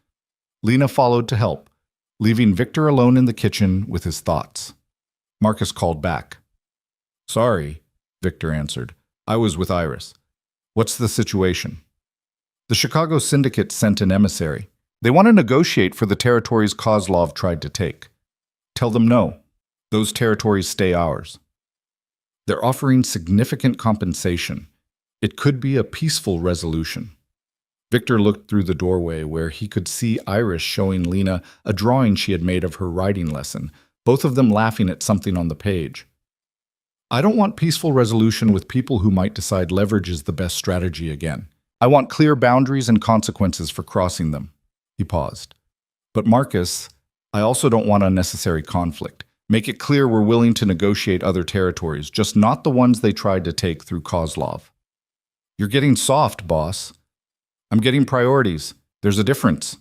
Lena followed to help, leaving Victor alone in the kitchen with his thoughts. Marcus called back. "Sorry," Victor answered. "I was with Iris. What's the situation?" "The Chicago Syndicate sent an emissary. They want to negotiate for the territories Kozlov tried to take. Tell them no. Those territories stay ours. They're offering significant compensation. It could be a peaceful resolution." Victor looked through the doorway where he could see Iris showing Lena a drawing she had made of her writing lesson, both of them laughing at something on the page. I don't want peaceful resolution with people who might decide leverage is the best strategy again. I want clear boundaries and consequences for crossing them. He paused. But Marcus, I also don't want unnecessary conflict. Make it clear we're willing to negotiate other territories, just not the ones they tried to take through Kozlov. You're getting soft, boss. I'm getting priorities. There's a difference.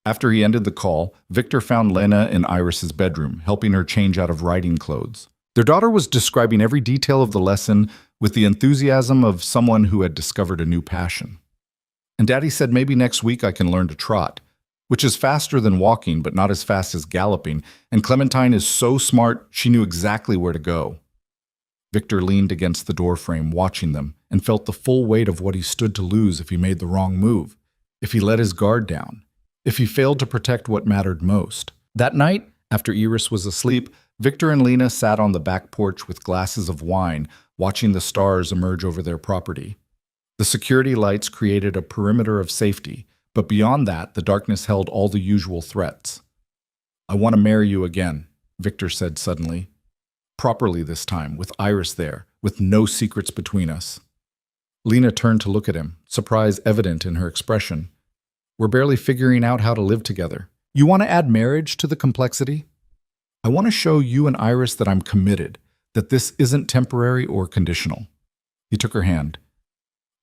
After he ended the call, Victor found Lena in Iris's bedroom, helping her change out of riding clothes. Their daughter was describing every detail of the lesson with the enthusiasm of someone who had discovered a new passion. And Daddy said maybe next week I can learn to trot, which is faster than walking but not as fast as galloping, and Clementine is so smart she knew exactly where to go. Victor leaned against the doorframe watching them and felt the full weight of what he stood to lose if he made the wrong move, if he let his guard down, if he failed to protect what mattered most. That night, after Iris was asleep, Victor and Lena sat on the back porch with glasses of wine, watching the stars emerge over their property. The security lights created a perimeter of safety, but beyond that, the darkness held all the usual threats. I want to marry you again, Victor said suddenly. Properly this time, with Iris there, with no secrets between us. Lena turned to look at him, surprise evident in her expression. We're barely figuring out how to live together. You want to add marriage to the complexity? I want to show you and Iris that I'm committed, that this isn't temporary or conditional. He took her hand.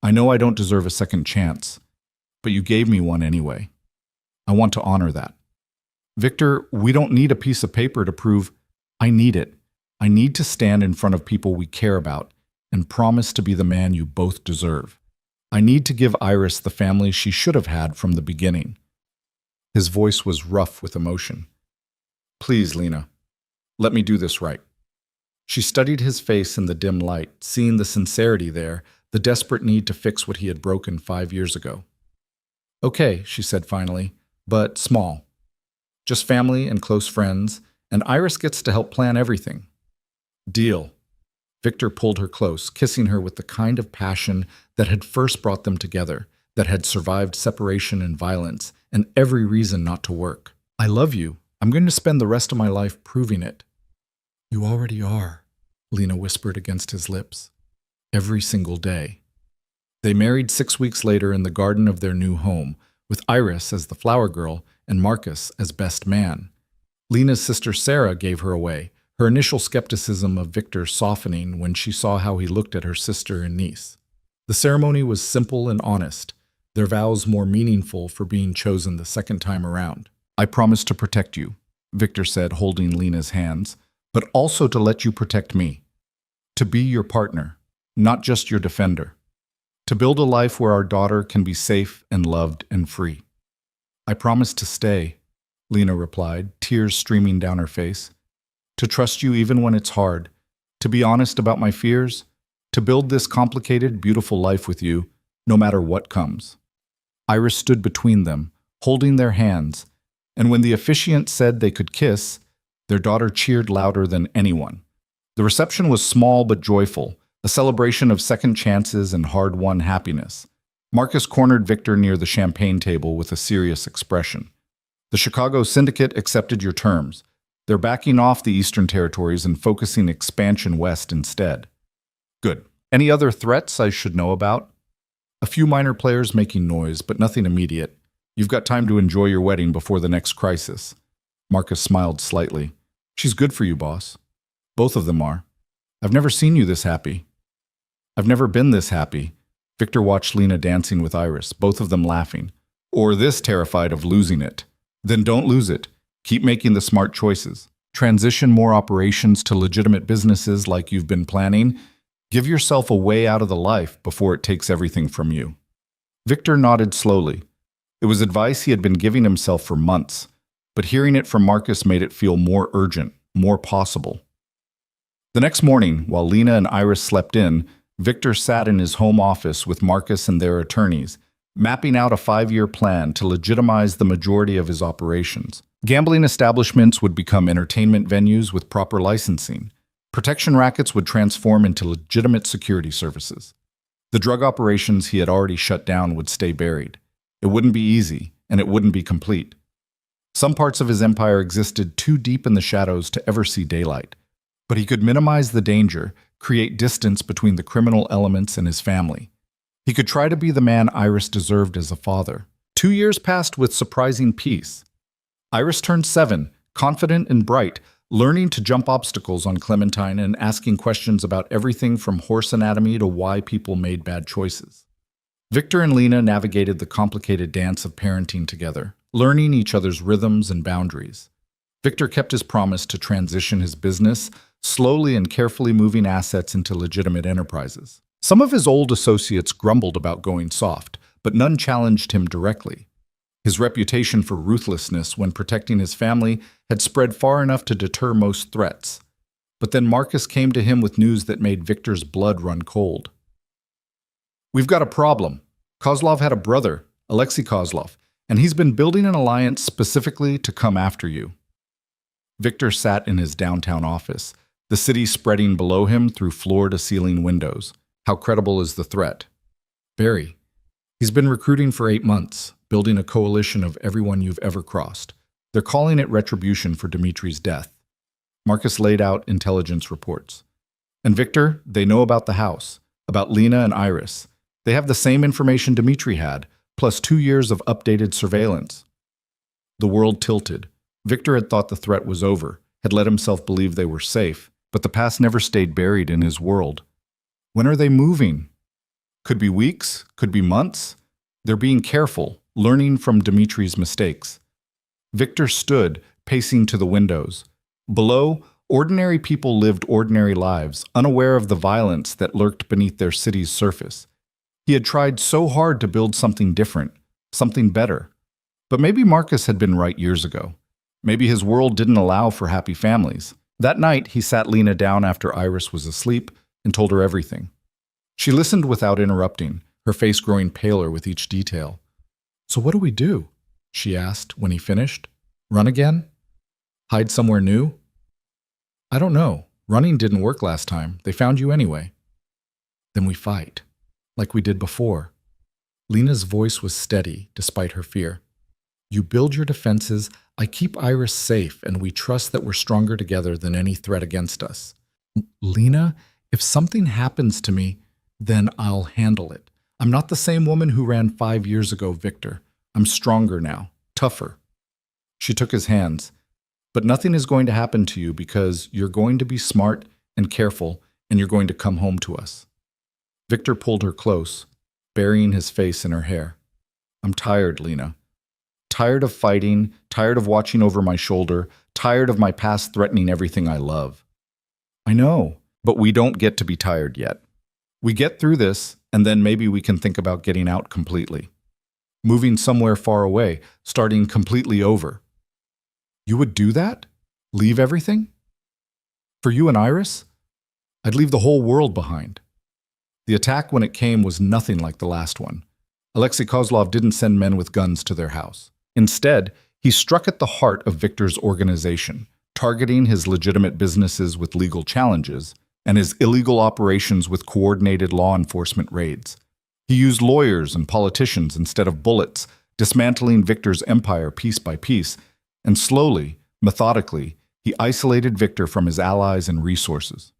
I know I don't deserve a second chance, but you gave me one anyway. I want to honor that. Victor, we don't need a piece of paper to prove I need it. I need to stand in front of people we care about and promise to be the man you both deserve. I need to give Iris the family she should have had from the beginning. His voice was rough with emotion. Please, Lena, let me do this right. She studied his face in the dim light, seeing the sincerity there, the desperate need to fix what he had broken 5 years ago. Okay, she said finally, but small. Just family and close friends, and Iris gets to help plan everything. Deal. Victor pulled her close, kissing her with the kind of passion that had first brought them together, that had survived separation and violence, and every reason not to work. I love you. I'm going to spend the rest of my life proving it. You already are, Lena whispered against his lips. Every single day. They married 6 weeks later in the garden of their new home, with Iris as the flower girl and Marcus as best man. Lena's sister Sarah gave her away, her initial skepticism of Victor softening when she saw how he looked at her sister and niece. The ceremony was simple and honest, their vows more meaningful for being chosen the second time around. I promise to protect you, Victor said, holding Lena's hands, but also to let you protect me. To be your partner, not just your defender. To build a life where our daughter can be safe and loved and free. I promise to stay, Lena replied, tears streaming down her face. To trust you even when it's hard. To be honest about my fears. To build this complicated, beautiful life with you, no matter what comes. Iris stood between them, holding their hands, and when the officiant said they could kiss, their daughter cheered louder than anyone. The reception was small but joyful, a celebration of second chances and hard-won happiness. Marcus cornered Victor near the champagne table with a serious expression. The Chicago Syndicate accepted your terms. They're backing off the Eastern Territories and focusing expansion west instead. Good. Any other threats I should know about? A few minor players making noise, but nothing immediate. You've got time to enjoy your wedding before the next crisis. Marcus smiled slightly. She's good for you, boss. Both of them are. I've never seen you this happy. I've never been this happy. Victor watched Lena dancing with Iris, both of them laughing. Or this terrified of losing it. Then don't lose it. Keep making the smart choices. Transition more operations to legitimate businesses like you've been planning. Give yourself a way out of the life before it takes everything from you. Victor nodded slowly. It was advice he had been giving himself for months, but hearing it from Marcus made it feel more urgent, more possible. The next morning, while Lena and Iris slept in, Victor sat in his home office with Marcus and their attorneys, mapping out a 5-year plan to legitimize the majority of his operations. Gambling establishments would become entertainment venues with proper licensing. Protection rackets would transform into legitimate security services. The drug operations he had already shut down would stay buried. It wouldn't be easy, and it wouldn't be complete. Some parts of his empire existed too deep in the shadows to ever see daylight. But he could minimize the danger, create distance between the criminal elements and his family. He could try to be the man Iris deserved as a father. 2 years passed with surprising peace. Iris turned 7, confident and bright, learning to jump obstacles on Clementine and asking questions about everything from horse anatomy to why people made bad choices. Victor and Lena navigated the complicated dance of parenting together, learning each other's rhythms and boundaries. Victor kept his promise to transition his business, slowly and carefully moving assets into legitimate enterprises. Some of his old associates grumbled about going soft, but none challenged him directly. His reputation for ruthlessness when protecting his family had spread far enough to deter most threats. But then Marcus came to him with news that made Victor's blood run cold. "We've got a problem. Kozlov had a brother, Alexei Kozlov, and he's been building an alliance specifically to come after you." Victor sat in his downtown office, the city spreading below him through floor-to-ceiling windows. How credible is the threat? Very. He's been recruiting for 8 months, building a coalition of everyone you've ever crossed. They're calling it retribution for Dmitri's death. Marcus laid out intelligence reports. And Victor, they know about the house, about Lena and Iris. They have the same information Dmitri had, plus 2 years of updated surveillance. The world tilted. Victor had thought the threat was over, had let himself believe they were safe, but the past never stayed buried in his world. When are they moving? Could be weeks, could be months. They're being careful, learning from Dmitri's mistakes. Victor stood, pacing to the windows. Below, ordinary people lived ordinary lives, unaware of the violence that lurked beneath their city's surface. He had tried so hard to build something different, something better. But maybe Marcus had been right years ago. Maybe his world didn't allow for happy families. That night, he sat Lena down after Iris was asleep and told her everything. She listened without interrupting, her face growing paler with each detail. "So what do we do?" she asked when he finished. "Run again? Hide somewhere new?" "I don't know. Running didn't work last time. They found you anyway." "Then we fight, like we did before." Lena's voice was steady, despite her fear. "You build your defenses, I keep Iris safe, and we trust that we're stronger together than any threat against us." "Lena, if something happens to me, then I'll handle it. I'm not the same woman who ran 5 years ago, Victor. I'm stronger now, tougher." She took his hands. "But nothing is going to happen to you because you're going to be smart and careful, and you're going to come home to us." Victor pulled her close, burying his face in her hair. "I'm tired, Lena. Tired of fighting, tired of watching over my shoulder, tired of my past threatening everything I love." "I know, but we don't get to be tired yet. We get through this, and then maybe we can think about getting out completely. Moving somewhere far away, starting completely over." "You would do that? Leave everything?" "For you and Iris? I'd leave the whole world behind." The attack when it came was nothing like the last one. Alexei Kozlov didn't send men with guns to their house. Instead, he struck at the heart of Victor's organization, targeting his legitimate businesses with legal challenges and his illegal operations with coordinated law enforcement raids. He used lawyers and politicians instead of bullets, dismantling Victor's empire piece by piece, and slowly, methodically, he isolated Victor from his allies and resources.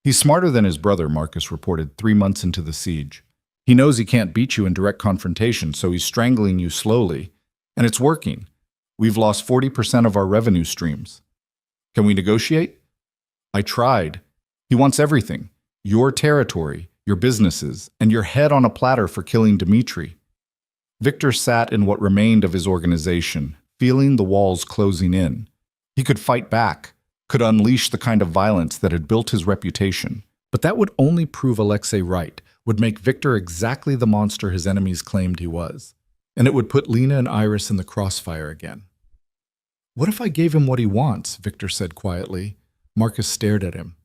"He's smarter than his brother," Marcus reported 3 months into the siege. "He knows he can't beat you in direct confrontation, so he's strangling you slowly. And it's working. We've lost 40% of our revenue streams. Can we negotiate?" "I tried. He wants everything. Your territory, your businesses, and your head on a platter for killing Dmitri." Victor sat in what remained of his organization, feeling the walls closing in. He could fight back, could unleash the kind of violence that had built his reputation. But that would only prove Alexei right, would make Victor exactly the monster his enemies claimed he was. And it would put Lena and Iris in the crossfire again. "What if I gave him what he wants?" Victor said quietly. Marcus stared at him.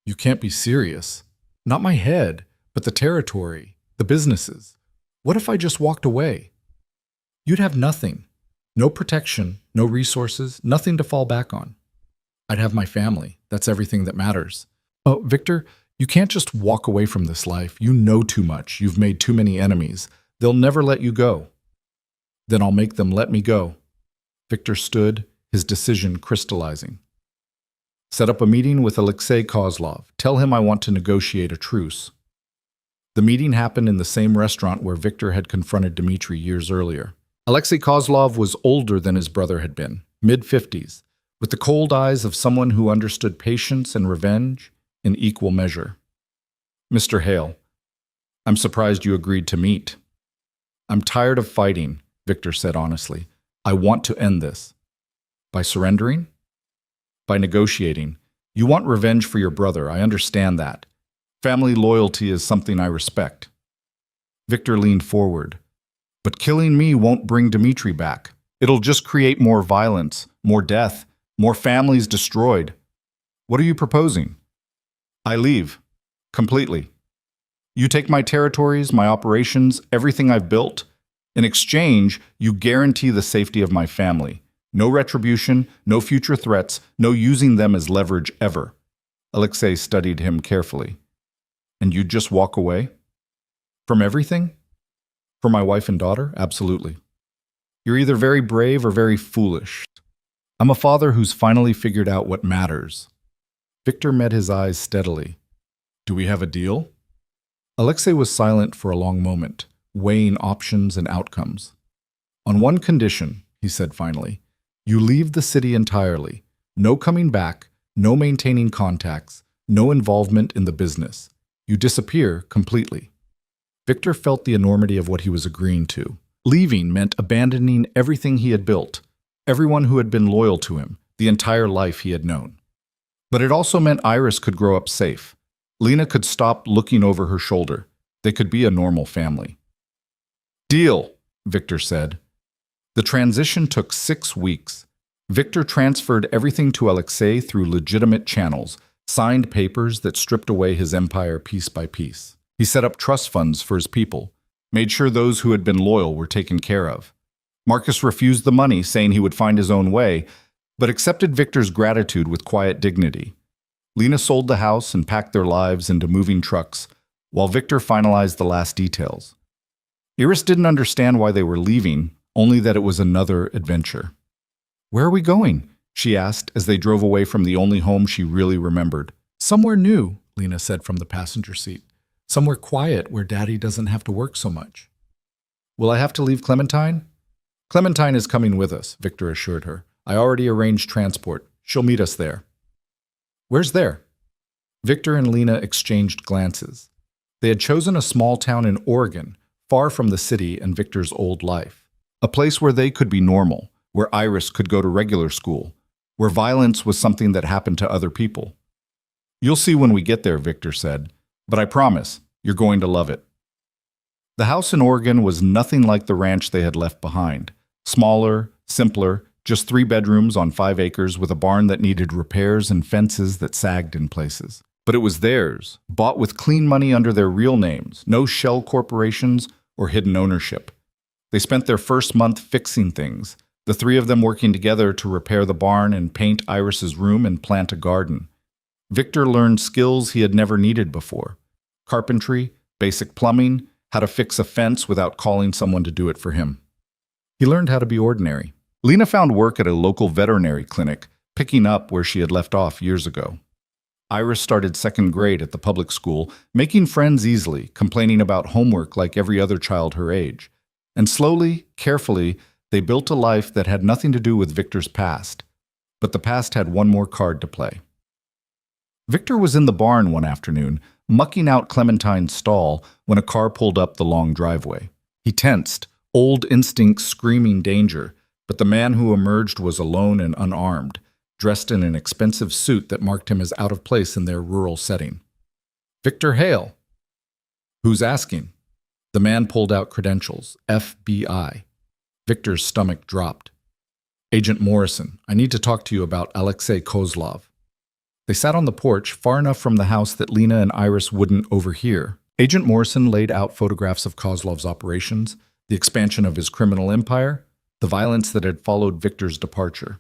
"You can't be serious. Not my head, but the territory, the businesses. What if I just walked away?" "You'd have nothing. No protection, no resources, nothing to fall back on." "I'd have my family. That's everything that matters." "Oh, Victor, You can't just walk away from this life. You know too much. You've made too many enemies. They'll never let you go. Then I'll make them let me go. Victor stood, his decision crystallizing. Set up a meeting with Alexei Kozlov. Tell him I want to negotiate a truce. The meeting happened in the same restaurant where Victor had confronted Dmitri years earlier. Alexei Kozlov was older than his brother had been, mid-50s, with the cold eyes of someone who understood patience and revenge in equal measure. Mr. Hale, I'm surprised you agreed to meet. I'm tired of fighting, Victor said honestly. I want to end this. By surrendering? By negotiating. You want revenge for your brother, I understand that. Family loyalty is something I respect. Victor leaned forward. But killing me won't bring Dmitri back. It'll just create more violence, more death, more families destroyed. What are you proposing? I leave. Completely. You take my territories, my operations, everything I've built. In exchange, you guarantee the safety of my family. No retribution, no future threats, no using them as leverage ever. Alexei studied him carefully. And you'd just walk away? From everything? For my wife and daughter? Absolutely. You're either very brave or very foolish. I'm a father who's finally figured out what matters. Victor met his eyes steadily. Do we have a deal? Alexei was silent for a long moment, weighing options and outcomes. On one condition, he said finally, you leave the city entirely. No coming back, no maintaining contacts, no involvement in the business. You disappear completely. Victor felt the enormity of what he was agreeing to. Leaving meant abandoning everything he had built, everyone who had been loyal to him, the entire life he had known. But it also meant Iris could grow up safe. Lena could stop looking over her shoulder. They could be a normal family. Deal, Victor said. The transition took 6 weeks. Victor transferred everything to Alexei through legitimate channels, signed papers that stripped away his empire piece by piece. He set up trust funds for his people, made sure those who had been loyal were taken care of. Marcus refused the money, saying he would find his own way, but accepted Victor's gratitude with quiet dignity. Lena sold the house and packed their lives into moving trucks, while Victor finalized the last details. Iris didn't understand why they were leaving, only that it was another adventure. Where are we going? She asked as they drove away from the only home she really remembered. Somewhere new, Lena said from the passenger seat. Somewhere quiet where Daddy doesn't have to work so much. Will I have to leave Clementine? Clementine is coming with us, Victor assured her. I already arranged transport. She'll meet us there. Where's there? Victor and Lena exchanged glances. They had chosen a small town in Oregon, far from the city and Victor's old life. A place where they could be normal, where Iris could go to regular school, where violence was something that happened to other people. You'll see when we get there, Victor said, but I promise, you're going to love it. The house in Oregon was nothing like the ranch they had left behind. Smaller, simpler, just 3 bedrooms on 5 acres with a barn that needed repairs and fences that sagged in places. But it was theirs, bought with clean money under their real names, no shell corporations or hidden ownership. They spent their first month fixing things, the 3 of them working together to repair the barn and paint Iris's room and plant a garden. Victor learned skills he had never needed before. Carpentry, basic plumbing, how to fix a fence without calling someone to do it for him. He learned how to be ordinary. Lena found work at a local veterinary clinic, picking up where she had left off years ago. Iris started 2nd grade at the public school, making friends easily, complaining about homework like every other child her age. And slowly, carefully, they built a life that had nothing to do with Victor's past. But the past had one more card to play. Victor was in the barn one afternoon, mucking out Clementine's stall when a car pulled up the long driveway. He tensed, old instincts screaming danger, but the man who emerged was alone and unarmed, dressed in an expensive suit that marked him as out of place in their rural setting. Victor Hale. Who's asking? The man pulled out credentials, FBI. Victor's stomach dropped. Agent Morrison, I need to talk to you about Alexei Kozlov. They sat on the porch, far enough from the house that Lena and Iris wouldn't overhear. Agent Morrison laid out photographs of Kozlov's operations, the expansion of his criminal empire, the violence that had followed Victor's departure.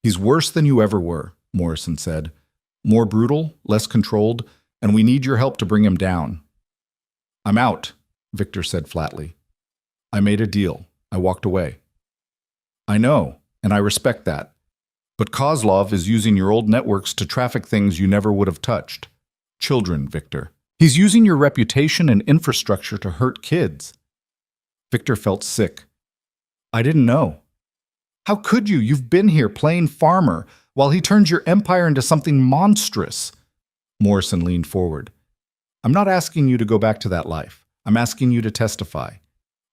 He's worse than you ever were, Morrison said. More brutal, less controlled, and we need your help to bring him down." "I'm out," Victor said flatly. "I made a deal. I walked away." "I know, and I respect that. But Kozlov is using your old networks to traffic things you never would have touched. Children, Victor. He's using your reputation and infrastructure to hurt kids." Victor felt sick. "I didn't know." "How could you? You've been here playing farmer while he turns your empire into something monstrous." Morrison leaned forward. "I'm not asking you to go back to that life. I'm asking you to testify.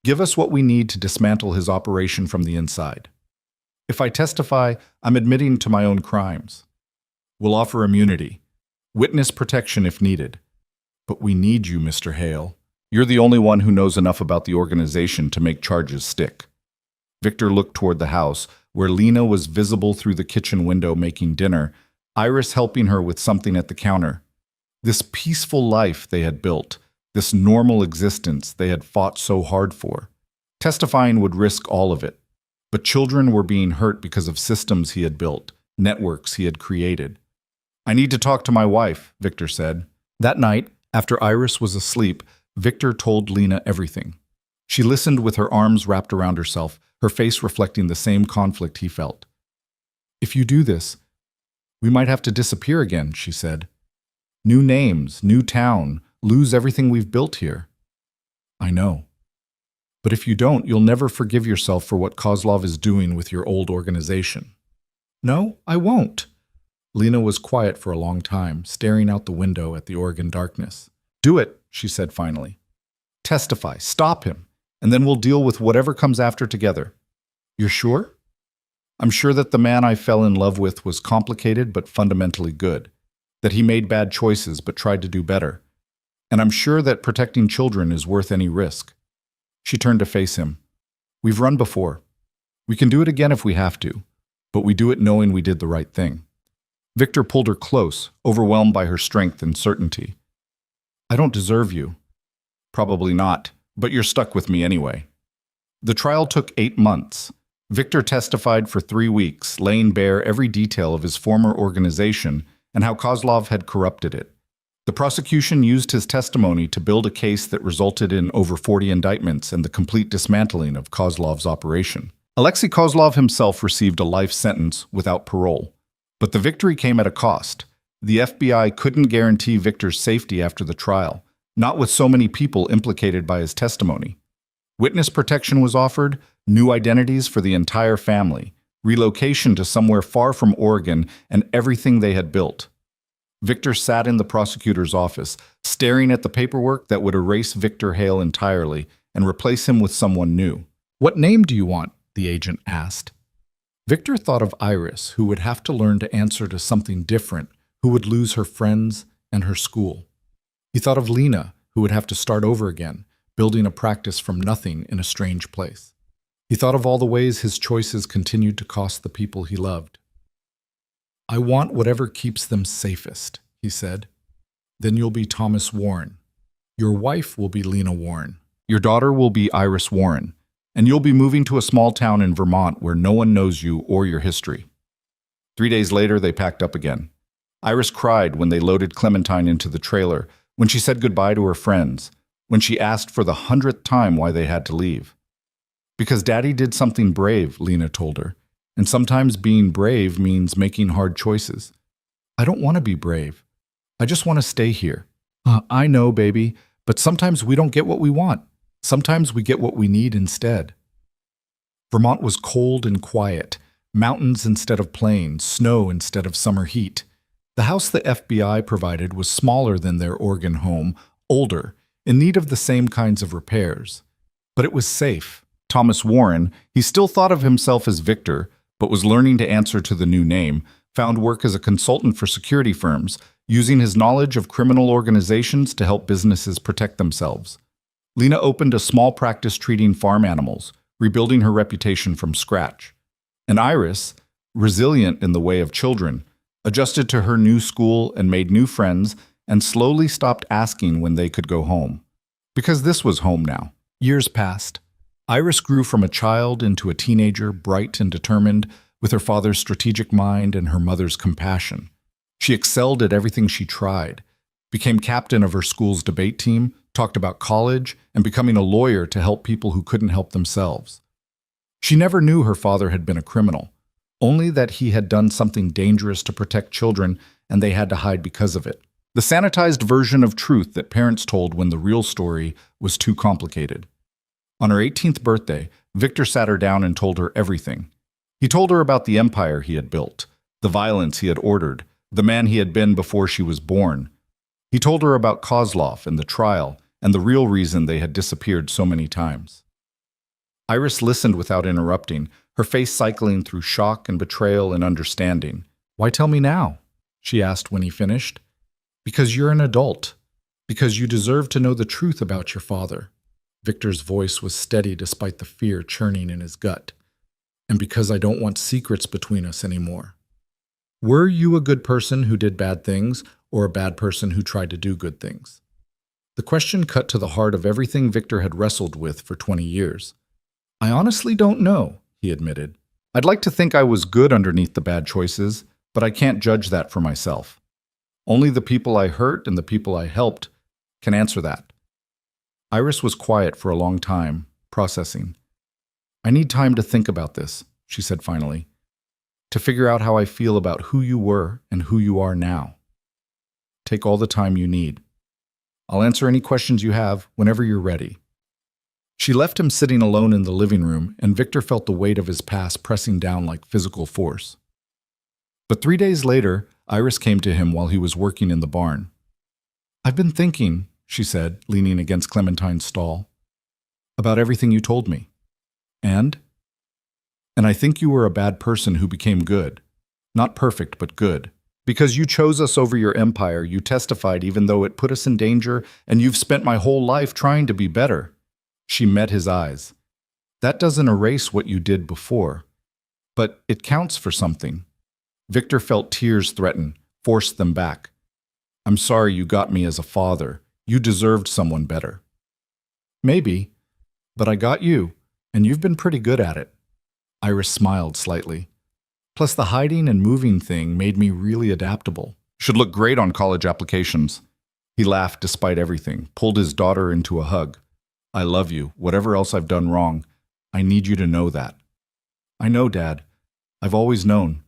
Give us what we need to dismantle his operation from the inside. If I testify, I'm admitting to my own crimes. We'll offer immunity, witness protection if needed. But we need you, Mr. Hale. You're the only one who knows enough about the organization to make charges stick." Victor looked toward the house, where Lena was visible through the kitchen window making dinner, Iris helping her with something at the counter. This peaceful life they had built, this normal existence they had fought so hard for. Testifying would risk all of it. But children were being hurt because of systems he had built, networks he had created. "I need to talk to my wife," Victor said. That night, after Iris was asleep, Victor told Lena everything. She listened with her arms wrapped around herself, her face reflecting the same conflict he felt. "If you do this, we might have to disappear again," she said. "New names, new town, lose everything we've built here." "I know. But if you don't, you'll never forgive yourself for what Kozlov is doing with your old organization." "No, I won't." Lena was quiet for a long time, staring out the window at the Oregon darkness. "Do it," she said finally. "Testify, stop him, and then we'll deal with whatever comes after together." "You're sure?" "I'm sure that the man I fell in love with was complicated but fundamentally good, that he made bad choices but tried to do better. And I'm sure that protecting children is worth any risk." She turned to face him. "We've run before. We can do it again if we have to, but we do it knowing we did the right thing." Victor pulled her close, overwhelmed by her strength and certainty. "I don't deserve you." "Probably not, but you're stuck with me anyway." The trial took 8 months. Victor testified for 3 weeks, laying bare every detail of his former organization and how Kozlov had corrupted it. The prosecution used his testimony to build a case that resulted in over 40 indictments and the complete dismantling of Kozlov's operation. Alexei Kozlov himself received a life sentence without parole. But the victory came at a cost. The FBI couldn't guarantee Victor's safety after the trial, not with so many people implicated by his testimony. Witness protection was offered, new identities for the entire family, relocation to somewhere far from Oregon, and everything they had built. Victor sat in the prosecutor's office, staring at the paperwork that would erase Victor Hale entirely and replace him with someone new. "What name do you want?" the agent asked. Victor thought of Iris, who would have to learn to answer to something different, who would lose her friends and her school. He thought of Lena, who would have to start over again, building a practice from nothing in a strange place. He thought of all the ways his choices continued to cost the people he loved. "I want whatever keeps them safest," he said. "Then you'll be Thomas Warren. Your wife will be Lena Warren. Your daughter will be Iris Warren. And you'll be moving to a small town in Vermont where no one knows you or your history." 3 days later, they packed up again. Iris cried when they loaded Clementine into the trailer, when she said goodbye to her friends, when she asked for the 100th time why they had to leave. "Because Daddy did something brave," Lena told her. "And sometimes being brave means making hard choices." "I don't want to be brave. I just want to stay here." "I know, baby, but sometimes we don't get what we want. Sometimes we get what we need instead." Vermont was cold and quiet, mountains instead of plains, snow instead of summer heat. The house the FBI provided was smaller than their Oregon home, older, in need of the same kinds of repairs. But it was safe. Thomas Warren, he still thought of himself as Victor, but was learning to answer to the new name, found work as a consultant for security firms, using his knowledge of criminal organizations to help businesses protect themselves. Lena opened a small practice treating farm animals, rebuilding her reputation from scratch. And Iris, resilient in the way of children, adjusted to her new school and made new friends and slowly stopped asking when they could go home. Because this was home now. Years passed. Iris grew from a child into a teenager, bright and determined, with her father's strategic mind and her mother's compassion. She excelled at everything she tried, became captain of her school's debate team, talked about college, and becoming a lawyer to help people who couldn't help themselves. She never knew her father had been a criminal, only that he had done something dangerous to protect children and they had to hide because of it. The sanitized version of truth that parents told when the real story was too complicated. On her 18th birthday, Victor sat her down and told her everything. He told her about the empire he had built, the violence he had ordered, the man he had been before she was born. He told her about Kozlov and the trial and the real reason they had disappeared so many times. Iris listened without interrupting, her face cycling through shock and betrayal and understanding. "Why tell me now?" she asked when he finished. "Because you're an adult. Because you deserve to know the truth about your father." Victor's voice was steady despite the fear churning in his gut. "And because I don't want secrets between us anymore." Were you a good person who did bad things, or a bad person who tried to do good things? The question cut to the heart of everything Victor had wrestled with for 20 years. "I honestly don't know," he admitted. "I'd like to think I was good underneath the bad choices, but I can't judge that for myself. Only the people I hurt and the people I helped can answer that." Iris was quiet for a long time, processing. "I need time to think about this," she said finally, "to figure out how I feel about who you were and who you are now. Take all the time you need. I'll answer any questions you have whenever you're ready." She left him sitting alone in the living room, and Victor felt the weight of his past pressing down like physical force. But 3 days later, Iris came to him while he was working in the barn. "I've been thinking," she said, leaning against Clementine's stall, "about everything you told me. And I think you were a bad person who became good. Not perfect, but good. Because you chose us over your empire, you testified even though it put us in danger, and you've spent my whole life trying to be better." She met his eyes. "That doesn't erase what you did before, but it counts for something." Victor felt tears threaten, forced them back. "I'm sorry you got me as a father. You deserved someone better." "Maybe, but I got you, and you've been pretty good at it." Iris smiled slightly. "Plus the hiding and moving thing made me really adaptable. Should look great on college applications." He laughed despite everything, pulled his daughter into a hug. "I love you. Whatever else I've done wrong, I need you to know that." "I know, Dad. I've always known."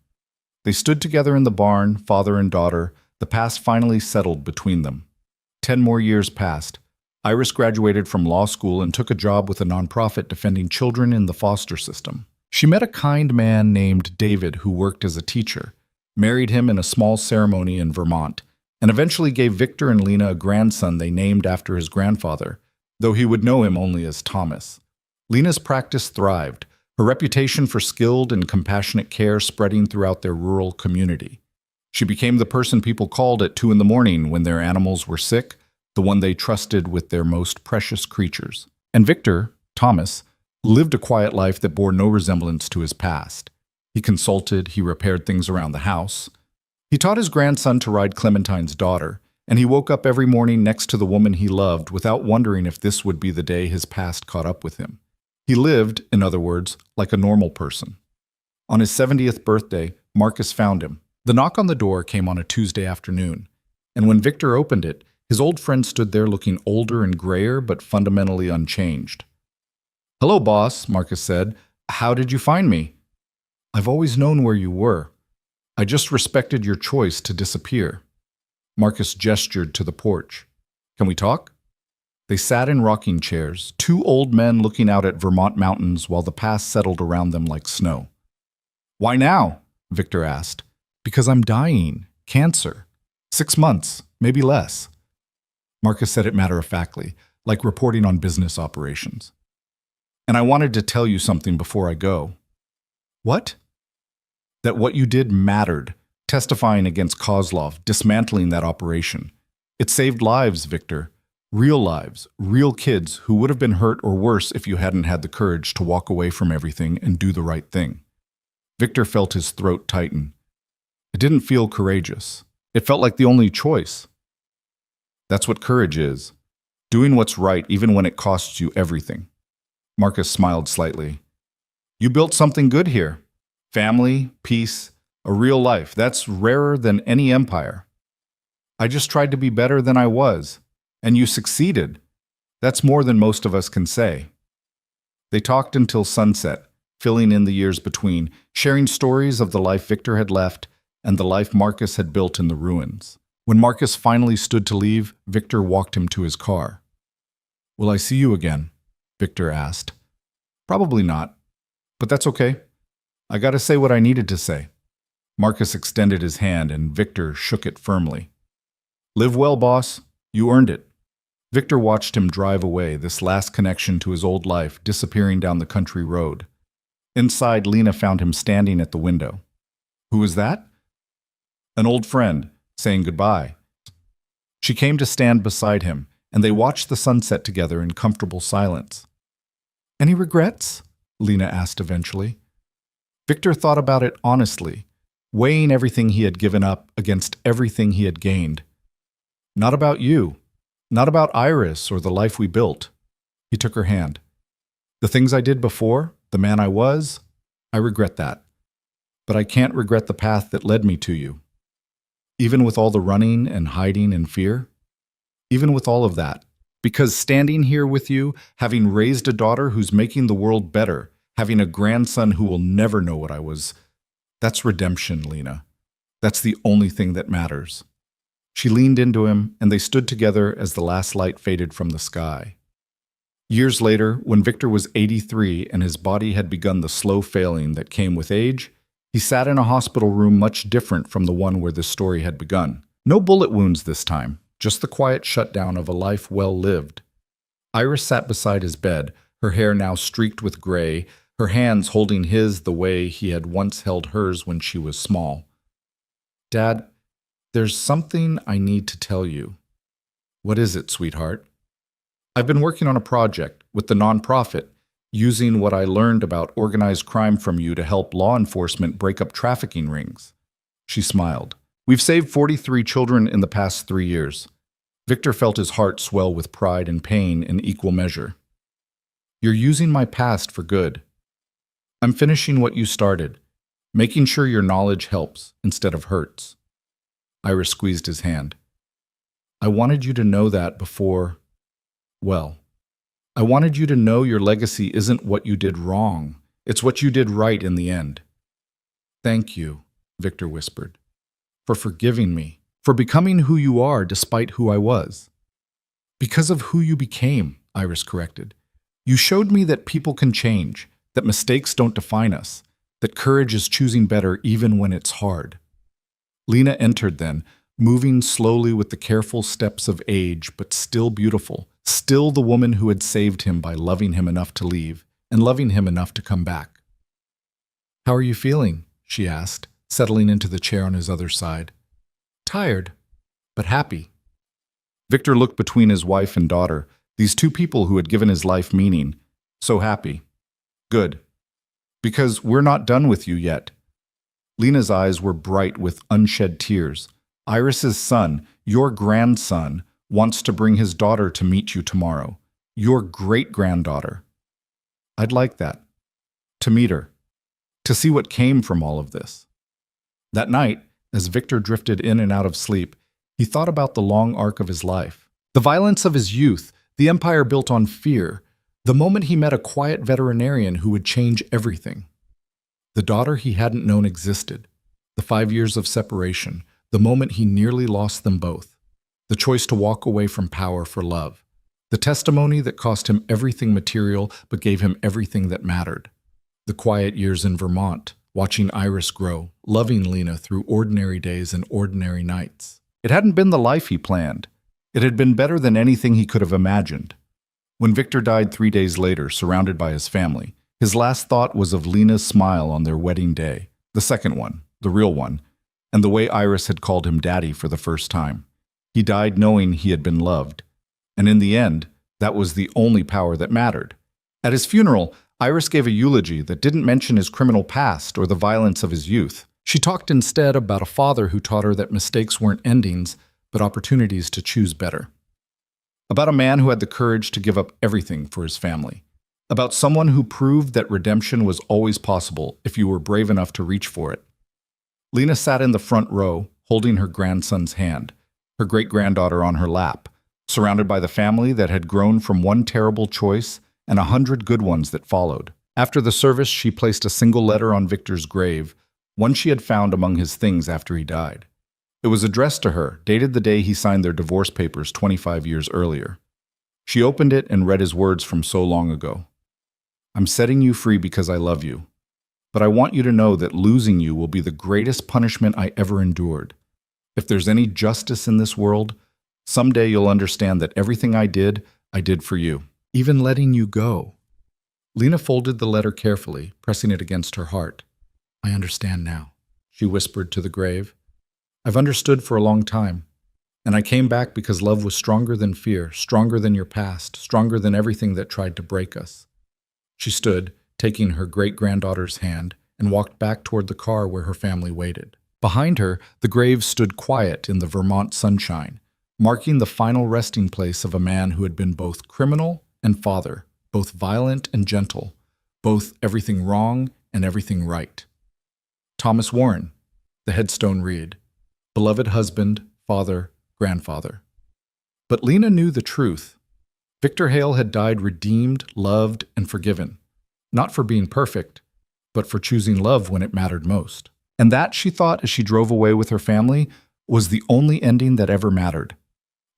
They stood together in the barn, father and daughter. The past finally settled between them. 10 more years passed. Iris graduated from law school and took a job with a nonprofit defending children in the foster system. She met a kind man named David who worked as a teacher, married him in a small ceremony in Vermont, and eventually gave Victor and Lena a grandson they named after his grandfather, though he would know him only as Thomas. Lena's practice thrived, her reputation for skilled and compassionate care spreading throughout their rural community. She became the person people called at 2 a.m. when their animals were sick, the one they trusted with their most precious creatures. And Victor, Thomas, lived a quiet life that bore no resemblance to his past. He consulted, he repaired things around the house. He taught his grandson to ride Clementine's daughter, and he woke up every morning next to the woman he loved without wondering if this would be the day his past caught up with him. He lived, in other words, like a normal person. On his 70th birthday, Marcus found him. The knock on the door came on a Tuesday afternoon, and when Victor opened it, his old friend stood there looking older and grayer but fundamentally unchanged. "Hello, boss," Marcus said. "How did you find me?" "I've always known where you were. I just respected your choice to disappear." Marcus gestured to the porch. "Can we talk?" They sat in rocking chairs, 2 old men looking out at Vermont mountains while the past settled around them like snow. "Why now?" Victor asked. "Because I'm dying. Cancer. 6 months, maybe less." Marcus said it matter-of-factly, like reporting on business operations. "And I wanted to tell you something before I go." "What?" "That what you did mattered, testifying against Kozlov, dismantling that operation. It saved lives, Victor. Real lives, real kids who would have been hurt or worse if you hadn't had the courage to walk away from everything and do the right thing." Victor felt his throat tighten. It didn't feel courageous. It felt like the only choice. That's what courage is. Doing what's right even when it costs you everything. Marcus smiled slightly. "You built something good here. Family, peace, a real life. That's rarer than any empire." I just tried to be better than I was. And you succeeded. That's more than most of us can say. They talked until sunset, filling in the years between, sharing stories of the life Victor had left and the life Marcus had built in the ruins. When Marcus finally stood to leave, Victor walked him to his car. "Will I see you again?" Victor asked. "Probably not, but that's okay. I gotta say what I needed to say." Marcus extended his hand and Victor shook it firmly. "Live well, boss. You earned it." Victor watched him drive away, this last connection to his old life disappearing down the country road. Inside, Lena found him standing at the window. "Who was that?" "An old friend, saying goodbye." She came to stand beside him, and they watched the sunset together in comfortable silence. "Any regrets?" Lena asked eventually. Victor thought about it honestly, weighing everything he had given up against everything he had gained. "Not about you. Not about Iris or the life we built." He took her hand. "The things I did before, the man I was, I regret that. But I can't regret the path that led me to you. Even with all the running and hiding and fear. Even with all of that. Because standing here with you, having raised a daughter who's making the world better, having a grandson who will never know what I was, that's redemption, Lena. That's the only thing that matters." She leaned into him, and they stood together as the last light faded from the sky. Years later, when Victor was 83 and his body had begun the slow failing that came with age, he sat in a hospital room much different from the one where this story had begun. No bullet wounds this time, just the quiet shutdown of a life well lived. Iris sat beside his bed, her hair now streaked with gray, her hands holding his the way he had once held hers when she was small. "Dad, there's something I need to tell you." "What is it, sweetheart?" "I've been working on a project with the nonprofit, using what I learned about organized crime from you to help law enforcement break up trafficking rings." She smiled. "We've saved 43 children in the past 3 years." Victor felt his heart swell with pride and pain in equal measure. "You're using my past for good. I'm finishing what you started, making sure your knowledge helps instead of hurts." Iris squeezed his hand. "I wanted you to know that before, well, I wanted you to know your legacy isn't what you did wrong. It's what you did right in the end." "Thank you," Victor whispered, "for forgiving me, for becoming who you are despite who I was." "Because of who you became," Iris corrected. "You showed me that people can change, that mistakes don't define us, that courage is choosing better even when it's hard." Lena entered then, moving slowly with the careful steps of age, but still beautiful, still the woman who had saved him by loving him enough to leave, and loving him enough to come back. "How are you feeling?" she asked, settling into the chair on his other side. "Tired, but happy." Victor looked between his wife and daughter, these two people who had given his life meaning. So happy. "Good. Because we're not done with you yet." Lena's eyes were bright with unshed tears. "Iris's son, your grandson, wants to bring his daughter to meet you tomorrow. Your great-granddaughter. I'd like that. To meet her. To see what came from all of this." That night, as Victor drifted in and out of sleep, he thought about the long arc of his life. The violence of his youth, the empire built on fear, the moment he met a quiet veterinarian who would change everything. The daughter he hadn't known existed. The 5 years of separation, the moment he nearly lost them both. The choice to walk away from power for love. The testimony that cost him everything material but gave him everything that mattered. The quiet years in Vermont, watching Iris grow, loving Lena through ordinary days and ordinary nights. It hadn't been the life he planned. It had been better than anything he could have imagined. When Victor died 3 days later, surrounded by his family, his last thought was of Lena's smile on their wedding day, the second one, the real one, and the way Iris had called him daddy for the first time. He died knowing he had been loved, and in the end, that was the only power that mattered. At his funeral, Iris gave a eulogy that didn't mention his criminal past or the violence of his youth. She talked instead about a father who taught her that mistakes weren't endings, but opportunities to choose better. About a man who had the courage to give up everything for his family. About someone who proved that redemption was always possible if you were brave enough to reach for it. Lena sat in the front row, holding her grandson's hand. her great-granddaughter on her lap, surrounded by the family that had grown from one terrible choice and 100 good ones that followed. After the service, she placed a single letter on Victor's grave, one she had found among his things after he died. It was addressed to her, dated the day he signed their divorce papers 25 years earlier. She opened it and read his words from so long ago. "I'm setting you free because I love you. But I want you to know that losing you will be the greatest punishment I ever endured. If there's any justice in this world, someday you'll understand that everything I did for you, even letting you go." Lena folded the letter carefully, pressing it against her heart. "I understand now," she whispered to the grave. "I've understood for a long time, and I came back because love was stronger than fear, stronger than your past, stronger than everything that tried to break us." She stood, taking her great-granddaughter's hand, and walked back toward the car where her family waited. Behind her, the grave stood quiet in the Vermont sunshine, marking the final resting place of a man who had been both criminal and father, both violent and gentle, both everything wrong and everything right. Thomas Warren, the headstone read, beloved husband, father, grandfather. But Lena knew the truth. Victor Hale had died redeemed, loved, and forgiven. Not for being perfect, but for choosing love when it mattered most. And that, she thought as she drove away with her family, was the only ending that ever mattered.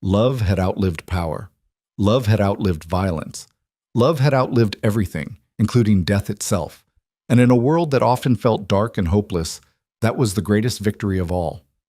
Love had outlived power. Love had outlived violence. Love had outlived everything, including death itself. And in a world that often felt dark and hopeless, that was the greatest victory of all.